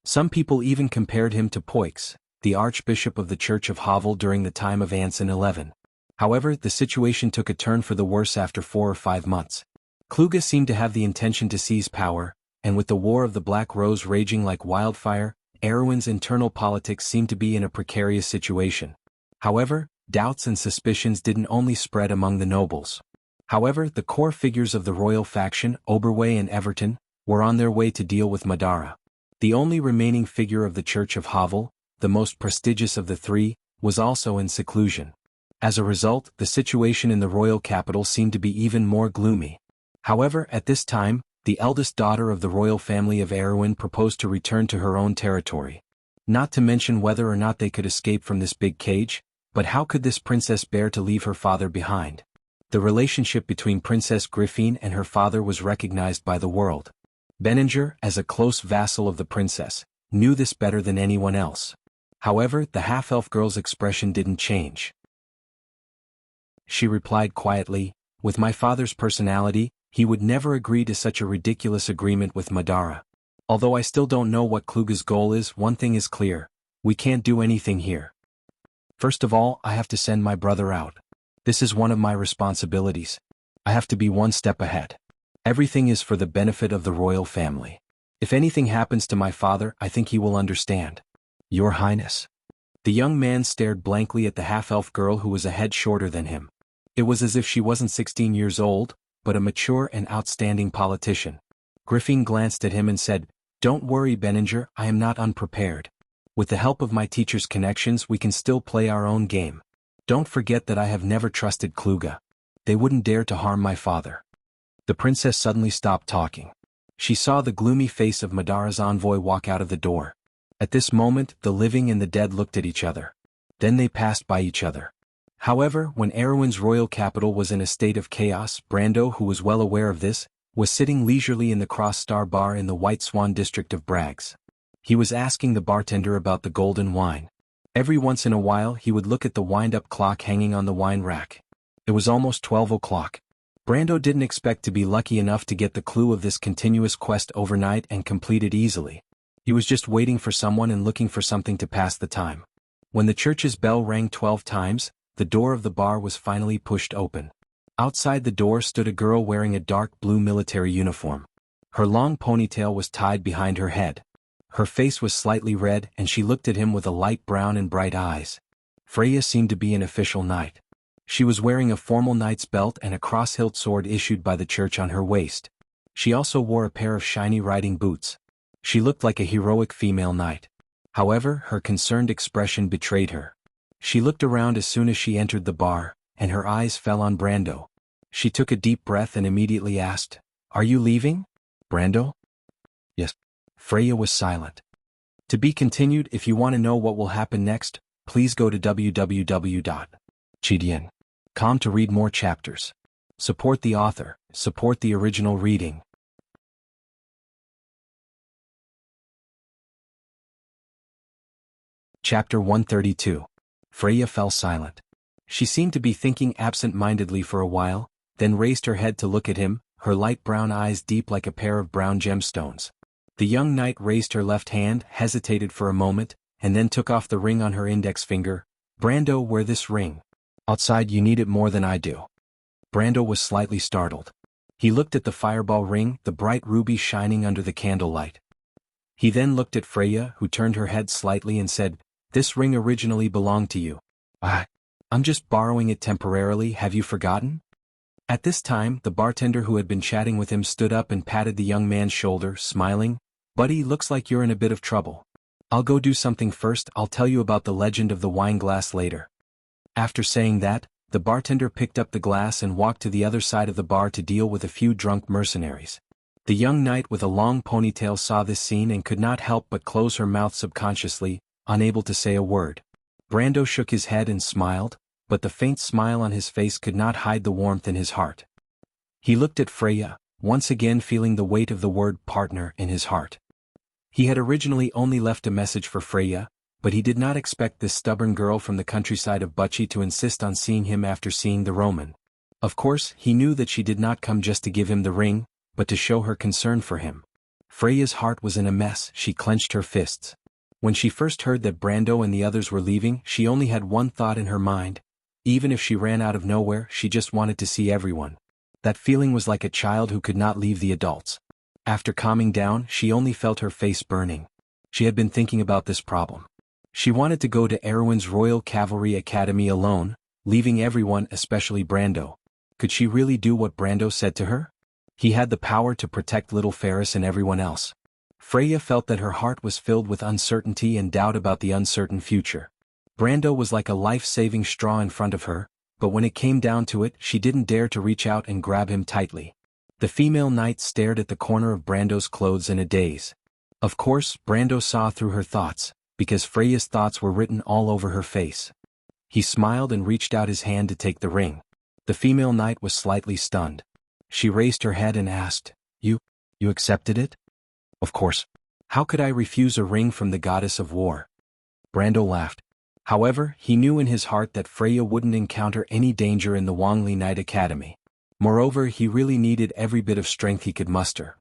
Some people even compared him to Poix, the archbishop of the Church of Havel during the time of Anson XI. However, the situation took a turn for the worse after 4 or 5 months. Kluge seemed to have the intention to seize power, and with the War of the Black Rose raging like wildfire, Erewhon's internal politics seemed to be in a precarious situation. However, doubts and suspicions didn't only spread among the nobles. However, the core figures of the royal faction, Oberway and Everton, were on their way to deal with Madara. The only remaining figure of the Church of Havel, the most prestigious of the three, was also in seclusion. As a result, the situation in the royal capital seemed to be even more gloomy. However, at this time, the eldest daughter of the royal family of Erewhon proposed to return to her own territory. Not to mention whether or not they could escape from this big cage, but how could this princess bear to leave her father behind? The relationship between Princess Griffine and her father was recognized by the world. Benninger, as a close vassal of the princess, knew this better than anyone else. However, the half-elf girl's expression didn't change. She replied quietly, "With my father's personality, he would never agree to such a ridiculous agreement with Madara. Although I still don't know what Kluge's goal is, one thing is clear. We can't do anything here. First of all, I have to send my brother out. This is one of my responsibilities. I have to be one step ahead. Everything is for the benefit of the royal family. If anything happens to my father, I think he will understand." "Your Highness." The young man stared blankly at the half-elf girl who was a head shorter than him. It was as if she wasn't 16 years old, but a mature and outstanding politician. Griffin glanced at him and said, "Don't worry, Benninger, I am not unprepared. With the help of my teacher's connections we can still play our own game. Don't forget that I have never trusted Kluge. They wouldn't dare to harm my father." The princess suddenly stopped talking. She saw the gloomy face of Madara's envoy walk out of the door. At this moment, the living and the dead looked at each other. Then they passed by each other. However, when Erewhon's royal capital was in a state of chaos, Brando, who was well aware of this, was sitting leisurely in the Cross Star Bar in the White Swan district of Brags. He was asking the bartender about the golden wine. Every once in a while he would look at the wind-up clock hanging on the wine rack. It was almost 12 o'clock. Brando didn't expect to be lucky enough to get the clue of this continuous quest overnight and complete it easily. He was just waiting for someone and looking for something to pass the time. When the church's bell rang 12 times, the door of the bar was finally pushed open. Outside the door stood a girl wearing a dark blue military uniform. Her long ponytail was tied behind her head. Her face was slightly red and she looked at him with a light brown and bright eyes. Freya seemed to be an official knight. She was wearing a formal knight's belt and a cross-hilt sword issued by the church on her waist. She also wore a pair of shiny riding boots. She looked like a heroic female knight. However, her concerned expression betrayed her. She looked around as soon as she entered the bar, and her eyes fell on Brando. She took a deep breath and immediately asked, "Are you leaving, Brando?" "Yes." Freya was silent. To be continued. If you want to know what will happen next, please go to www.chidian. To read more chapters. Support the author, support the original reading. Chapter 132. Freya fell silent. She seemed to be thinking absent-mindedly for a while, then raised her head to look at him, her light brown eyes deep like a pair of brown gemstones. The young knight raised her left hand, hesitated for a moment, and then took off the ring on her index finger. Brando, wear this ring. Outside you need it more than I do. Brando was slightly startled. He looked at the fireball ring, the bright ruby shining under the candlelight. He then looked at Freya, who turned her head slightly and said, "This ring originally belonged to you. I'm just borrowing it temporarily, have you forgotten?" At this time, the bartender who had been chatting with him stood up and patted the young man's shoulder, smiling. "Buddy, looks like you're in a bit of trouble. I'll go do something first, I'll tell you about the legend of the wine glass later." After saying that, the bartender picked up the glass and walked to the other side of the bar to deal with a few drunk mercenaries. The young knight with a long ponytail saw this scene and could not help but close her mouth subconsciously, unable to say a word. Brando shook his head and smiled, but the faint smile on his face could not hide the warmth in his heart. He looked at Freya, once again feeling the weight of the word partner in his heart. He had originally only left a message for Freya, but he did not expect this stubborn girl from the countryside of Bucci to insist on seeing him after seeing the Roman. Of course, he knew that she did not come just to give him the ring, but to show her concern for him. Freya's heart was in a mess, she clenched her fists. When she first heard that Brando and the others were leaving, she only had one thought in her mind. Even if she ran out of nowhere, she just wanted to see everyone. That feeling was like a child who could not leave the adults. After calming down, she only felt her face burning. She had been thinking about this problem. She wanted to go to Erwin's Royal Cavalry Academy alone, leaving everyone, especially Brando. Could she really do what Brando said to her? He had the power to protect little Ferris and everyone else. Freya felt that her heart was filled with uncertainty and doubt about the uncertain future. Brando was like a life-saving straw in front of her, but when it came down to it, she didn't dare to reach out and grab him tightly. The female knight stared at the corner of Brando's clothes in a daze. Of course, Brando saw through her thoughts, because Freya's thoughts were written all over her face. He smiled and reached out his hand to take the ring. The female knight was slightly stunned. She raised her head and asked, You accepted it?" "Of course. How could I refuse a ring from the goddess of war?" Brando laughed. However, he knew in his heart that Freya wouldn't encounter any danger in the Wangli Knight Academy. Moreover, he really needed every bit of strength he could muster.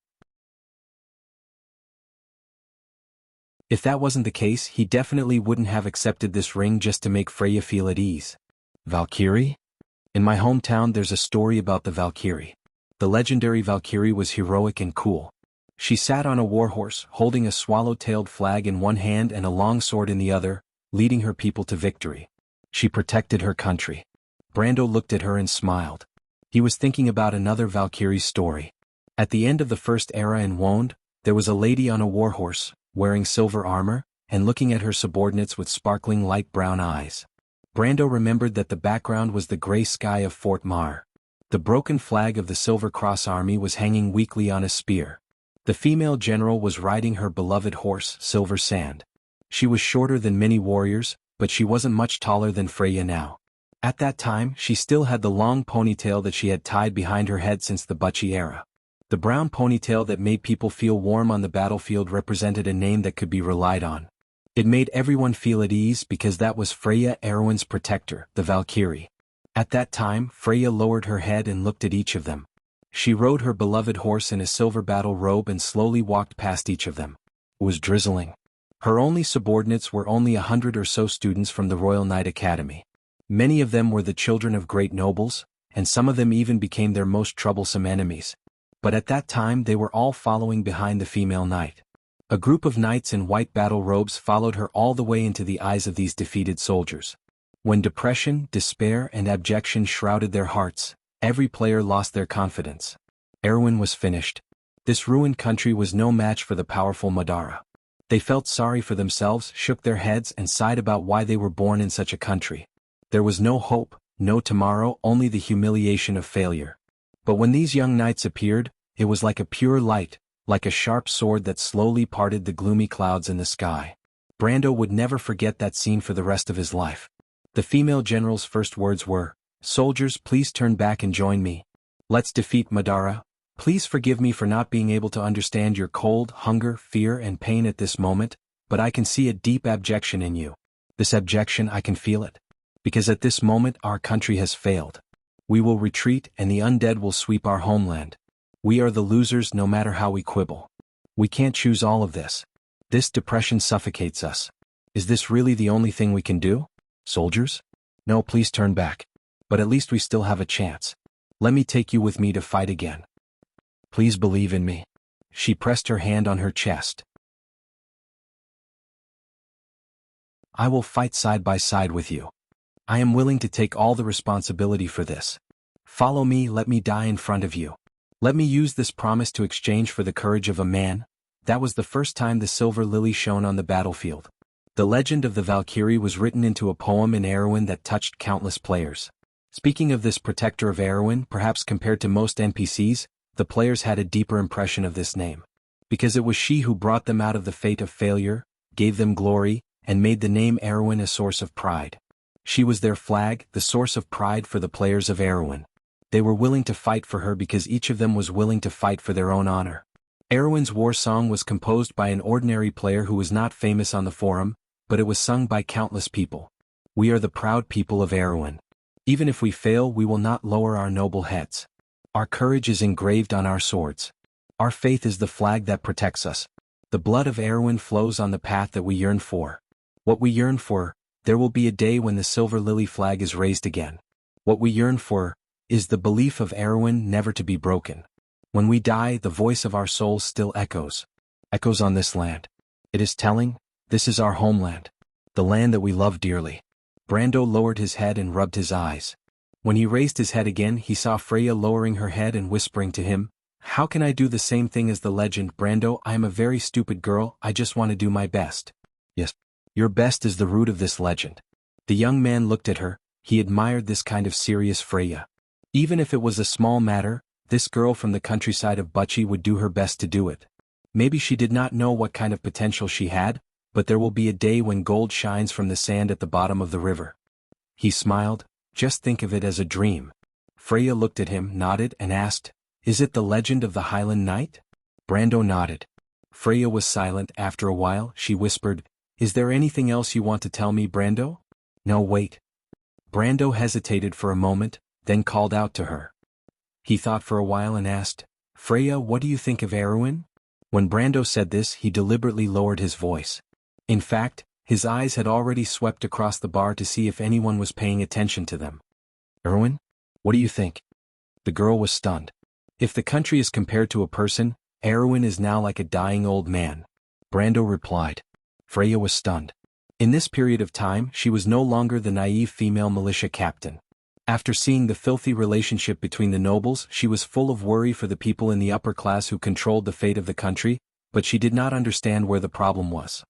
If that wasn't the case, he definitely wouldn't have accepted this ring just to make Freya feel at ease. Valkyrie? In my hometown there's a story about the Valkyrie. The legendary Valkyrie was heroic and cool. She sat on a warhorse, holding a swallow-tailed flag in one hand and a long sword in the other, leading her people to victory. She protected her country. Brando looked at her and smiled. He was thinking about another Valkyrie story. At the end of the First Era in Wond, there was a lady on a warhorse, wearing silver armor, and looking at her subordinates with sparkling light brown eyes. Brando remembered that the background was the gray sky of Fort Mar. The broken flag of the Silver Cross Army was hanging weakly on a spear. The female general was riding her beloved horse, Silver Sand. She was shorter than many warriors, but she wasn't much taller than Freya now. At that time, she still had the long ponytail that she had tied behind her head since the Bucci era. The brown ponytail that made people feel warm on the battlefield represented a name that could be relied on. It made everyone feel at ease because that was Freya, Erwin's protector, the Valkyrie. At that time, Freya lowered her head and looked at each of them. She rode her beloved horse in a silver battle robe and slowly walked past each of them. It was drizzling. Her only subordinates were only 100 or so students from the Royal Knight Academy. Many of them were the children of great nobles, and some of them even became their most troublesome enemies. But at that time they were all following behind the female knight. A group of knights in white battle robes followed her all the way into the eyes of these defeated soldiers. When depression, despair, and abjection shrouded their hearts, every player lost their confidence. Erwin was finished. This ruined country was no match for the powerful Madara. They felt sorry for themselves, shook their heads, and sighed about why they were born in such a country. There was no hope, no tomorrow, only the humiliation of failure. But when these young knights appeared, it was like a pure light, like a sharp sword that slowly parted the gloomy clouds in the sky. Brando would never forget that scene for the rest of his life. The female general's first words were, Soldiers, please turn back and join me. Let's defeat Madara. Please forgive me for not being able to understand your cold, hunger, fear and pain at this moment, but I can see a deep abjection in you. This abjection, I can feel it. Because at this moment our country has failed. We will retreat and the undead will sweep our homeland. We are the losers no matter how we quibble. We can't choose all of this. This depression suffocates us. Is this really the only thing we can do? Soldiers? No, please turn back. But at least we still have a chance. Let me take you with me to fight again. Please believe in me. She pressed her hand on her chest. I will fight side by side with you. I am willing to take all the responsibility for this. Follow me, let me die in front of you. Let me use this promise to exchange for the courage of a man. That was the first time the silver lily shone on the battlefield. The legend of the Valkyrie was written into a poem in Erewhon that touched countless players. Speaking of this protector of Erewhon, perhaps compared to most NPCs, the players had a deeper impression of this name. Because it was she who brought them out of the fate of failure, gave them glory, and made the name Erewhon a source of pride. She was their flag, the source of pride for the players of Erewhon. They were willing to fight for her because each of them was willing to fight for their own honor. Erewhon's war song was composed by an ordinary player who was not famous on the forum, but it was sung by countless people. We are the proud people of Erewhon. Even if we fail, we will not lower our noble heads. Our courage is engraved on our swords. Our faith is the flag that protects us. The blood of Erewhon flows on the path that we yearn for. What we yearn for, there will be a day when the silver lily flag is raised again. What we yearn for, is the belief of Erewhon never to be broken. When we die, the voice of our souls still echoes. Echoes on this land. It is telling, this is our homeland. The land that we love dearly. Brando lowered his head and rubbed his eyes. When he raised his head again, he saw Freya lowering her head and whispering to him, "How can I do the same thing as the legend, Brando? I am a very stupid girl, I just want to do my best." "Yes. Your best is the root of this legend." The young man looked at her, he admired this kind of serious Freya. Even if it was a small matter, this girl from the countryside of Buchi would do her best to do it. Maybe she did not know what kind of potential she had, but there will be a day when gold shines from the sand at the bottom of the river. He smiled, just think of it as a dream. Freya looked at him, nodded, and asked, "Is it the legend of the Highland Knight?" Brando nodded. Freya was silent. After a while, she whispered, "Is there anything else you want to tell me, Brando?" "No, wait." Brando hesitated for a moment, then called out to her. He thought for a while and asked, "Freya, what do you think of Erewhon?" When Brando said this, he deliberately lowered his voice. In fact, his eyes had already swept across the bar to see if anyone was paying attention to them. "Erewhon? What do you think?" The girl was stunned. If the country is compared to a person, Erewhon is now like a dying old man. Brando replied. Freya was stunned. In this period of time, she was no longer the naive female militia captain. After seeing the filthy relationship between the nobles, she was full of worry for the people in the upper class who controlled the fate of the country, but she did not understand where the problem was.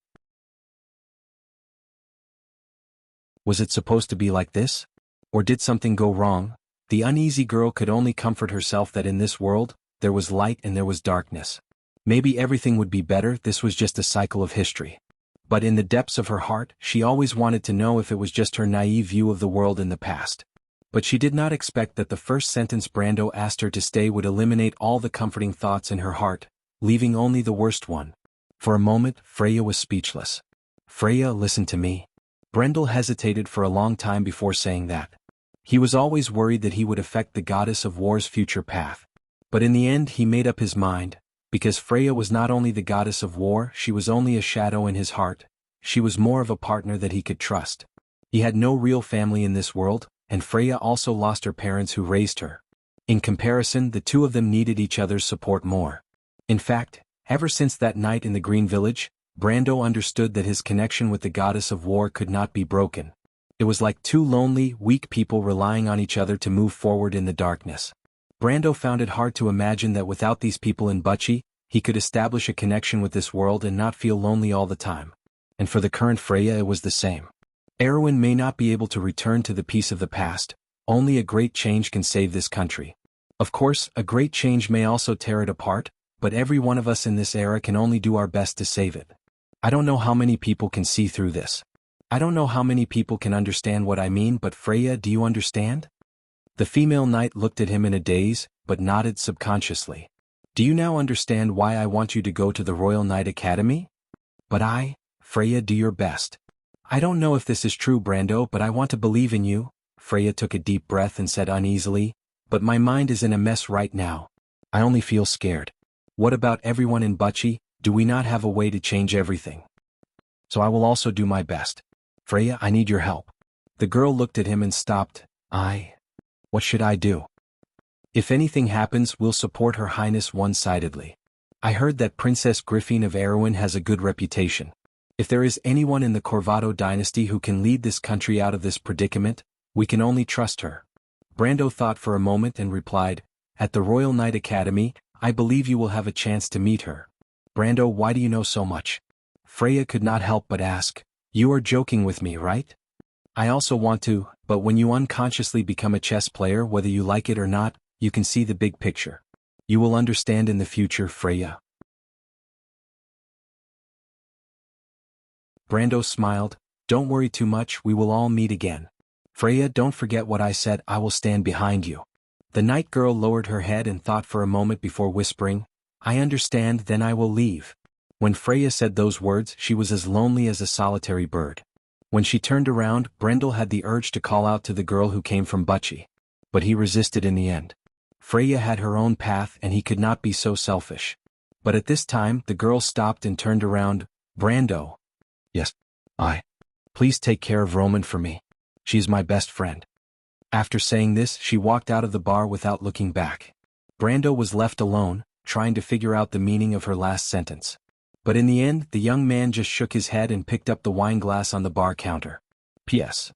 Was it supposed to be like this? Or did something go wrong? The uneasy girl could only comfort herself that in this world, there was light and there was darkness. Maybe everything would be better, this was just a cycle of history. But in the depths of her heart, she always wanted to know if it was just her naive view of the world in the past. But she did not expect that the first sentence Brando asked her to stay would eliminate all the comforting thoughts in her heart, leaving only the worst one. For a moment, Freya was speechless. "Freya, listen to me." Brendel hesitated for a long time before saying that. He was always worried that he would affect the goddess of war's future path. But in the end he made up his mind, because Freya was not only the goddess of war, she was only a shadow in his heart, she was more of a partner that he could trust. He had no real family in this world, and Freya also lost her parents who raised her. In comparison, the two of them needed each other's support more. In fact, ever since that night in the Green Village, Brando understood that his connection with the goddess of war could not be broken. It was like two lonely, weak people relying on each other to move forward in the darkness. Brando found it hard to imagine that without these people in Buchi, he could establish a connection with this world and not feel lonely all the time. And for the current Freya it was the same. Erewhon may not be able to return to the peace of the past, only a great change can save this country. Of course, a great change may also tear it apart, but every one of us in this era can only do our best to save it. I don't know how many people can see through this. I don't know how many people can understand what I mean, but Freya, do you understand? The female knight looked at him in a daze, but nodded subconsciously. Do you now understand why I want you to go to the Royal Knight Academy? But Freya, do your best. I don't know if this is true, Brando, but I want to believe in you. Freya took a deep breath and said uneasily, but my mind is in a mess right now. I only feel scared. What about everyone in Bucci? Do we not have a way to change everything? So I will also do my best. Freya, I need your help. The girl looked at him and stopped. What should I do? If anything happens, we'll support Her Highness one-sidedly. I heard that Princess Griffin of Erewhon has a good reputation. If there is anyone in the Corvado dynasty who can lead this country out of this predicament, we can only trust her. Brando thought for a moment and replied, at the Royal Knight Academy, I believe you will have a chance to meet her. Brando, why do you know so much? Freya could not help but ask, you are joking with me, right? I also want to, but when you unconsciously become a chess player, whether you like it or not, you can see the big picture. You will understand in the future, Freya. Brando smiled, don't worry too much, we will all meet again. Freya, don't forget what I said, I will stand behind you. The night girl lowered her head and thought for a moment before whispering, I understand, then I will leave. When Freya said those words, she was as lonely as a solitary bird. When she turned around, Brendel had the urge to call out to the girl who came from Bucci. But he resisted in the end. Freya had her own path and he could not be so selfish. But at this time, the girl stopped and turned around. Brando. Yes. Please take care of Roman for me. She is my best friend. After saying this, she walked out of the bar without looking back. Brando was left alone, trying to figure out the meaning of her last sentence. But in the end, the young man just shook his head and picked up the wine glass on the bar counter. P.S.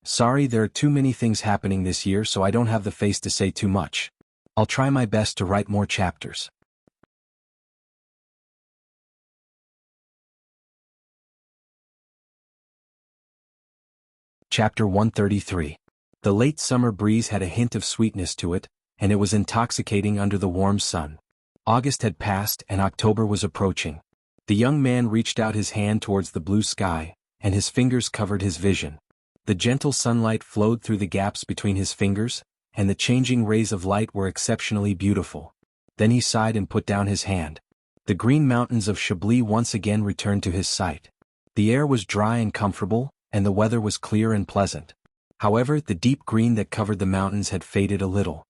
Sorry, there are too many things happening this year, so I don't have the face to say too much. I'll try my best to write more chapters. Chapter 133. The late summer breeze had a hint of sweetness to it, and it was intoxicating under the warm sun. August had passed and October was approaching. The young man reached out his hand towards the blue sky, and his fingers covered his vision. The gentle sunlight flowed through the gaps between his fingers, and the changing rays of light were exceptionally beautiful. Then he sighed and put down his hand. The green mountains of Chablis once again returned to his sight. The air was dry and comfortable, and the weather was clear and pleasant. However, the deep green that covered the mountains had faded a little.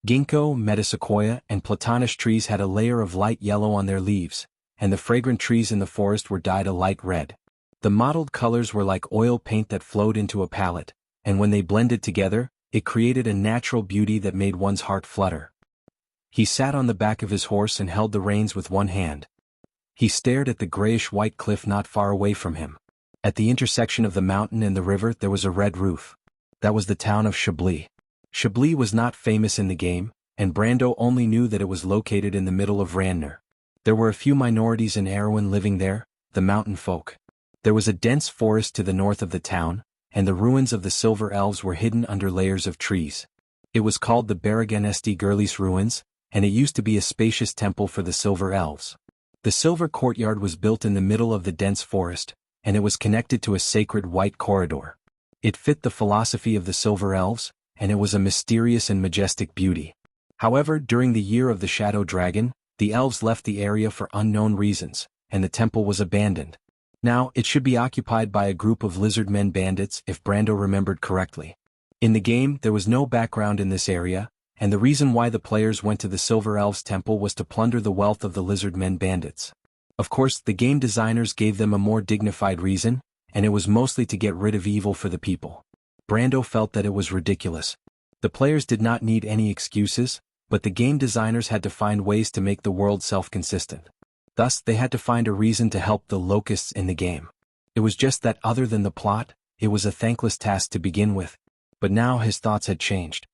Ginkgo, metasequoia, and platanish trees had a layer of light yellow on their leaves, and the fragrant trees in the forest were dyed a light red. The mottled colors were like oil paint that flowed into a palette, and when they blended together, it created a natural beauty that made one's heart flutter. He sat on the back of his horse and held the reins with one hand. He stared at the grayish-white cliff not far away from him. At the intersection of the mountain and the river there was a red roof. That was the town of Chablis. Chablis was not famous in the game, and Brando only knew that it was located in the middle of Ranner. There were a few minorities in Erewhon living there, the mountain folk. There was a dense forest to the north of the town, and the ruins of the Silver Elves were hidden under layers of trees. It was called the Berriganesti Girlis Ruins, and it used to be a spacious temple for the Silver Elves. The silver courtyard was built in the middle of the dense forest, and it was connected to a sacred white corridor. It fit the philosophy of the Silver Elves, and it was a mysterious and majestic beauty. However, during the year of the Shadow Dragon, the elves left the area for unknown reasons, and the temple was abandoned. Now, it should be occupied by a group of lizardmen bandits if Brando remembered correctly. In the game, there was no background in this area, and the reason why the players went to the Silver Elves temple was to plunder the wealth of the lizardmen bandits. Of course, the game designers gave them a more dignified reason, and it was mostly to get rid of evil for the people. Brando felt that it was ridiculous. The players did not need any excuses, but the game designers had to find ways to make the world self-consistent. Thus, they had to find a reason to help the locusts in the game. It was just that other than the plot, it was a thankless task to begin with. But now his thoughts had changed.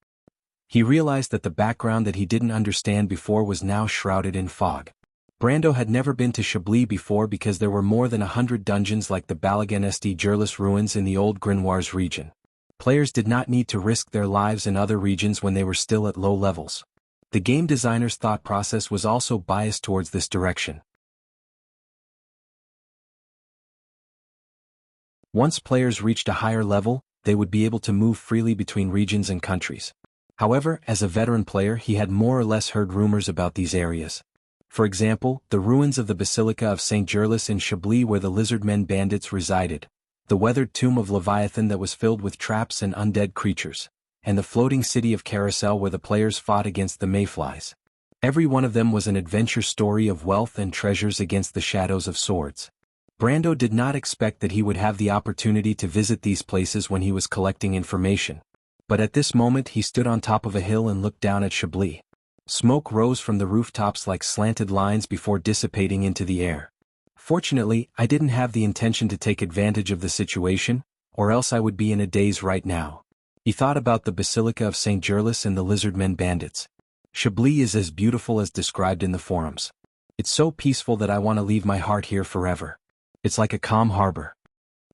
He realized that the background that he didn't understand before was now shrouded in fog. Brando had never been to Chablis before because there were more than 100 dungeons like the Balaganesti Girlis ruins in the old Grimoires region. Players did not need to risk their lives in other regions when they were still at low levels. The game designer's thought process was also biased towards this direction. Once players reached a higher level, they would be able to move freely between regions and countries. However, as a veteran player he had more or less heard rumors about these areas. For example, the ruins of the Basilica of St. Gerlis in Chablis where the lizardmen bandits resided, the weathered tomb of Leviathan that was filled with traps and undead creatures, and the floating city of Carousel where the players fought against the mayflies. Every one of them was an adventure story of wealth and treasures against the shadows of swords. Brando did not expect that he would have the opportunity to visit these places when he was collecting information. But at this moment he stood on top of a hill and looked down at Chablis. Smoke rose from the rooftops like slanted lines before dissipating into the air. Fortunately, I didn't have the intention to take advantage of the situation, or else I would be in a daze right now. He thought about the Basilica of St. Gerlis and the lizardmen bandits. Chablis is as beautiful as described in the forums. It's so peaceful that I want to leave my heart here forever. It's like a calm harbor.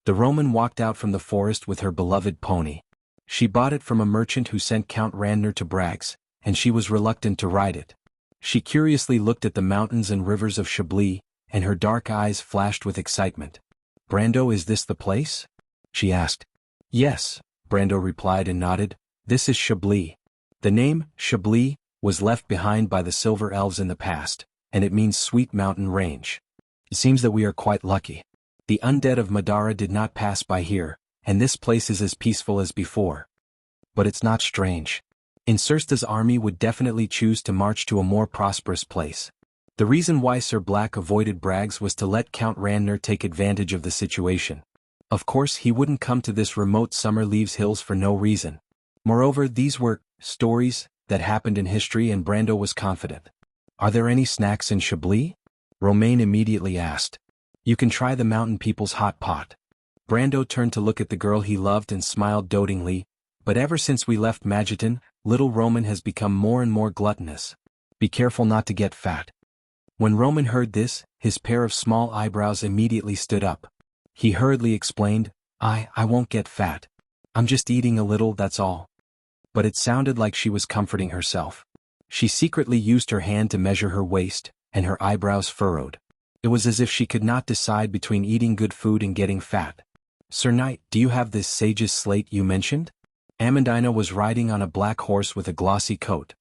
The Roman walked out from the forest with her beloved pony. She bought it from a merchant who sent Count Randner to Bragg's, and she was reluctant to ride it. She curiously looked at the mountains and rivers of Chablis, and her dark eyes flashed with excitement. "Brando, is this the place?" she asked. "Yes," Brando replied and nodded. "This is Chablis." The name, Chablis, was left behind by the Silver Elves in the past, and it means sweet mountain range. It seems that we are quite lucky. The undead of Madara did not pass by here, and this place is as peaceful as before. But it's not strange. Insursta's army would definitely choose to march to a more prosperous place. The reason why Sir Black avoided Bragg's was to let Count Randner take advantage of the situation. Of course he wouldn't come to this remote Summer Leaves Hills for no reason. Moreover, these were stories that happened in history and Brando was confident. "Are there any snacks in Chablis?" Romain immediately asked. "You can try the mountain people's hot pot." Brando turned to look at the girl he loved and smiled dotingly. "But ever since we left Magetan, little Roman has become more and more gluttonous. Be careful not to get fat." When Roman heard this, his pair of small eyebrows immediately stood up. He hurriedly explained, I won't get fat. I'm just eating a little, that's all." But it sounded like she was comforting herself. She secretly used her hand to measure her waist, and her eyebrows furrowed. It was as if she could not decide between eating good food and getting fat. "Sir Knight, do you have this sage's slate you mentioned?" Amandina was riding on a black horse with a glossy coat.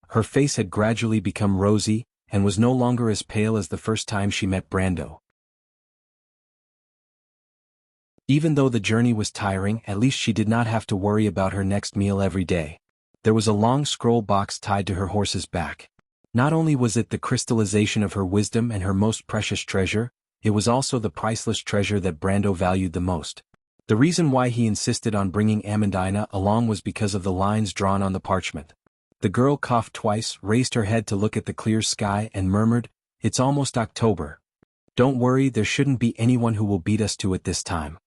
Her face had gradually become rosy, and was no longer as pale as the first time she met Brando. Even though the journey was tiring, at least she did not have to worry about her next meal every day. There was a long scroll box tied to her horse's back. Not only was it the crystallization of her wisdom and her most precious treasure, it was also the priceless treasure that Brando valued the most. The reason why he insisted on bringing Amandina along was because of the lines drawn on the parchment. The girl coughed twice, raised her head to look at the clear sky and murmured, "It's almost October. Don't worry, there shouldn't be anyone who will beat us to it this time."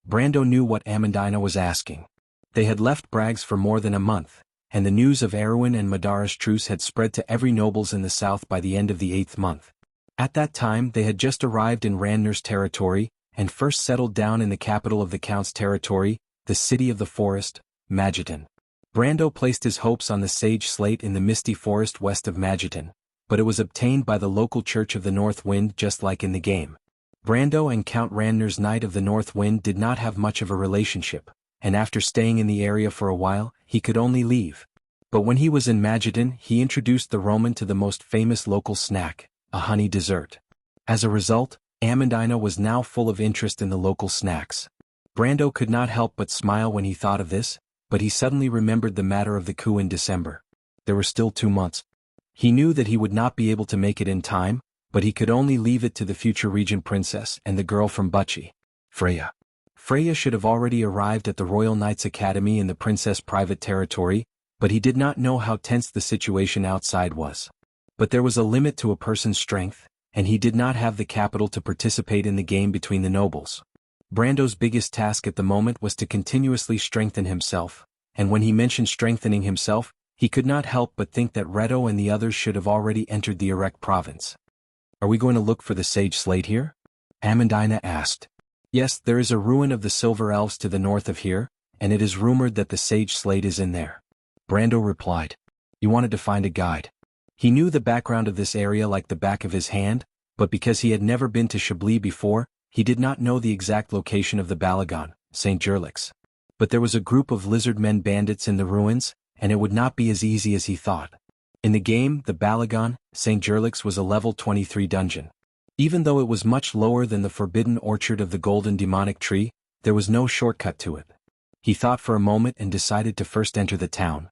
Brando knew what Amandina was asking. They had left Bragg's for more than a month, and the news of Erwin and Madara's truce had spread to every nobles in the south by the end of the 8th month. At that time they had just arrived in Randner's territory, and first settled down in the capital of the Count's territory, the city of the forest, Magetan. Brando placed his hopes on the sage slate in the misty forest west of Magetan, but it was obtained by the local Church of the North Wind just like in the game. Brando and Count Randner's Knight of the North Wind did not have much of a relationship, and after staying in the area for a while, he could only leave. But when he was in Magetan, he introduced the Roman to the most famous local snack, a honey dessert. As a result, Amandina was now full of interest in the local snacks. Brando could not help but smile when he thought of this, but he suddenly remembered the matter of the coup in December. There were still 2 months. He knew that he would not be able to make it in time, but he could only leave it to the future regent princess and the girl from Bucci, Freya. Freya should have already arrived at the Royal Knights Academy in the princess' private territory, but he did not know how tense the situation outside was. But there was a limit to a person's strength, and he did not have the capital to participate in the game between the nobles. Brando's biggest task at the moment was to continuously strengthen himself, and when he mentioned strengthening himself, he could not help but think that Reto and the others should have already entered the Erect province. "Are we going to look for the sage slate here?" Amandina asked. "Yes, there is a ruin of the Silver Elves to the north of here, and it is rumored that the sage slate is in there." Brando replied. He wanted to find a guide. He knew the background of this area like the back of his hand, but because he had never been to Chablis before, he did not know the exact location of the Balagon, St. Gerlix. But there was a group of lizard men bandits in the ruins, and it would not be as easy as he thought. In the game, the Balagon, St. Gerlix was a level 23 dungeon. Even though it was much lower than the Forbidden Orchard of the Golden Demonic Tree, there was no shortcut to it. He thought for a moment and decided to first enter the town.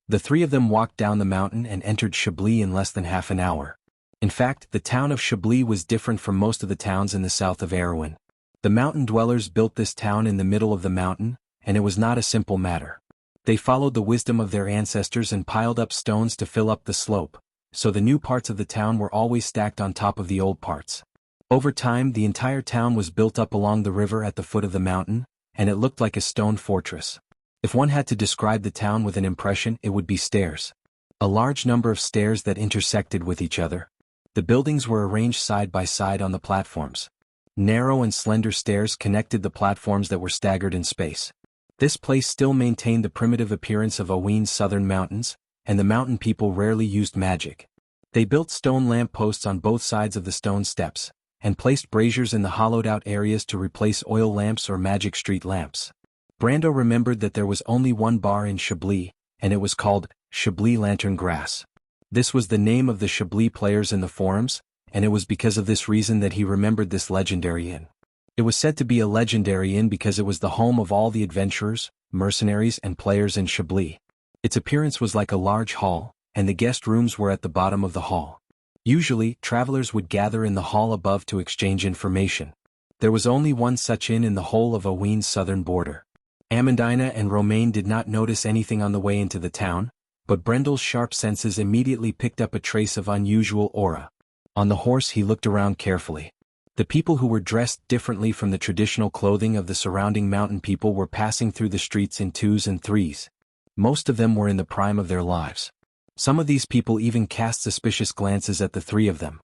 The three of them walked down the mountain and entered Chablis in less than half an hour. In fact, the town of Chablis was different from most of the towns in the south of Erewhon. The mountain dwellers built this town in the middle of the mountain, and it was not a simple matter. They followed the wisdom of their ancestors and piled up stones to fill up the slope, so the new parts of the town were always stacked on top of the old parts. Over time, the entire town was built up along the river at the foot of the mountain, and it looked like a stone fortress. If one had to describe the town with an impression, it would be stairs. A large number of stairs that intersected with each other. The buildings were arranged side by side on the platforms. Narrow and slender stairs connected the platforms that were staggered in space. This place still maintained the primitive appearance of Erewhon's southern mountains, and the mountain people rarely used magic. They built stone lamp posts on both sides of the stone steps, and placed braziers in the hollowed-out areas to replace oil lamps or magic street lamps. Brando remembered that there was only one bar in Chablis, and it was called Chablis Lantern Grass. This was the name of the Chablis players in the forums, and it was because of this reason that he remembered this legendary inn. It was said to be a legendary inn because it was the home of all the adventurers, mercenaries and players in Chablis. Its appearance was like a large hall, and the guest rooms were at the bottom of the hall. Usually, travelers would gather in the hall above to exchange information. There was only one such inn in the whole of Erewhon's southern border. Amandina and Romain did not notice anything on the way into the town, but Brendel's sharp senses immediately picked up a trace of unusual aura. On the horse he looked around carefully. The people who were dressed differently from the traditional clothing of the surrounding mountain people were passing through the streets in twos and threes. Most of them were in the prime of their lives. Some of these people even cast suspicious glances at the three of them.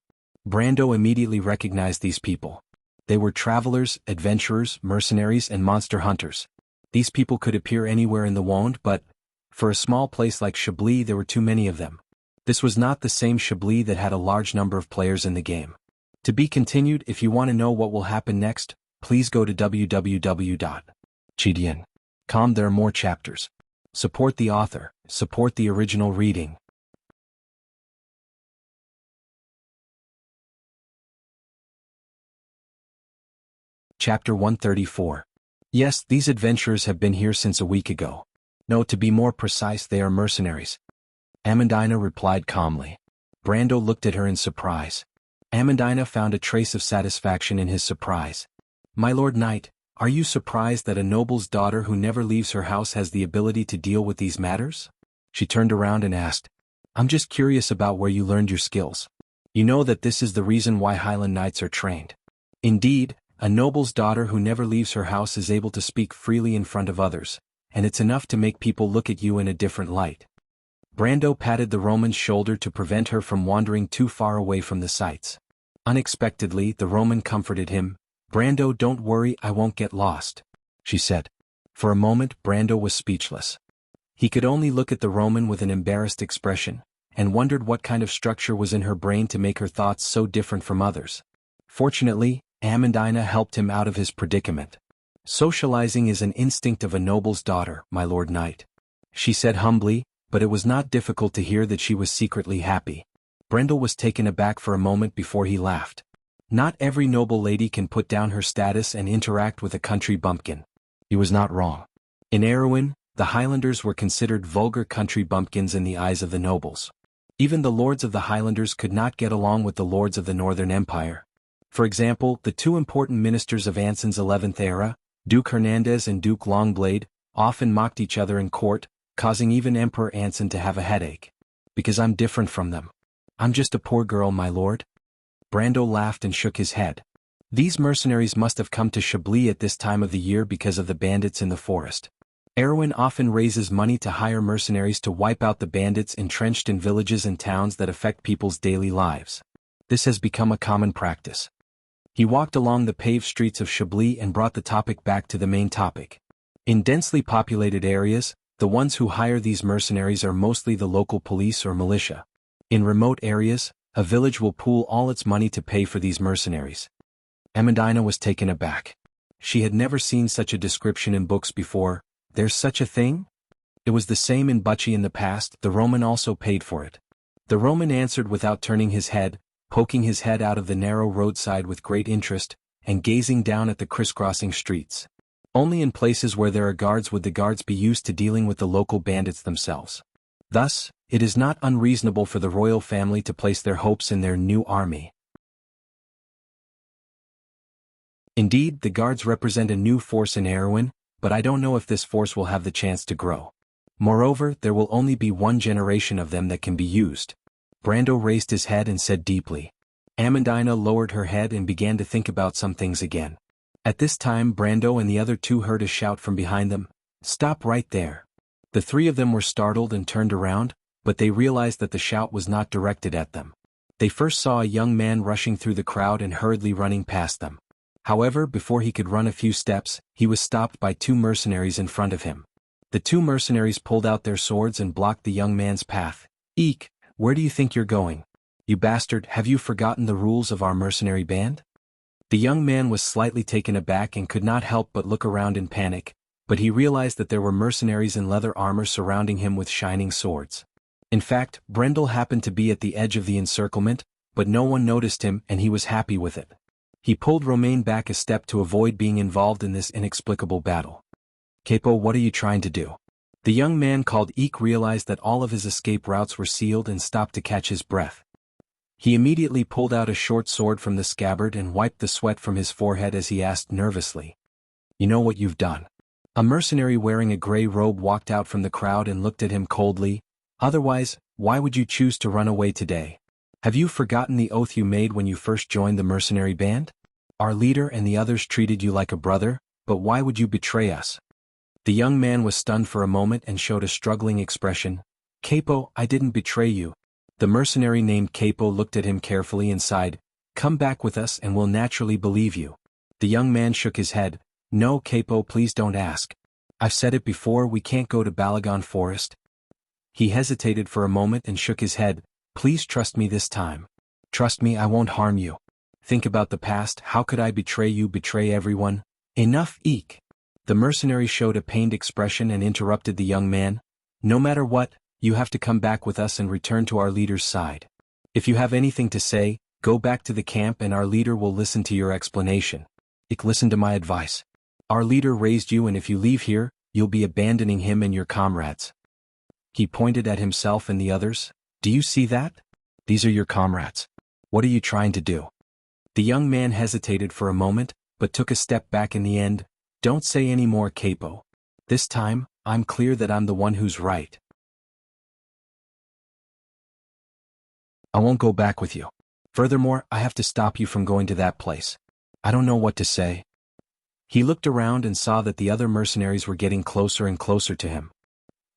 Brando immediately recognized these people. They were travelers, adventurers, mercenaries, and monster hunters. These people could appear anywhere in the Wonde, but, for a small place like Chablis, there were too many of them. This was not the same Chablis that had a large number of players in the game. To be continued. If you want to know what will happen next, please go to www.chidian.com. There are more chapters. Support the author, support the original reading. Chapter 134. Yes, these adventurers have been here since a week ago. No, to be more precise, they are mercenaries. Amandina replied calmly. Brando looked at her in surprise. Amandina found a trace of satisfaction in his surprise. My lord knight, are you surprised that a noble's daughter who never leaves her house has the ability to deal with these matters? She turned around and asked. I'm just curious about where you learned your skills. You know that this is the reason why Highland knights are trained. Indeed, a noble's daughter who never leaves her house is able to speak freely in front of others, and it's enough to make people look at you in a different light. Brando patted the Roman's shoulder to prevent her from wandering too far away from the sights. Unexpectedly, the Roman comforted him. Brando, don't worry, I won't get lost, she said. For a moment, Brando was speechless. He could only look at the Roman with an embarrassed expression, and wondered what kind of structure was in her brain to make her thoughts so different from others. Fortunately, Amandina helped him out of his predicament. Socializing is an instinct of a noble's daughter, my lord knight, she said humbly, but it was not difficult to hear that she was secretly happy. Brendel was taken aback for a moment before he laughed. Not every noble lady can put down her status and interact with a country bumpkin. He was not wrong. In Erewhon, the Highlanders were considered vulgar country bumpkins in the eyes of the nobles. Even the lords of the Highlanders could not get along with the lords of the Northern Empire. For example, the two important ministers of Anson's 11th era, Duke Hernandez and Duke Longblade, often mocked each other in court, causing even Emperor Anson to have a headache. Because I'm different from them. I'm just a poor girl, my lord. Brando laughed and shook his head. These mercenaries must have come to Chablis at this time of the year because of the bandits in the forest. Erewhon often raises money to hire mercenaries to wipe out the bandits entrenched in villages and towns that affect people's daily lives. This has become a common practice. He walked along the paved streets of Chablis and brought the topic back to the main topic. In densely populated areas, the ones who hire these mercenaries are mostly the local police or militia. In remote areas, a village will pool all its money to pay for these mercenaries. Amandina was taken aback. She had never seen such a description in books before, There's such a thing? It was the same in Bucci in the past, the Roman also paid for it. The Roman answered without turning his head, poking his head out of the narrow roadside with great interest, and gazing down at the crisscrossing streets. Only in places where there are guards would the guards be used to dealing with the local bandits themselves. Thus, it is not unreasonable for the royal family to place their hopes in their new army. Indeed, the guards represent a new force in Erewhon, but I don't know if this force will have the chance to grow. Moreover, there will only be one generation of them that can be used. Brando raised his head and said deeply. Amandina lowered her head and began to think about some things again. At this time Brando and the other two heard a shout from behind them, "Stop right there." The three of them were startled and turned around, but they realized that the shout was not directed at them. They first saw a young man rushing through the crowd and hurriedly running past them. However, before he could run a few steps, he was stopped by two mercenaries in front of him. The two mercenaries pulled out their swords and blocked the young man's path. "Eek, where do you think you're going? You bastard, have you forgotten the rules of our mercenary band?" The young man was slightly taken aback and could not help but look around in panic, but he realized that there were mercenaries in leather armor surrounding him with shining swords. In fact, Brendel happened to be at the edge of the encirclement, but no one noticed him and he was happy with it. He pulled Romain back a step to avoid being involved in this inexplicable battle. "Capo, what are you trying to do?" The young man called Eek realized that all of his escape routes were sealed and stopped to catch his breath. He immediately pulled out a short sword from the scabbard and wiped the sweat from his forehead as he asked nervously. "You know what you've done?" A mercenary wearing a gray robe walked out from the crowd and looked at him coldly. "Otherwise, why would you choose to run away today? Have you forgotten the oath you made when you first joined the mercenary band? Our leader and the others treated you like a brother, but why would you betray us?" The young man was stunned for a moment and showed a struggling expression. "Capo, I didn't betray you." The mercenary named Capo looked at him carefully and sighed. "Come back with us and we'll naturally believe you." The young man shook his head. "No, Capo, please don't ask. I've said it before, we can't go to Balagon Forest." He hesitated for a moment and shook his head. "Please trust me this time. Trust me, I won't harm you. Think about the past, how could I betray you, betray everyone?" "Enough, Eek." The mercenary showed a pained expression and interrupted the young man. "No matter what, you have to come back with us and return to our leader's side. If you have anything to say, go back to the camp and our leader will listen to your explanation. Eek, listen to my advice. Our leader raised you and if you leave here, you'll be abandoning him and your comrades." He pointed at himself and the others. "Do you see that? These are your comrades. What are you trying to do?" The young man hesitated for a moment, but took a step back in the end. "Don't say any more, Capo. This time, I'm clear that I'm the one who's right. I won't go back with you. Furthermore, I have to stop you from going to that place. I don't know what to say." He looked around and saw that the other mercenaries were getting closer and closer to him.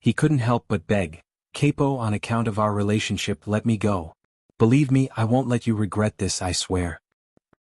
He couldn't help but beg, "Capo, on account of our relationship, let me go. Believe me, I won't let you regret this, I swear."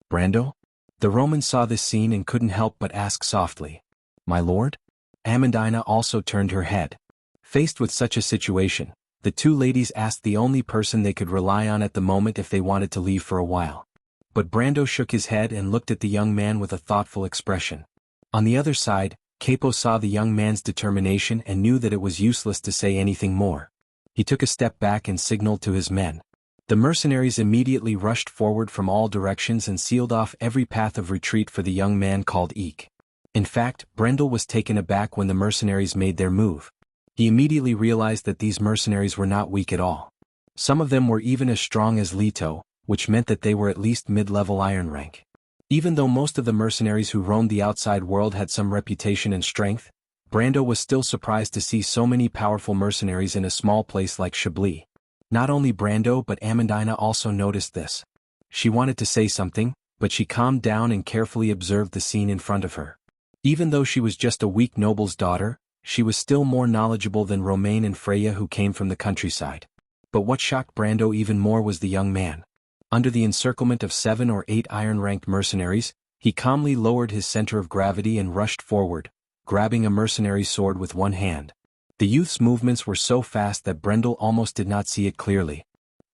"Brando?" The Roman saw this scene and couldn't help but ask softly, "My lord?" Amandina also turned her head. Faced with such a situation, the two ladies asked the only person they could rely on at the moment if they wanted to leave for a while. But Brando shook his head and looked at the young man with a thoughtful expression. On the other side, Capo saw the young man's determination and knew that it was useless to say anything more. He took a step back and signaled to his men. The mercenaries immediately rushed forward from all directions and sealed off every path of retreat for the young man called Eek. In fact, Brendel was taken aback when the mercenaries made their move. He immediately realized that these mercenaries were not weak at all. Some of them were even as strong as Leto, which meant that they were at least mid-level iron rank. Even though most of the mercenaries who roamed the outside world had some reputation and strength, Brando was still surprised to see so many powerful mercenaries in a small place like Chablis. Not only Brando but Amandina also noticed this. She wanted to say something, but she calmed down and carefully observed the scene in front of her. Even though she was just a weak noble's daughter, she was still more knowledgeable than Romain and Freya who came from the countryside. But what shocked Brando even more was the young man. Under the encirclement of 7 or 8 iron-ranked mercenaries, he calmly lowered his center of gravity and rushed forward, grabbing a mercenary's sword with one hand. The youth's movements were so fast that Brendel almost did not see it clearly.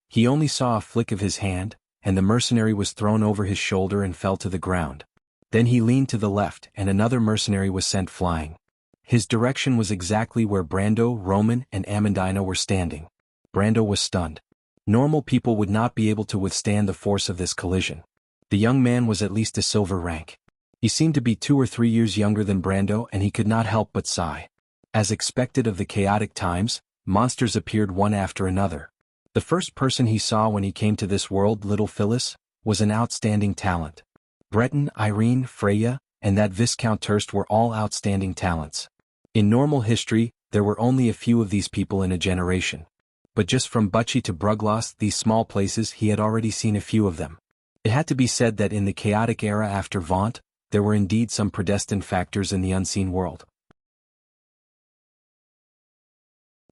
He only saw a flick of his hand, and the mercenary was thrown over his shoulder and fell to the ground. Then he leaned to the left and another mercenary was sent flying. His direction was exactly where Brando, Roman, and Amandina were standing. Brando was stunned. Normal people would not be able to withstand the force of this collision. The young man was at least a silver rank. He seemed to be 2 or 3 years younger than Brando, and he could not help but sigh. As expected of the chaotic times, monsters appeared one after another. The first person he saw when he came to this world, little Phyllis, was an outstanding talent. Breton, Irene, Freya, and that Viscount Turst were all outstanding talents. In normal history, there were only a few of these people in a generation. But just from Butchie to Brugloss, these small places, he had already seen a few of them. It had to be said that in the chaotic era after Vaunt, there were indeed some predestined factors in the unseen world.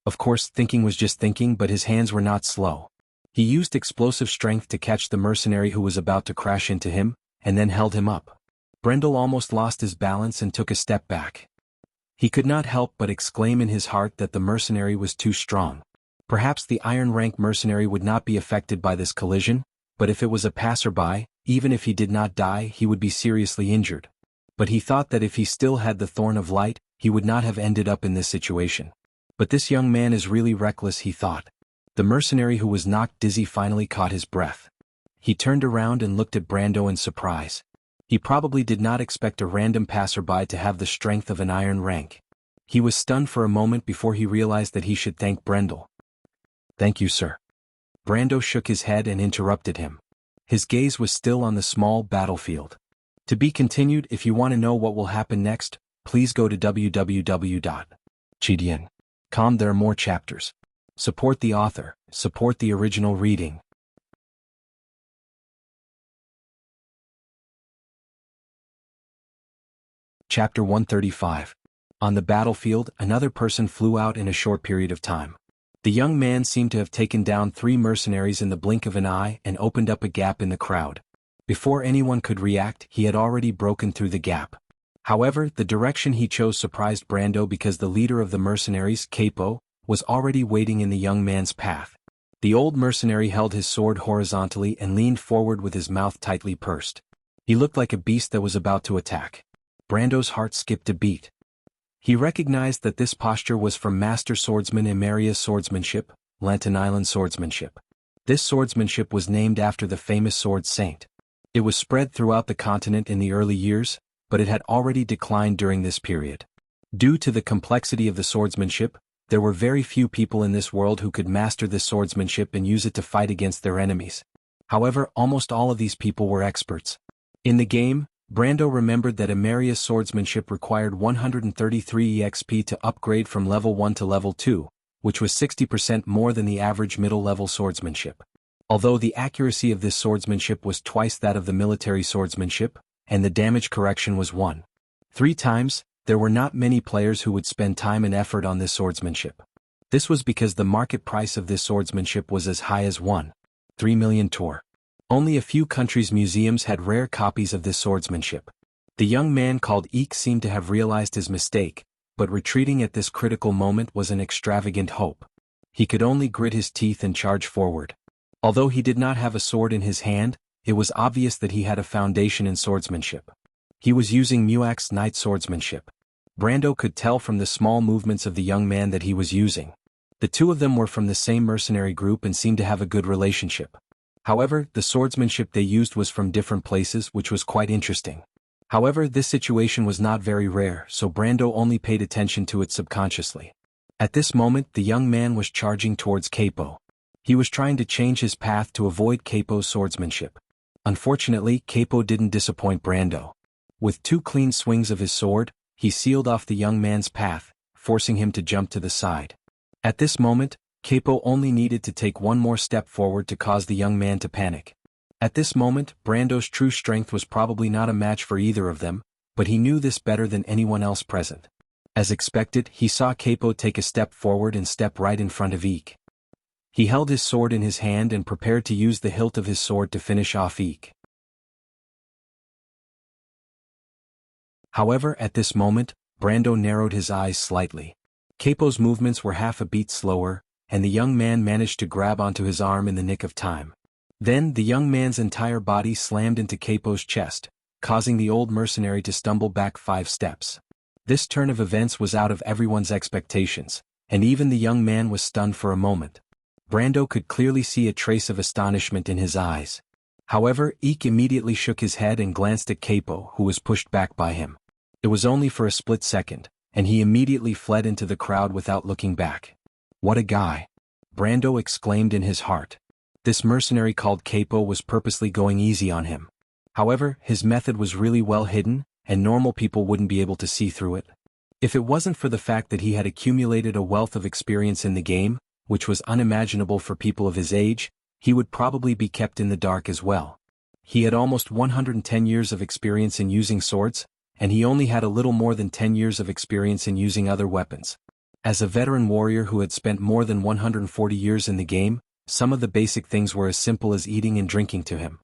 Of course, thinking was just thinking, but his hands were not slow. He used explosive strength to catch the mercenary who was about to crash into him, and then held him up. Brendel almost lost his balance and took a step back. He could not help but exclaim in his heart that the mercenary was too strong. Perhaps the Iron Rank mercenary would not be affected by this collision, but if it was a passerby, even if he did not die, he would be seriously injured. But he thought that if he still had the Thorn of Light, he would not have ended up in this situation. But this young man is really reckless, he thought. The mercenary who was knocked dizzy finally caught his breath. He turned around and looked at Brando in surprise. He probably did not expect a random passerby to have the strength of an Iron Rank. He was stunned for a moment before he realized that he should thank Brendel. "Thank you, sir." Brando shook his head and interrupted him. His gaze was still on the small battlefield. To be continued. If you want to know what will happen next, please go to www.chidian.com. There are more chapters. Support the author, support the original reading. Chapter 135. On the battlefield, another person flew out in a short period of time. The young man seemed to have taken down 3 mercenaries in the blink of an eye and opened up a gap in the crowd. Before anyone could react, he had already broken through the gap. However, the direction he chose surprised Brando because the leader of the mercenaries, Capo, was already waiting in the young man's path. The old mercenary held his sword horizontally and leaned forward with his mouth tightly pursed. He looked like a beast that was about to attack. Brando's heart skipped a beat. He recognized that this posture was from Master Swordsman Imaria's swordsmanship, Lantan Island swordsmanship. This swordsmanship was named after the famous sword saint. It was spread throughout the continent in the early years, but it had already declined during this period. Due to the complexity of the swordsmanship, there were very few people in this world who could master this swordsmanship and use it to fight against their enemies. However, almost all of these people were experts. In the game, Brando remembered that Imaria's swordsmanship required 133 EXP to upgrade from level 1 to level 2, which was 60% more than the average middle-level swordsmanship. Although the accuracy of this swordsmanship was twice that of the military swordsmanship, and the damage correction was 1.3 times, there were not many players who would spend time and effort on this swordsmanship. This was because the market price of this swordsmanship was as high as 1.3 million tor. Only a few countries' museums had rare copies of this swordsmanship. The young man called Eek seemed to have realized his mistake, but retreating at this critical moment was an extravagant hope. He could only grit his teeth and charge forward. Although he did not have a sword in his hand, it was obvious that he had a foundation in swordsmanship. He was using Muak's knight swordsmanship. Brando could tell from the small movements of the young man that he was using. The two of them were from the same mercenary group and seemed to have a good relationship. However, the swordsmanship they used was from different places, which was quite interesting. However, this situation was not very rare, so Brando only paid attention to it subconsciously. At this moment, the young man was charging towards Capo. He was trying to change his path to avoid Capo's swordsmanship. Unfortunately, Capo didn't disappoint Brando. With 2 clean swings of his sword, he sealed off the young man's path, forcing him to jump to the side. At this moment, Capo only needed to take one more step forward to cause the young man to panic. At this moment, Brando's true strength was probably not a match for either of them, but he knew this better than anyone else present. As expected, he saw Capo take a step forward and step right in front of Eek. He held his sword in his hand and prepared to use the hilt of his sword to finish off Eek. However, at this moment, Brando narrowed his eyes slightly. Capo's movements were half a beat slower, and the young man managed to grab onto his arm in the nick of time. Then the young man's entire body slammed into Capo's chest, causing the old mercenary to stumble back 5 steps. This turn of events was out of everyone's expectations, and even the young man was stunned for a moment. Brando could clearly see a trace of astonishment in his eyes. However, Ike immediately shook his head and glanced at Capo, who was pushed back by him. It was only for a split second, and he immediately fled into the crowd without looking back. What a guy! Brando exclaimed in his heart. This mercenary called Capo was purposely going easy on him. However, his method was really well hidden, and normal people wouldn't be able to see through it. If it wasn't for the fact that he had accumulated a wealth of experience in the game, which was unimaginable for people of his age, he would probably be kept in the dark as well. He had almost 110 years of experience in using swords, and he only had a little more than 10 years of experience in using other weapons. As a veteran warrior who had spent more than 140 years in the game, some of the basic things were as simple as eating and drinking to him.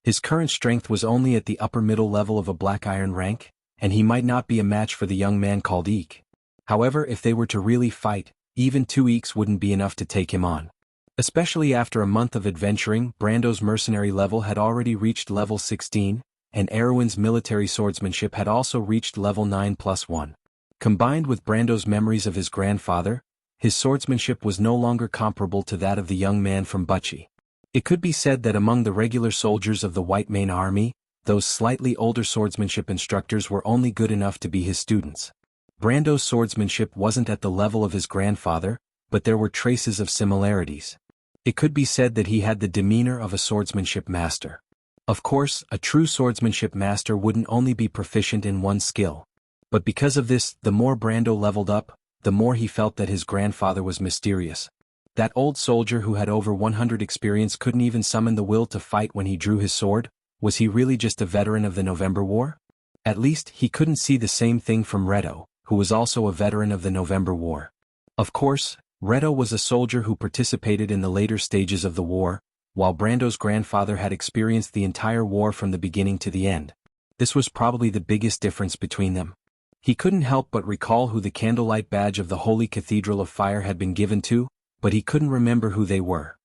His current strength was only at the upper middle level of a black iron rank, and he might not be a match for the young man called Ike. However, if they were to really fight, even 2 Ikes wouldn't be enough to take him on. Especially after a month of adventuring, Brando's mercenary level had already reached level 16, and Erwin's military swordsmanship had also reached level 9+1. Combined with Brando's memories of his grandfather, his swordsmanship was no longer comparable to that of the young man from Bucci. It could be said that among the regular soldiers of the White Mane Army, those slightly older swordsmanship instructors were only good enough to be his students. Brando's swordsmanship wasn't at the level of his grandfather, but there were traces of similarities. It could be said that he had the demeanor of a swordsmanship master. Of course, a true swordsmanship master wouldn't only be proficient in one skill. But because of this, the more Brando leveled up, the more he felt that his grandfather was mysterious. That old soldier who had over 100 experience couldn't even summon the will to fight when he drew his sword. Was he really just a veteran of the November War? At least, he couldn't see the same thing from Reto, who was also a veteran of the November War. Of course, Reto was a soldier who participated in the later stages of the war, while Brando's grandfather had experienced the entire war from the beginning to the end. This was probably the biggest difference between them. He couldn't help but recall who the candlelight badge of the Holy Cathedral of Fire had been given to, but he couldn't remember who they were.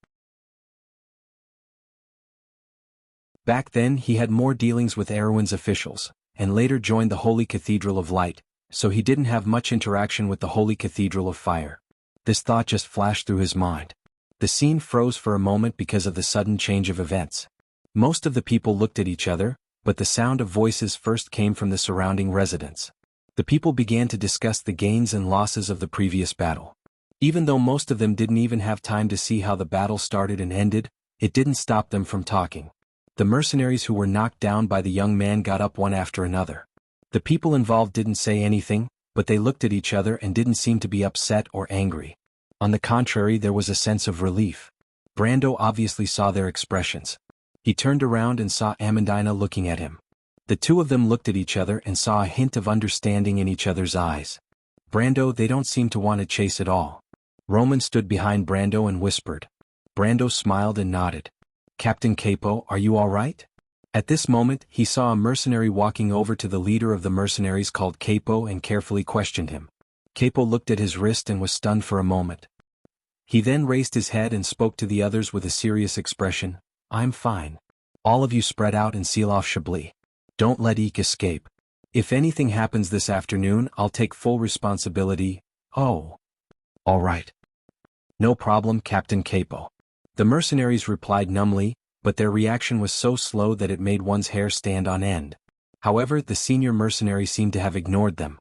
Back then he had more dealings with Erwin's officials, and later joined the Holy Cathedral of Light, so he didn't have much interaction with the Holy Cathedral of Fire. This thought just flashed through his mind. The scene froze for a moment because of the sudden change of events. Most of the people looked at each other, but the sound of voices first came from the surrounding residents. The people began to discuss the gains and losses of the previous battle. Even though most of them didn't even have time to see how the battle started and ended, it didn't stop them from talking. The mercenaries who were knocked down by the young man got up one after another. The people involved didn't say anything, but they looked at each other and didn't seem to be upset or angry. On the contrary, there was a sense of relief. Brando obviously saw their expressions. He turned around and saw Amandina looking at him. The two of them looked at each other and saw a hint of understanding in each other's eyes. Brando, they don't seem to want to chase at all. Roman stood behind Brando and whispered. Brando smiled and nodded. Captain Capo, are you all right? At this moment, he saw a mercenary walking over to the leader of the mercenaries called Capo and carefully questioned him. Capo looked at his wrist and was stunned for a moment. He then raised his head and spoke to the others with a serious expression. I'm fine. All of you spread out and seal off Chablis. Don't let Ike escape. If anything happens this afternoon, I'll take full responsibility. Oh. All right. No problem, Captain Capo. The mercenaries replied numbly, but their reaction was so slow that it made one's hair stand on end. However, the senior mercenary seemed to have ignored them.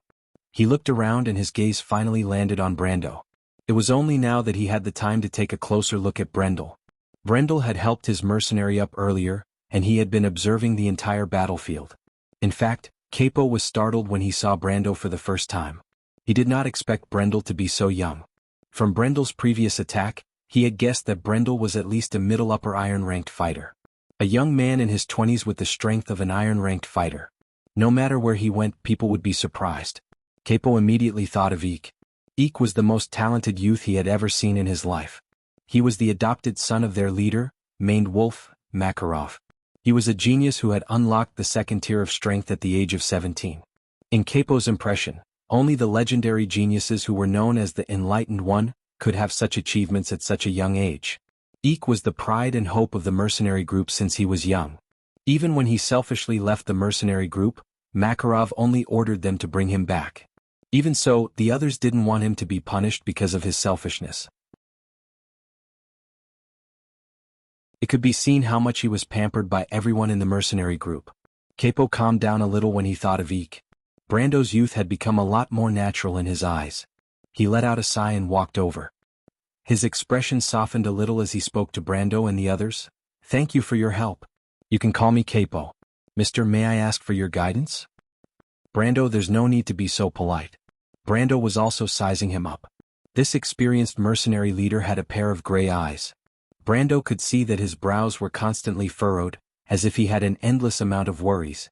He looked around and his gaze finally landed on Brando. It was only now that he had the time to take a closer look at Brendel. Brendel had helped his mercenary up earlier, and he had been observing the entire battlefield. In fact, Capo was startled when he saw Brando for the first time. He did not expect Brendel to be so young. From Brendel's previous attack, he had guessed that Brendel was at least a middle upper iron-ranked fighter. A young man in his 20s with the strength of an iron-ranked fighter. No matter where he went, people would be surprised. Capo immediately thought of Ike. Ike was the most talented youth he had ever seen in his life. He was the adopted son of their leader, maned Wolf, Makarov. He was a genius who had unlocked the second tier of strength at the age of 17. In Capo's impression, only the legendary geniuses who were known as the Enlightened One could have such achievements at such a young age. Ike was the pride and hope of the mercenary group since he was young. Even when he selfishly left the mercenary group, Makarov only ordered them to bring him back. Even so, the others didn't want him to be punished because of his selfishness. It could be seen how much he was pampered by everyone in the mercenary group. Capo calmed down a little when he thought of Eek. Brando's youth had become a lot more natural in his eyes. He let out a sigh and walked over. His expression softened a little as he spoke to Brando and the others. "Thank you for your help. You can call me Capo. Mister, may I ask for your guidance?" "Brando, there's no need to be so polite." Brando was also sizing him up. This experienced mercenary leader had a pair of gray eyes. Brando could see that his brows were constantly furrowed, as if he had an endless amount of worries.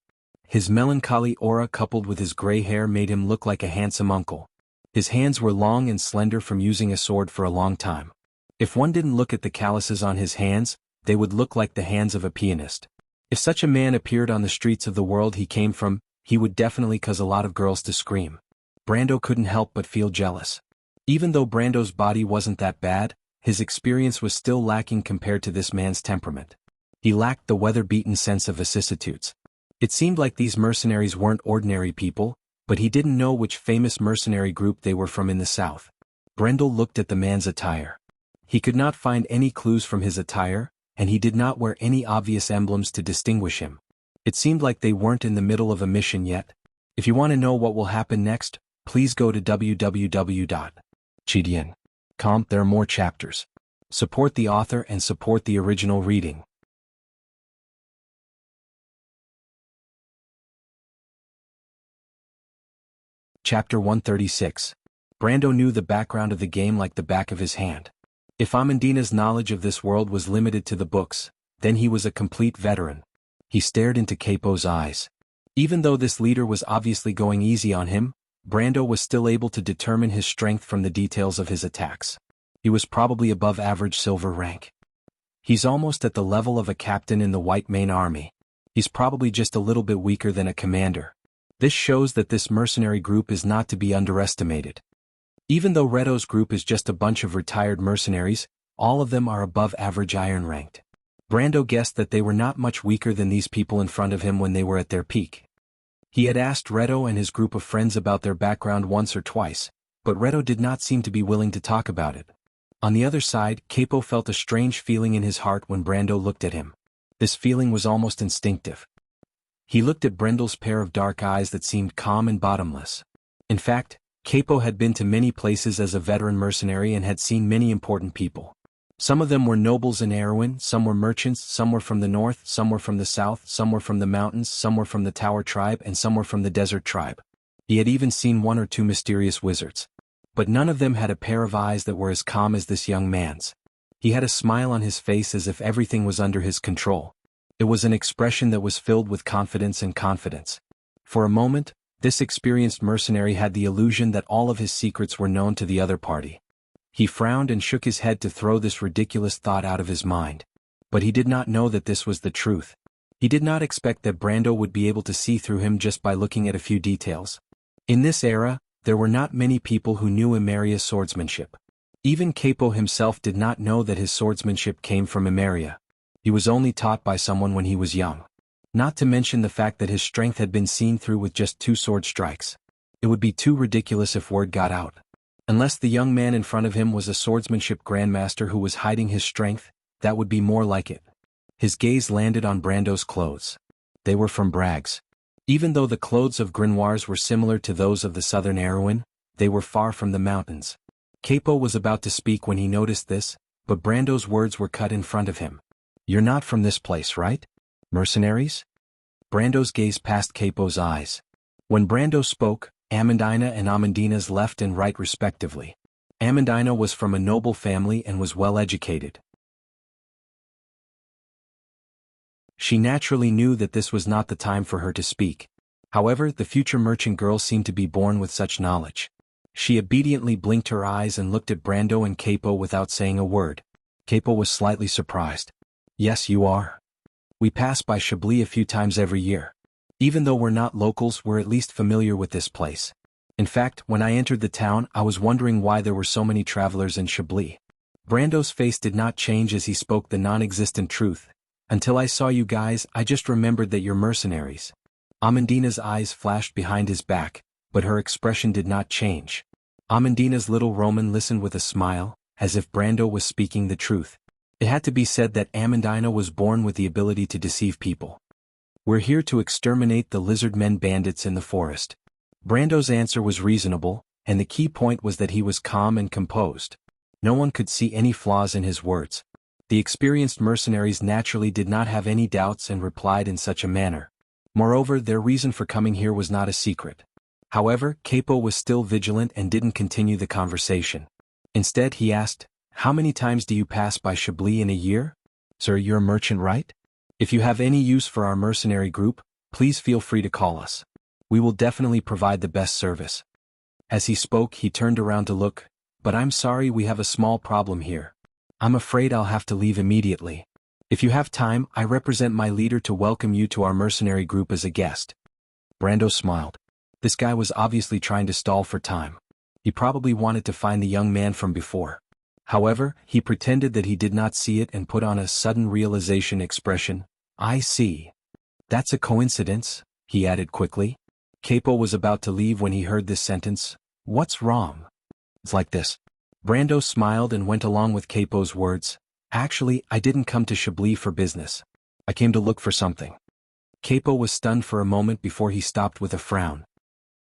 His melancholy aura coupled with his gray hair made him look like a handsome uncle. His hands were long and slender from using a sword for a long time. If one didn't look at the calluses on his hands, they would look like the hands of a pianist. If such a man appeared on the streets of the world he came from, he would definitely cause a lot of girls to scream. Brando couldn't help but feel jealous. Even though Brando's body wasn't that bad, his experience was still lacking compared to this man's temperament. He lacked the weather-beaten sense of vicissitudes. It seemed like these mercenaries weren't ordinary people, but he didn't know which famous mercenary group they were from in the south. Brendel looked at the man's attire. He could not find any clues from his attire, and he did not wear any obvious emblems to distinguish him. It seemed like they weren't in the middle of a mission yet. If you want to know what will happen next, please go to www.chidian.com. There are more chapters. Support the author and support the original reading. Chapter 136. Brando knew the background of the game like the back of his hand. If Amandina's knowledge of this world was limited to the books, then he was a complete veteran. He stared into Capo's eyes. Even though this leader was obviously going easy on him, Brando was still able to determine his strength from the details of his attacks. He was probably above average silver rank. He's almost at the level of a captain in the White Mane Army. He's probably just a little bit weaker than a commander. This shows that this mercenary group is not to be underestimated. Even though Reto's group is just a bunch of retired mercenaries, all of them are above average iron ranked. Brando guessed that they were not much weaker than these people in front of him when they were at their peak. He had asked Reto and his group of friends about their background once or twice, but Reto did not seem to be willing to talk about it. On the other side, Capo felt a strange feeling in his heart when Brando looked at him. This feeling was almost instinctive. He looked at Brendel's pair of dark eyes that seemed calm and bottomless. In fact, Capo had been to many places as a veteran mercenary and had seen many important people. Some of them were nobles in Erewhon, some were merchants, some were from the north, some were from the south, some were from the mountains, some were from the Tower tribe, and some were from the Desert tribe. He had even seen one or two mysterious wizards. But none of them had a pair of eyes that were as calm as this young man's. He had a smile on his face as if everything was under his control. It was an expression that was filled with confidence and confidence. For a moment, this experienced mercenary had the illusion that all of his secrets were known to the other party. He frowned and shook his head to throw this ridiculous thought out of his mind. But he did not know that this was the truth. He did not expect that Brando would be able to see through him just by looking at a few details. In this era, there were not many people who knew Imeria's swordsmanship. Even Capo himself did not know that his swordsmanship came from Imeria. He was only taught by someone when he was young. Not to mention the fact that his strength had been seen through with just 2 sword strikes. It would be too ridiculous if word got out. Unless the young man in front of him was a swordsmanship grandmaster who was hiding his strength, that would be more like it. His gaze landed on Brando's clothes. They were from Bragg's. Even though the clothes of Grenoirs were similar to those of the southern Erewhon, they were far from the mountains. Capo was about to speak when he noticed this, but Brando's words were cut in front of him. "You're not from this place, right? Mercenaries?" Brando's gaze passed Capo's eyes. When Brando spoke, Amandina and Amandina's left and right respectively. Amandina was from a noble family and was well educated. She naturally knew that this was not the time for her to speak. However, the future merchant girl seemed to be born with such knowledge. She obediently blinked her eyes and looked at Brando and Capo without saying a word. Capo was slightly surprised. "Yes, you are. We pass by Chablis a few times every year. Even though we're not locals, we're at least familiar with this place. In fact, when I entered the town, I was wondering why there were so many travelers in Chablis." Brando's face did not change as he spoke the non-existent truth. "Until I saw you guys, I just remembered that you're mercenaries." Amandina's eyes flashed behind his back, but her expression did not change. Amandina's little Roman listened with a smile, as if Brando was speaking the truth. It had to be said that Amandina was born with the ability to deceive people. "We're here to exterminate the lizard men bandits in the forest." Brando's answer was reasonable, and the key point was that he was calm and composed. No one could see any flaws in his words. The experienced mercenaries naturally did not have any doubts and replied in such a manner. Moreover, their reason for coming here was not a secret. However, Capo was still vigilant and didn't continue the conversation. Instead, he asked, "How many times do you pass by Chablis in a year? Sir, you're a merchant, right? If you have any use for our mercenary group, please feel free to call us. We will definitely provide the best service." As he spoke, he turned around to look, "But I'm sorry, we have a small problem here. I'm afraid I'll have to leave immediately. If you have time, I represent my leader to welcome you to our mercenary group as a guest." Brando smiled. This guy was obviously trying to stall for time. He probably wanted to find the young man from before. However, he pretended that he did not see it and put on a sudden realization expression. "I see. That's a coincidence," he added quickly. Capo was about to leave when he heard this sentence. "What's wrong?" "It's like this." Brando smiled and went along with Capo's words. "Actually, I didn't come to Chablis for business. I came to look for something." Capo was stunned for a moment before he stopped with a frown.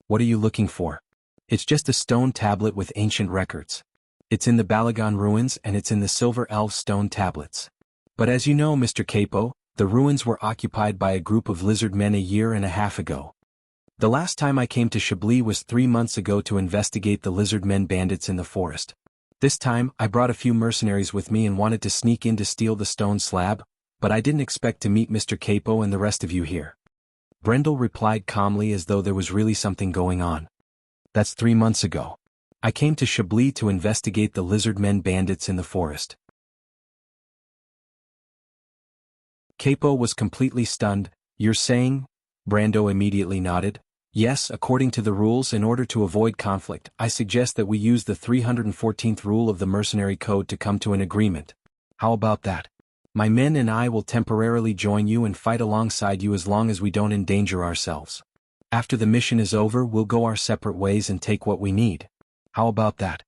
"What are you looking for?" "It's just a stone tablet with ancient records. It's in the Balagan ruins and it's in the Silver Elf stone tablets. But as you know, Mr. Capo, the ruins were occupied by a group of lizard men a year and a half ago. The last time I came to Chablis was 3 months ago to investigate the lizard men bandits in the forest. This time, I brought a few mercenaries with me and wanted to sneak in to steal the stone slab, but I didn't expect to meet Mr. Capo and the rest of you here." Brendel replied calmly as though there was really something going on. "That's 3 months ago. I came to Chablis to investigate the lizard men bandits in the forest." Capo was completely stunned. "You're saying?" Brando immediately nodded. "Yes, according to the rules, in order to avoid conflict, I suggest that we use the 314th rule of the Mercenary Code to come to an agreement. How about that? My men and I will temporarily join you and fight alongside you as long as we don't endanger ourselves. After the mission is over, we'll go our separate ways and take what we need. How about that?"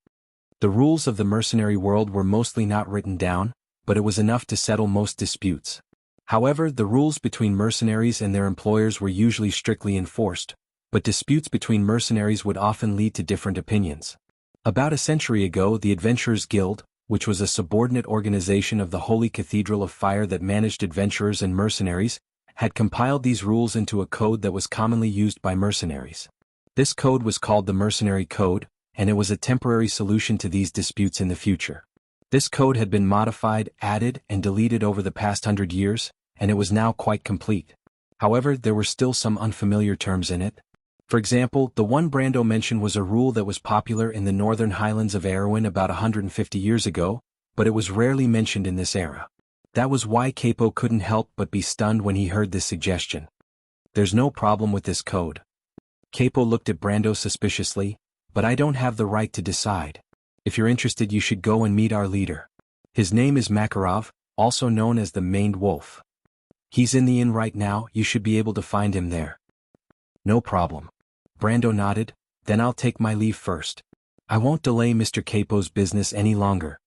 The rules of the mercenary world were mostly not written down, but it was enough to settle most disputes. However, the rules between mercenaries and their employers were usually strictly enforced, but disputes between mercenaries would often lead to different opinions. About a century ago, the Adventurers Guild, which was a subordinate organization of the Holy Cathedral of Fire that managed adventurers and mercenaries, had compiled these rules into a code that was commonly used by mercenaries. This code was called the Mercenary Code, and it was a temporary solution to these disputes in the future. This code had been modified, added, and deleted over the past 100 years, and it was now quite complete. However, there were still some unfamiliar terms in it. For example, the one Brando mentioned was a rule that was popular in the northern highlands of Erewhon about 150 years ago, but it was rarely mentioned in this era. That was why Capo couldn't help but be stunned when he heard this suggestion. "There's no problem with this code." Capo looked at Brando suspiciously. "But I don't have the right to decide. If you're interested, you should go and meet our leader. His name is Makarov, also known as the Maned Wolf. He's in the inn right now, you should be able to find him there." "No problem." Brando nodded. "Then I'll take my leave first. I won't delay Mr. Capo's business any longer."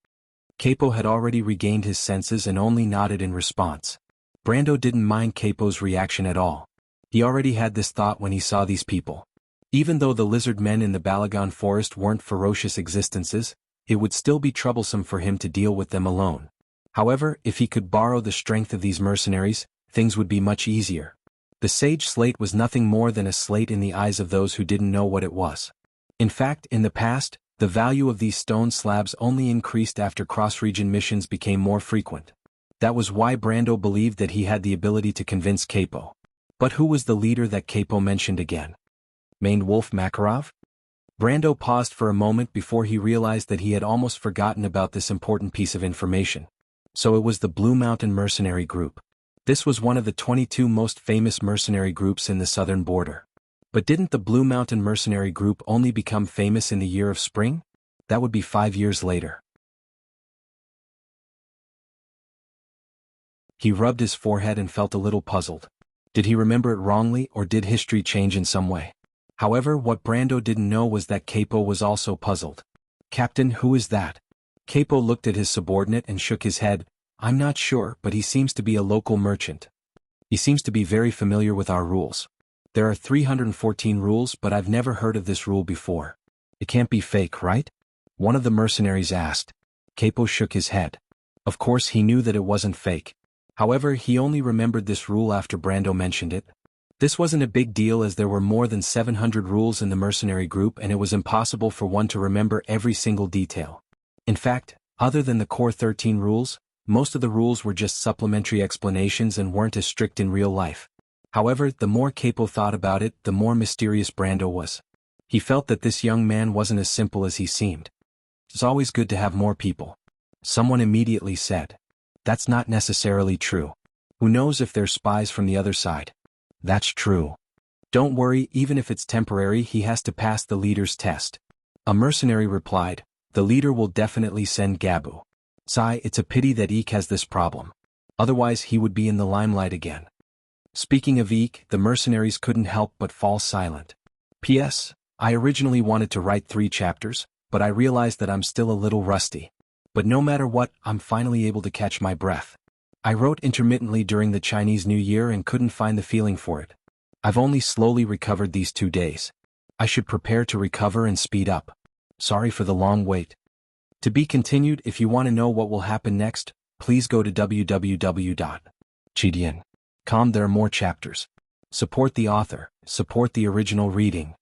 Capo had already regained his senses and only nodded in response. Brando didn't mind Capo's reaction at all. He already had this thought when he saw these people. Even though the lizard men in the Balagan forest weren't ferocious existences, it would still be troublesome for him to deal with them alone. However, if he could borrow the strength of these mercenaries, things would be much easier. The sage slate was nothing more than a slate in the eyes of those who didn't know what it was. In fact, in the past, the value of these stone slabs only increased after cross-region missions became more frequent. That was why Brando believed that he had the ability to convince Capo. But who was the leader that Capo mentioned again? Maned Wolf Makarov? Brando paused for a moment before he realized that he had almost forgotten about this important piece of information. So it was the Blue Mountain Mercenary Group. This was one of the 22 most famous mercenary groups in the southern border. But didn't the Blue Mountain Mercenary Group only become famous in the year of spring? That would be 5 years later. He rubbed his forehead and felt a little puzzled. Did he remember it wrongly, or did history change in some way? However, what Brando didn't know was that Capo was also puzzled. "Captain, who is that?" Capo looked at his subordinate and shook his head. "I'm not sure, but he seems to be a local merchant. He seems to be very familiar with our rules. There are 314 rules, but I've never heard of this rule before. It can't be fake, right?" one of the mercenaries asked. Capo shook his head. Of course he knew that it wasn't fake. However, he only remembered this rule after Brando mentioned it. This wasn't a big deal as there were more than 700 rules in the mercenary group and it was impossible for one to remember every single detail. In fact, other than the core 13 rules, most of the rules were just supplementary explanations and weren't as strict in real life. However, the more Capo thought about it, the more mysterious Brando was. He felt that this young man wasn't as simple as he seemed. "It's always good to have more people." Someone immediately said. "That's not necessarily true. Who knows if they're spies from the other side?" "That's true. Don't worry, even if it's temporary, he has to pass the leader's test." A mercenary replied, "The leader will definitely send Gabu. Sai, it's a pity that Eek has this problem. Otherwise he would be in the limelight again." Speaking of Eek, the mercenaries couldn't help but fall silent. "P.S. I originally wanted to write 3 chapters, but I realized that I'm still a little rusty. But no matter what, I'm finally able to catch my breath. I wrote intermittently during the Chinese New Year and couldn't find the feeling for it. I've only slowly recovered these 2 days. I should prepare to recover and speed up. Sorry for the long wait." To be continued. If you want to know what will happen next, please go to www.chidian.com. There are more chapters. Support the author, support the original reading.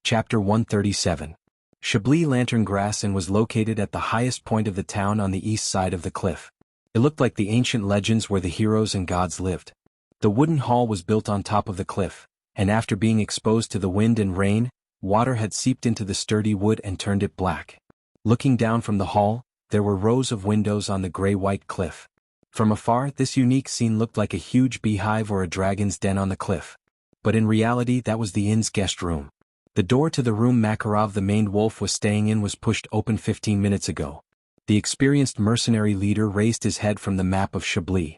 Chapter 137. Chablis Lantern Grass Inn was located at the highest point of the town on the east side of the cliff. It looked like the ancient legends where the heroes and gods lived. The wooden hall was built on top of the cliff, and after being exposed to the wind and rain, water had seeped into the sturdy wood and turned it black. Looking down from the hall, there were rows of windows on the gray-white cliff. From afar, this unique scene looked like a huge beehive or a dragon's den on the cliff. But in reality, that was the inn's guest room. The door to the room Makarov the maned wolf was staying in was pushed open 15 minutes ago. The experienced mercenary leader raised his head from the map of Chablis.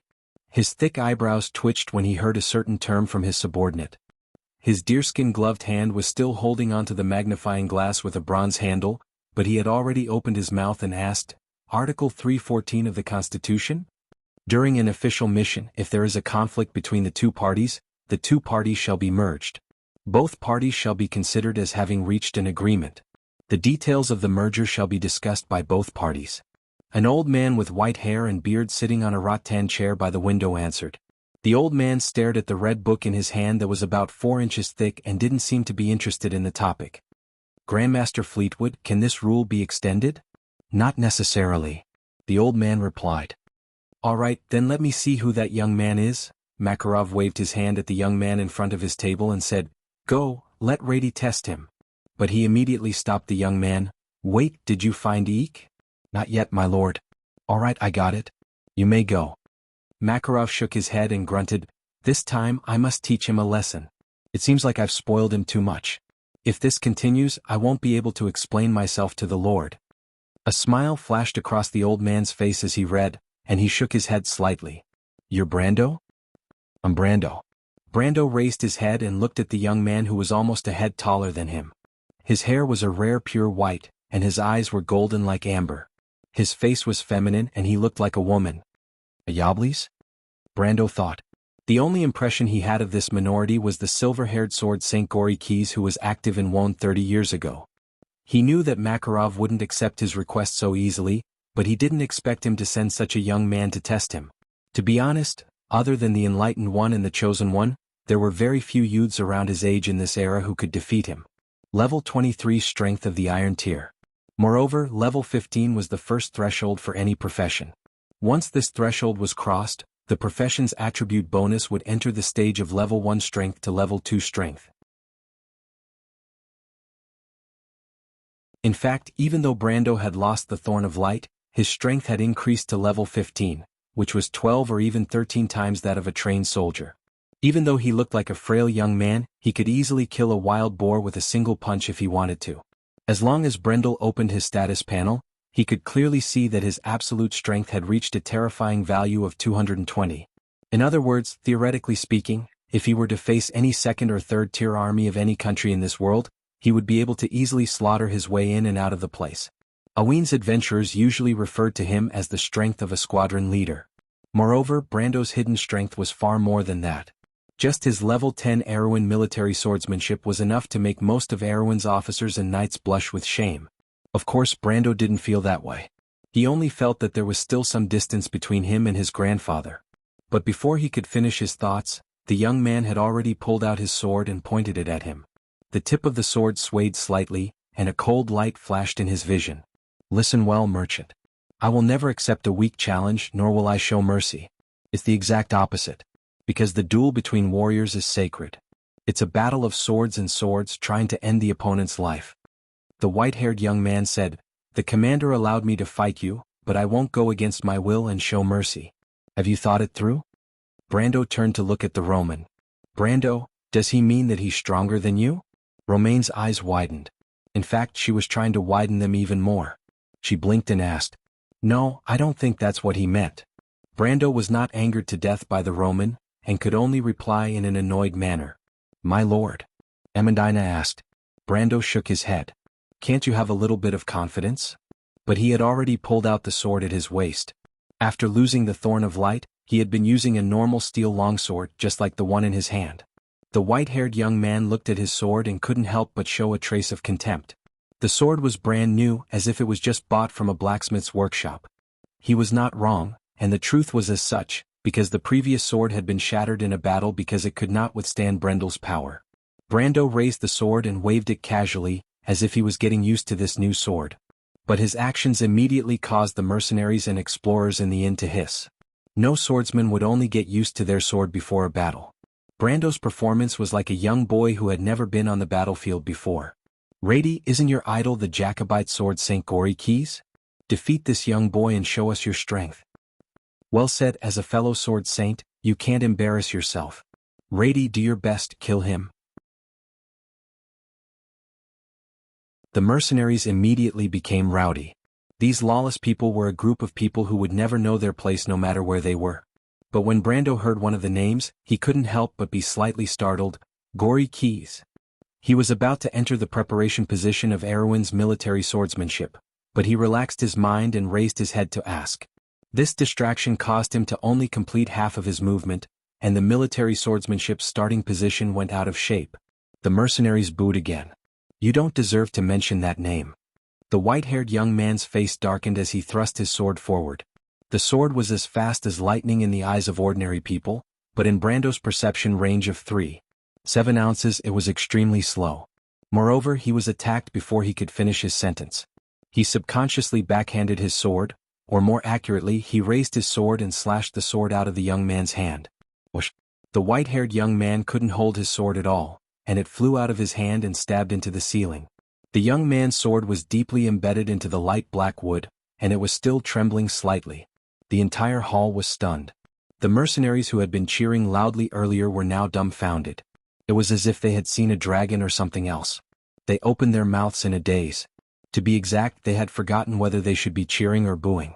His thick eyebrows twitched when he heard a certain term from his subordinate. His deerskin-gloved hand was still holding onto the magnifying glass with a bronze handle, but he had already opened his mouth and asked, "Article 314 of the Constitution? During an official mission, if there is a conflict between the 2 parties, the 2 parties shall be merged. Both parties shall be considered as having reached an agreement. The details of the merger shall be discussed by both parties." An old man with white hair and beard sitting on a rattan chair by the window answered. The old man stared at the red book in his hand that was about 4 inches thick and didn't seem to be interested in the topic. "Grandmaster Fleetwood, can this rule be extended?" "Not necessarily," the old man replied. "All right, then let me see who that young man is." Makarov waved his hand at the young man in front of his table and said, "Go, let Rady test him." But he immediately stopped the young man. "Wait, did you find Eek?" "Not yet, my lord." "All right, I got it. You may go." Makarov shook his head and grunted, "This time I must teach him a lesson. It seems like I've spoiled him too much. If this continues, I won't be able to explain myself to the Lord." A smile flashed across the old man's face as he read, and he shook his head slightly. "You're Brando?" "I'm Brando." Brando raised his head and looked at the young man who was almost a head taller than him. His hair was a rare pure white, and his eyes were golden like amber. His face was feminine and he looked like a woman. A Yablis? Brando thought. The only impression he had of this minority was the silver-haired sword St. Gory Keys who was active in Won 30 years ago. He knew that Makarov wouldn't accept his request so easily, but he didn't expect him to send such a young man to test him. To be honest, other than the Enlightened One and the Chosen One, there were very few youths around his age in this era who could defeat him. Level 23 Strength of the Iron Tier. Moreover, level 15 was the first threshold for any profession. Once this threshold was crossed, the profession's attribute bonus would enter the stage of level 1 Strength to level 2 Strength. In fact, even though Brando had lost the Thorn of Light, his strength had increased to level 15, which was 12 or even 13 times that of a trained soldier. Even though he looked like a frail young man, he could easily kill a wild boar with a single punch if he wanted to. As long as Brendel opened his status panel, he could clearly see that his absolute strength had reached a terrifying value of 220. In other words, theoretically speaking, if he were to face any second or third tier army of any country in this world, he would be able to easily slaughter his way in and out of the place. Aween's adventurers usually referred to him as the strength of a squadron leader. Moreover, Brando's hidden strength was far more than that. Just his level 10 Erewhon military swordsmanship was enough to make most of Erewhon's officers and knights blush with shame. Of course, Brando didn't feel that way. He only felt that there was still some distance between him and his grandfather. But before he could finish his thoughts, the young man had already pulled out his sword and pointed it at him. The tip of the sword swayed slightly, and a cold light flashed in his vision. Listen well, merchant. I will never accept a weak challenge, nor will I show mercy. It's the exact opposite. Because the duel between warriors is sacred. It's a battle of swords and swords trying to end the opponent's life. The white-haired young man said, "The commander allowed me to fight you, but I won't go against my will and show mercy. Have you thought it through?" Brando turned to look at the Roman. "Brando, does he mean that he's stronger than you?" Romaine's eyes widened. In fact, she was trying to widen them even more. She blinked and asked, "No, I don't think that's what he meant." Brando was not angered to death by the Roman, and could only reply in an annoyed manner. "My lord?" Amandina asked. Brando shook his head. "Can't you have a little bit of confidence?" But he had already pulled out the sword at his waist. After losing the Thorn of Light, he had been using a normal steel longsword just like the one in his hand. The white-haired young man looked at his sword and couldn't help but show a trace of contempt. The sword was brand new, as if it was just bought from a blacksmith's workshop. He was not wrong, and the truth was as such, because the previous sword had been shattered in a battle because it could not withstand Brendel's power. Brando raised the sword and waved it casually, as if he was getting used to this new sword. But his actions immediately caused the mercenaries and explorers in the inn to hiss. No swordsman would only get used to their sword before a battle. Brando's performance was like a young boy who had never been on the battlefield before. "Rady, isn't your idol the Jacobite sword St. Gory Keys? Defeat this young boy and show us your strength." "Well said. As a fellow sword saint, you can't embarrass yourself. Rady, do your best, kill him." The mercenaries immediately became rowdy. These lawless people were a group of people who would never know their place no matter where they were. But when Brando heard one of the names, he couldn't help but be slightly startled. Gory Keys. He was about to enter the preparation position of Erewhon's military swordsmanship, but he relaxed his mind and raised his head to ask. This distraction caused him to only complete half of his movement, and the military swordsmanship's starting position went out of shape. The mercenaries booed again. "You don't deserve to mention that name." The white-haired young man's face darkened as he thrust his sword forward. The sword was as fast as lightning in the eyes of ordinary people, but in Brando's perception range of 3.7 ounces it was extremely slow. Moreover, he was attacked before he could finish his sentence. He subconsciously backhanded his sword, or more accurately, he raised his sword and slashed the sword out of the young man's hand. Whoosh! The white-haired young man couldn't hold his sword at all, and it flew out of his hand and stabbed into the ceiling. The young man's sword was deeply embedded into the light black wood, and it was still trembling slightly. The entire hall was stunned. The mercenaries who had been cheering loudly earlier were now dumbfounded. It was as if they had seen a dragon or something else. They opened their mouths in a daze. To be exact, they had forgotten whether they should be cheering or booing.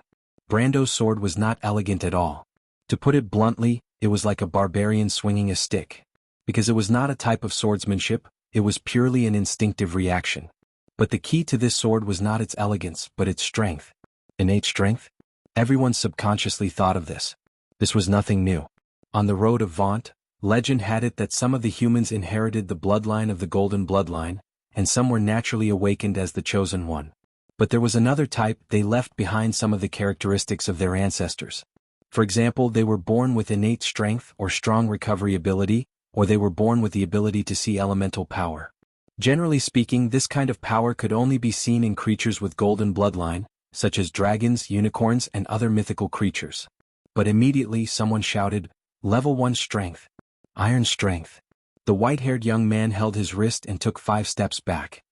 Brando's sword was not elegant at all. To put it bluntly, it was like a barbarian swinging a stick. Because it was not a type of swordsmanship, it was purely an instinctive reaction. But the key to this sword was not its elegance, but its strength. Innate strength? Everyone subconsciously thought of this. This was nothing new. On the road of Vaunt, legend had it that some of the humans inherited the bloodline of the Golden Bloodline, and some were naturally awakened as the Chosen One. But there was another type. They left behind some of the characteristics of their ancestors. For example, they were born with innate strength or strong recovery ability, or they were born with the ability to see elemental power. Generally speaking, this kind of power could only be seen in creatures with golden bloodline, such as dragons, unicorns, and other mythical creatures. But immediately someone shouted, "Level 1 strength. Iron strength." The white-haired young man held his wrist and took 5 steps back.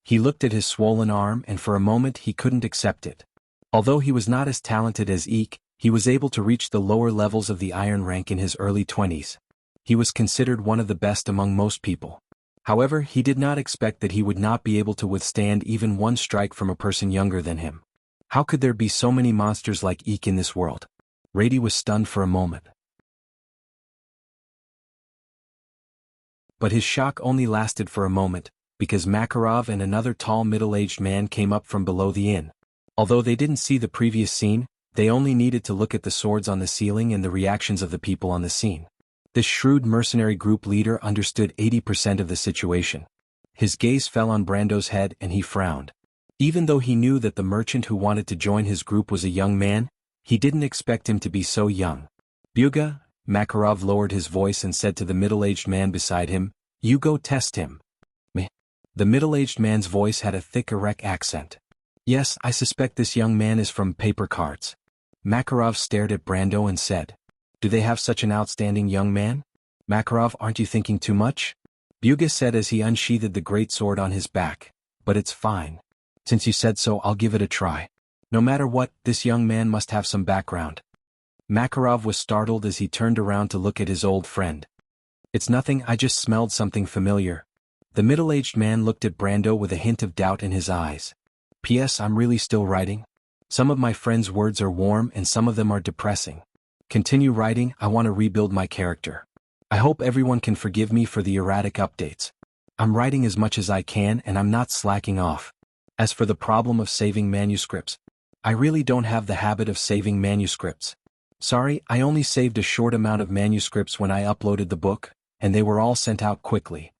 He looked at his swollen arm and for a moment he couldn't accept it. Although he was not as talented as Eek, he was able to reach the lower levels of the iron rank in his early 20s. He was considered one of the best among most people. However, he did not expect that he would not be able to withstand even one strike from a person younger than him. How could there be so many monsters like Eek in this world? Rady was stunned for a moment. But his shock only lasted for a moment, because Makarov and another tall middle-aged man came up from below the inn. Although they didn't see the previous scene, they only needed to look at the swords on the ceiling and the reactions of the people on the scene. This shrewd mercenary group leader understood 80% of the situation. His gaze fell on Brando's head and he frowned. Even though he knew that the merchant who wanted to join his group was a young man, he didn't expect him to be so young. Buga, Makarov lowered his voice and said to the middle-aged man beside him, "You go test him." Meh. The middle-aged man's voice had a thick Iraq accent. "Yes, I suspect this young man is from paper cards." Makarov stared at Brando and said, "Do they have such an outstanding young man? Makarov, aren't you thinking too much?" Buga said as he unsheathed the great sword on his back, "But it's fine. Since you said so, I'll give it a try. No matter what, this young man must have some background." Makarov was startled as he turned around to look at his old friend. "It's nothing, I just smelled something familiar." The middle-aged man looked at Brando with a hint of doubt in his eyes. "P.S. I'm really still writing. Some of my friends' words are warm and some of them are depressing. Continue writing, I want to rebuild my character. I hope everyone can forgive me for the erratic updates. I'm writing as much as I can and I'm not slacking off. As for the problem of saving manuscripts, I really don't have the habit of saving manuscripts. Sorry, I only saved a short amount of manuscripts when I uploaded the book, and they were all sent out quickly."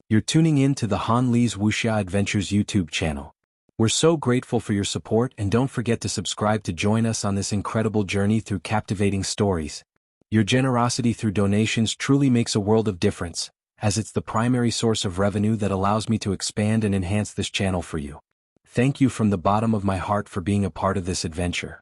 You're tuning in to the Han Lee's Wuxia Adventures YouTube channel. We're so grateful for your support and don't forget to subscribe to join us on this incredible journey through captivating stories. Your generosity through donations truly makes a world of difference, as it's the primary source of revenue that allows me to expand and enhance this channel for you. Thank you from the bottom of my heart for being a part of this adventure.